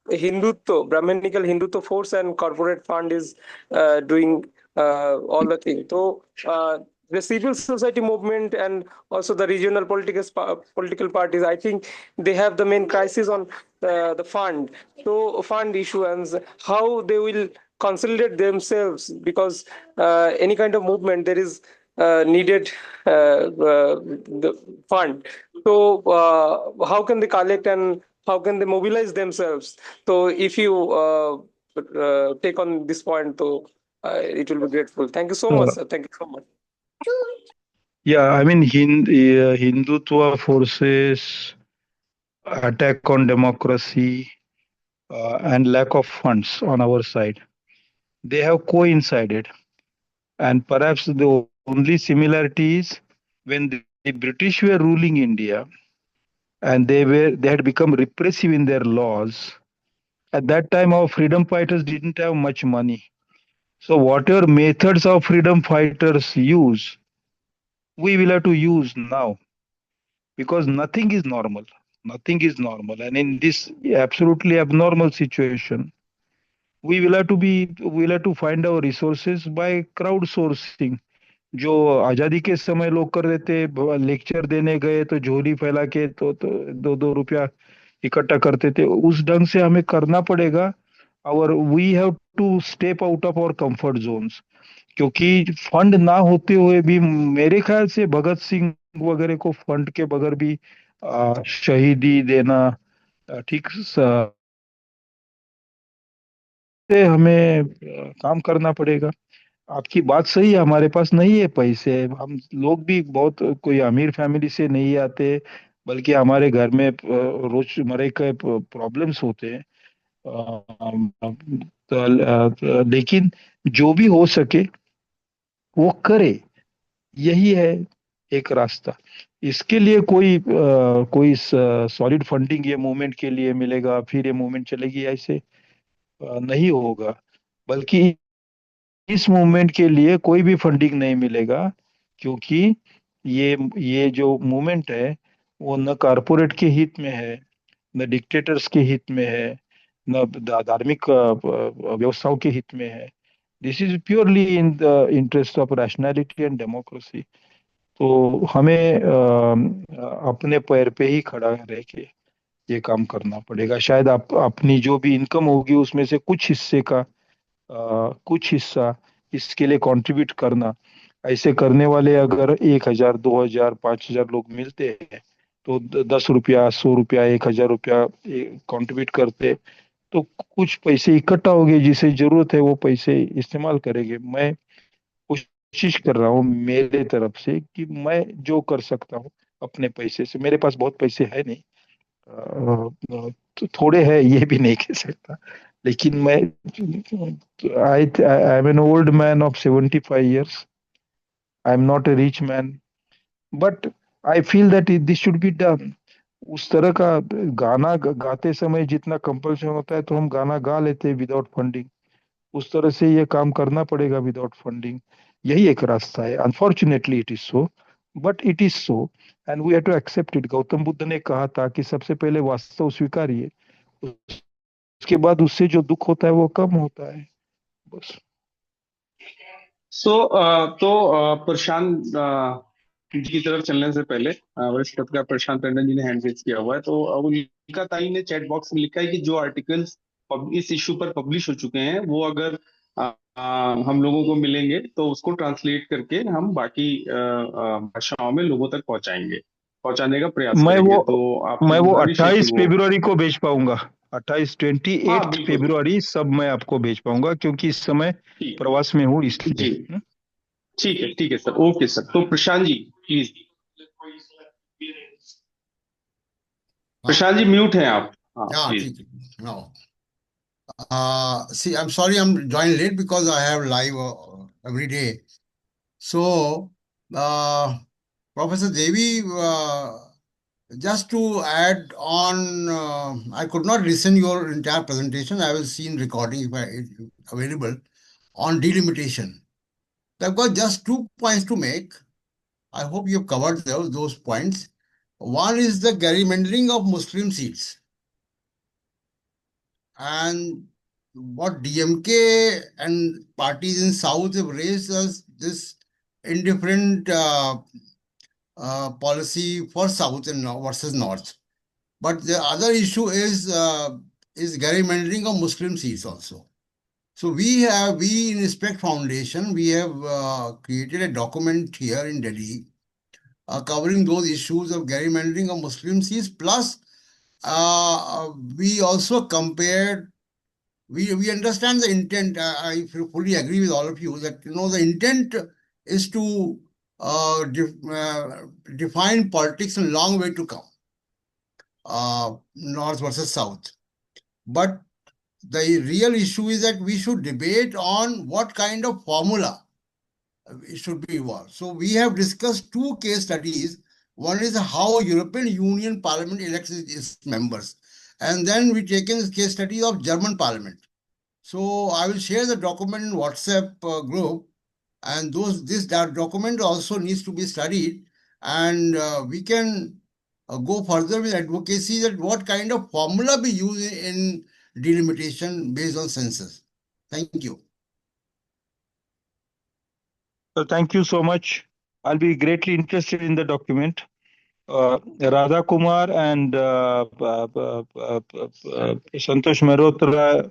Hindutva, Brahmanical Hindutva force and corporate fund is doing all the thing. So the civil society movement and also the regional political parties, I think they have the main crisis on the fund. So fund issuance, how they will consolidate themselves, because any kind of movement there is needed the fund. So how can they collect and how can they mobilize themselves? So if you take on this point, so it will be grateful. Thank you so much, sir. Thank you so much. Yeah, I mean, Hindutva forces, attack on democracy, and lack of funds on our side, they have coincided. And perhaps the only similarity is when the British were ruling India and they had become repressive in their laws. At that time, our freedom fighters didn't have much money. So whatever methods our freedom fighters use, we will have to use now, because nothing is normal. Nothing is normal. And in this absolutely abnormal situation, we'll have to find our resources by crowdsourcing. जो आजादी के समय लोग कर रहे थे, lecture देने गए तो झोली फैला के तो 2-2 रुपया इकट्ठा करते थे, उस ढंग से हमें करना पड़ेगा। और we have to step out of our comfort zones, क्योंकि फंड ना होते हुए भी मेरे ख्याल से भगत सिंह वगैरह को फंड के बगैर भी शहीदी देना ठीक से हमें काम करना पड़ेगा। आपकी बात सही है, हमारे पास नहीं है पैसे, हम लोग भी बहुत कोई अमीर फैमिली से नहीं आते, बल्कि हमारे घर में रोजमर्रा के प्रॉब्लम्स होते हैं। लेकिन जो भी हो सके वो करे, यही है एक रास्ता। इसके लिए कोई सॉलिड फंडिंग ये मूवमेंट के लिए मिलेगा फिर ये मूवमेंट चलेगी, ऐसे नहीं होगा। बल्कि इस मूवमेंट के लिए कोई भी फंडिंग नहीं मिलेगा, क्योंकि ये जो मूवमेंट है वो न कारपोरेट के हित में है, न डिक्टेटर्स के हित में है, न धार्मिक व्यवस्थाओं के हित में है। This is purely in the interest of rationality and democracy. तो हमें अपने पैर पे ही खड़ा रह के ये काम करना पड़ेगा। शायद आप अपनी जो भी इनकम होगी उसमें से कुछ हिस्सा इसके लिए कंट्रीब्यूट करना। ऐसे करने वाले अगर 1,000, 2,000, 5,000 लोग मिलते हैं तो 10 रुपया, 100 रुपया, 1,000 रुपया कंट्रीब्यूट करते तो कुछ पैसे इकट्ठा हो गए। जिसे जरूरत है वो पैसे इस्तेमाल करेंगे। मैं कोशिश कर रहा हूँ मेरे तरफ से कि मैं जो कर सकता हूँ अपने पैसे से। मेरे पास बहुत पैसे है नहीं, तो थोड़े है ये भी नहीं कह सकता, लेकिन मैं I I am an old man of 75 years. I am not a rich man, but I feel that this should be done. उस तरह का गाना गाते समय जितना कंपल्सन होता है तो हम गाना गा लेते हैं विदाउट फंडिंग। उस तरह से ये काम करना पड़ेगा विदाउट फंडिंग। यही एक रास्ता है। Unfortunately it is so, but it is so and we have to accept it. Gautam Buddha ने कहा था कि सबसे पहले वास्तव स्वीकारिए, उसके बाद उससे जो दुख होता है वो कम होता है। बस। प्रशांत जी की तरफ चलने से पहले वरिष्ठ पत्रकार प्रशांत टंडन जी ने हैंड रेज किया हुआ है। तो उल्का ताई ने चैट बॉक्स में लिखा है कि जो आर्टिकल्स इस इशू पर पब्लिश हो चुके हैं वो अगर हम लोगों को मिलेंगे तो उसको ट्रांसलेट करके हम बाकी भाषाओं में लोगों तक पहुंचाने का प्रयास मैं करेंगे। वो तो आप मैं वो गुजारिश है कि 28 वो फरवरी को भेज पाऊंगा। 28 हाँ 28 बिल्कुल फरवरी सब मैं आपको भेज पाऊंगा, क्योंकि इस समय ठीक प्रवास में हूँ इसलिए। जी ठीक है सर। Okay sir. तो प्रशांत जी प्लीज। हाँ प्रशांत जी म्यूट हैं आप। हाँ हाँ प्लीज। ठीक है now see I'm sorry I'm joined late because I have live every day so uh, Professor Devi just to add on I could not listen your entire presentation. I will see in recording if available on delimitation. So I've got just 2 points to make. I hope you've covered those points. One is the gerrymandering of Muslim seats. And what DMK and parties in South have raised is this indifferent policy for South and versus North. But the other issue is gerrymandering of Muslim seats also. So we in Respect Foundation, we have created a document here in Delhi covering those issues of gerrymandering of Muslim seats. Plus, we also compared. We understand the intent. I fully agree with all of you that the intent is to define politics in a long way to come, North versus South. But the real issue is that we should debate on what kind of formula it should be involved. So we have discussed 2 case studies. One is how European Union Parliament elects its members, and then we taken this case study of German Parliament. So I will share the document in WhatsApp group, and this document also needs to be studied, and we can go further with advocacy that what kind of formula be used in delimitation based on census. Thank you. So thank you so much. I'll be greatly interested in the document. Radha Kumar and Santosh Mehrotra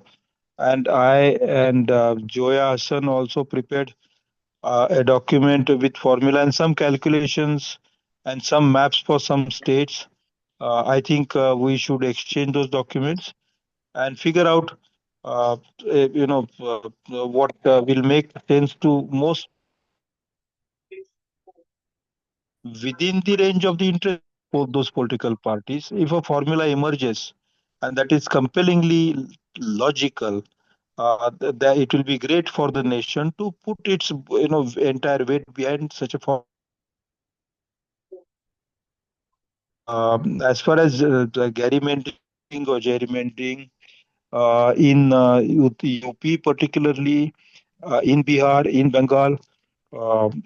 and I and Joya Hassan also prepared a document with formula and some calculations and some maps for some states. I think we should exchange those documents and figure out, what will make sense to most within the range of the interest of those political parties. If a formula emerges and that is compellingly logical, that it will be great for the nation to put its entire weight behind such a form. As far as the gerrymandering in UP particularly, in Bihar, in Bengal, Assam.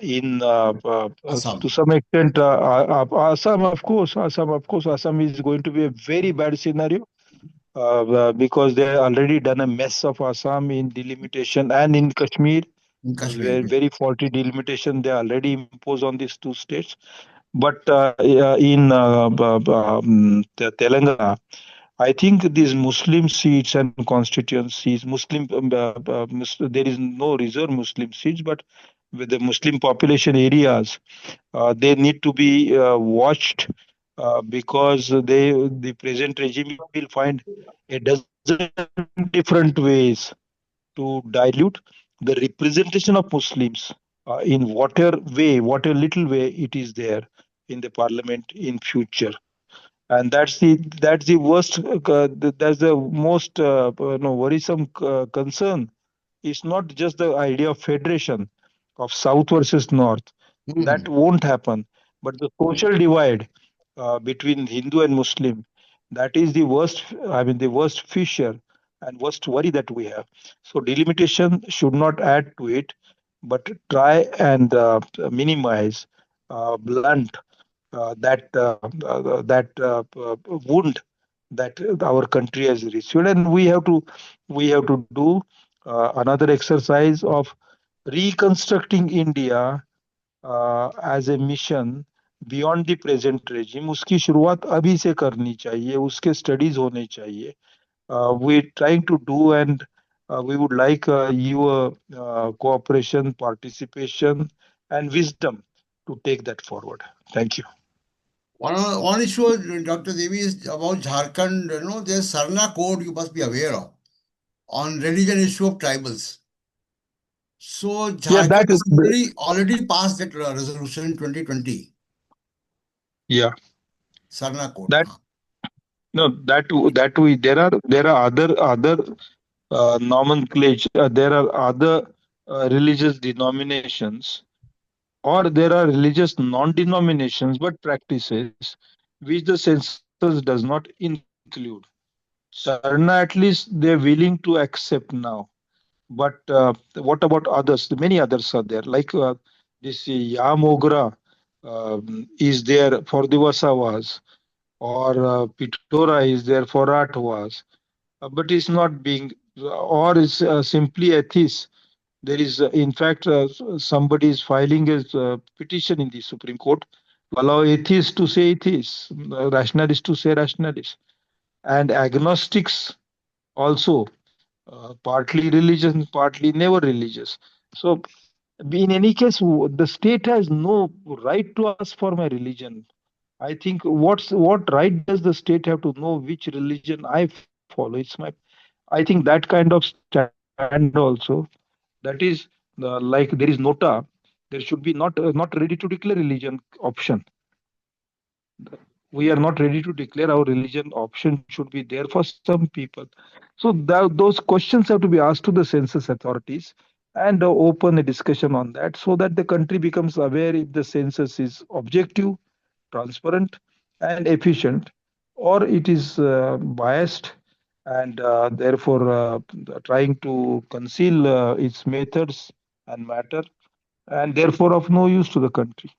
to some extent, Assam, of course, Assam is going to be a very bad scenario because they have already done a mess of Assam in delimitation and in Kashmir. In Kashmir, yeah. Very faulty delimitation they already imposed on these two states. But in Telangana, I think these Muslim seats and constituencies, there is no reserve Muslim seats, but with the Muslim population areas, they need to be watched because the present regime will find a dozen different ways to dilute the representation of Muslims in whatever way, whatever little way it is there in the parliament in future. And that's the worst, that's the most worrisome concern. It's not just the idea of federation of South versus North. That won't happen. But the social divide between Hindu and Muslim, that is the worst, the worst fissure and worst worry that we have. So delimitation should not add to it, but try and minimize, blunt that wound that our country has received, and we have to do another exercise of reconstructing India as a mission beyond the present regime. उसकी शुरुआत अभी से करनी चाहिए, उसके studies होने चाहिए. We're trying to do, and we would like your cooperation, participation, and wisdom to take that forward. Thank you. One issue, Dr. Devi, is about Jharkhand. There's Sarna code you must be aware of on religion issue of tribals. So Jharkhand has already passed that resolution in 2020. Yeah. Sarna code. There are other nomenclature. There are other religious denominations, or there are religious non-denominations but practices which the census does not include. Sarna, at least they're willing to accept now. But what about others? Many others are there, like this Yamogra is there for the Vasawas, or Pitora is there for Rathwas, but it's not being, or is simply atheist. There is, in fact, somebody is filing a petition in the Supreme Court to allow atheists to say atheists, rationalists to say rationalists, and agnostics also, partly religious, partly never religious. So, in any case, the state has no right to ask for my religion. I think what right does the state have to know which religion I follow? I think that kind of stand also. That is like there is nota. There should be not ready to declare religion option. We are not ready to declare our religion option should be there for some people. So those questions have to be asked to the census authorities and open a discussion on that, so that the country becomes aware if the census is objective, transparent, and efficient, or it is biased and therefore trying to conceal its methods and matter, and therefore of no use to the country.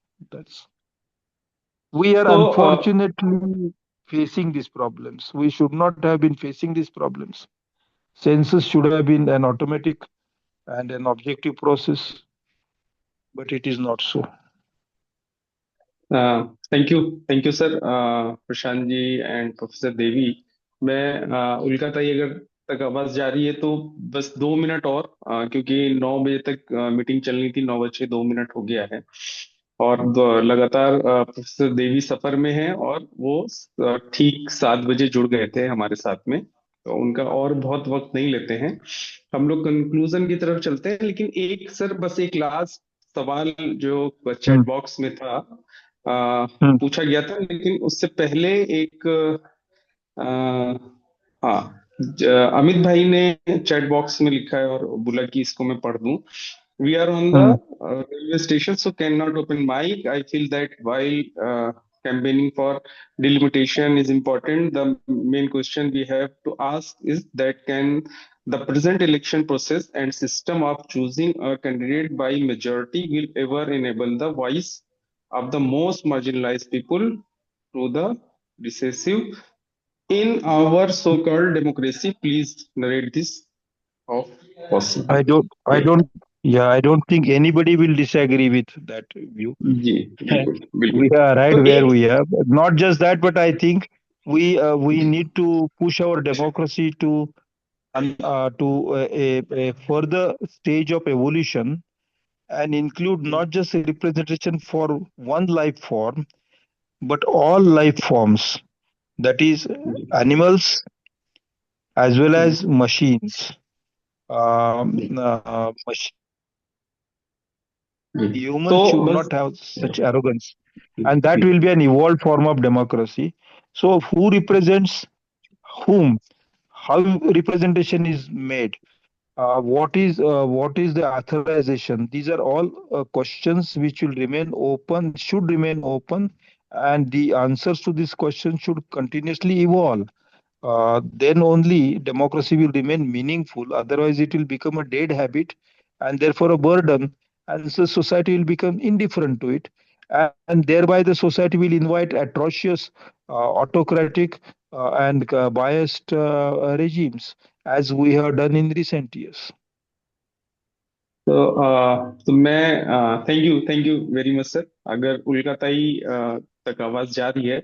We are unfortunately facing these problems. We should not have been facing these problems. Census should have been an automatic and an objective process, but it is not so. Thank you sir, Prashant ji and professor Devi. मैं उल्का ताई अगर तक आवाज जा रही है तो बस 2 मिनट और, क्योंकि 9 बजे तक मीटिंग चलनी थी, 9:02 हो गया है, और लगातार प्रोफेसर देवी सफर में हैं, और वो ठीक 7 बजे जुड़ गए थे हमारे साथ में, तो उनका और बहुत वक्त नहीं लेते हैं. हम लोग कंक्लूजन की तरफ चलते हैं, लेकिन एक सर बस एक लास्ट सवाल जो चैट बॉक्स में था पूछा गया था, लेकिन उससे पहले एक अमित भाई ने चैट बॉक्स में लिखा है और बोला कि इसको मैं पढ़ दूं. We are on the railway station, so cannot open mic. I feel that while campaigning for delimitation is important, the main question we have to ask is that can The present election process and system of choosing a candidate by majority will ever enable the voice of the most marginalized people to the decisive in our so-called democracy. Please narrate this of possible. I don't think anybody will disagree with that view. जी बिल्कुल बिल्कुल। We are right तो where एक we are. Not just that, but I think we need to push our democracy to a further stage of evolution and include not just a representation for one life form, but all life forms. That is animals as well as machines. तो Humans should बस not have such arrogance, and that will be an evolved form of democracy. So, who represents whom? How representation is made? What is the authorization? These are all questions which will remain open, should remain open, and the answers to these questions should continuously evolve. Then only democracy will remain meaningful. Otherwise, it will become a dead habit and therefore a burden, and so society will become indifferent to it, and thereby the society will invite atrocious, autocratic, and biased regimes, as we have done in recent years. तो मैं thank you very much sir. अगर उल्काताई तक आवाज जा रही है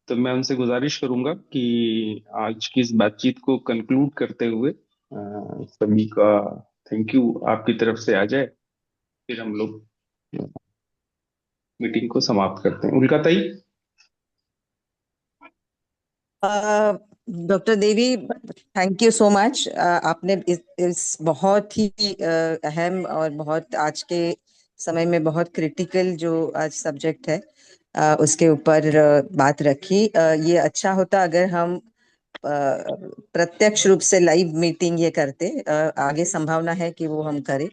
तो मैं उनसे गुजारिश करूंगा कि आज की इस बातचीत को कंक्लूड करते हुए सभी का थैंक यू आपकी तरफ से आ जाए, फिर हम लोग मीटिंग को समाप्त करते हैं। Ulkatai. Doctor Devi, thank you so much. आपने इस बहुत ही अहम और बहुत आज के समय में बहुत क्रिटिकल जो आज सब्जेक्ट है उसके ऊपर बात रखी। ये अच्छा होता अगर हम प्रत्यक्ष रूप से लाइव मीटिंग ये करते। आगे संभावना है कि वो हम करें,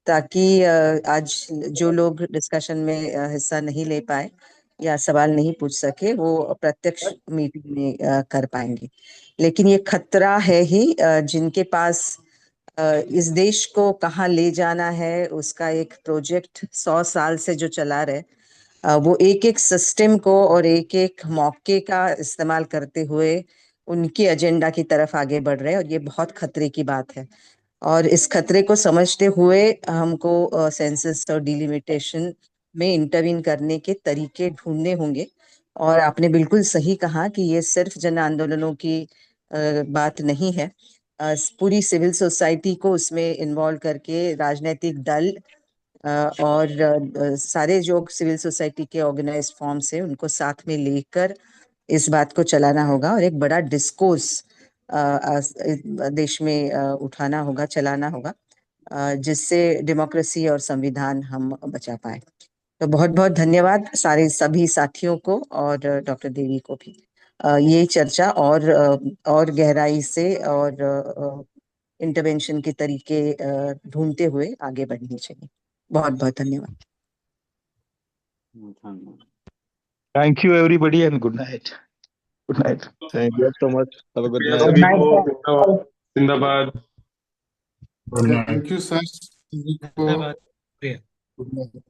ताकि आज जो लोग डिस्कशन में हिस्सा नहीं ले पाए या सवाल नहीं पूछ सके वो प्रत्यक्ष मीटिंग में कर पाएंगे। लेकिन ये खतरा है ही, जिनके पास इस देश को कहाँ ले जाना है उसका एक प्रोजेक्ट 100 साल से जो चला रहे, वो एक एक सिस्टम को और एक एक मौके का इस्तेमाल करते हुए उनकी एजेंडा की तरफ आगे बढ़ रहे हैं, और ये बहुत खतरे की बात है। और इस खतरे को समझते हुए हमको सेंसस और डिलिमिटेशन में इंटरवीन करने के तरीके ढूंढने होंगे। और आपने बिल्कुल सही कहा कि ये सिर्फ जन आंदोलनों की बात नहीं है, पूरी सिविल सोसाइटी को उसमें इन्वॉल्व करके राजनीतिक दल और सारे जो सिविल सोसाइटी के ऑर्गेनाइज्ड फॉर्म्स है उनको साथ में लेकर इस बात को चलाना होगा, और एक बड़ा डिस्कोर्स देश में उठाना होगा, चलाना होगा, जिससे डेमोक्रेसी और संविधान हम बचा पाए। तो बहुत बहुत धन्यवाद सारे सभी साथियों को और डॉक्टर देवी को भी। ये चर्चा और गहराई से और इंटरवेंशन के तरीके ढूंढते हुए आगे बढ़नी चाहिए। बहुत बहुत धन्यवाद। Thank you, everybody, and good night. Good night. Thank you so much. Have a good शुक्रिया night. सभी को। जिंदाबाद। Thank you sir. धन्यवाद। Good night.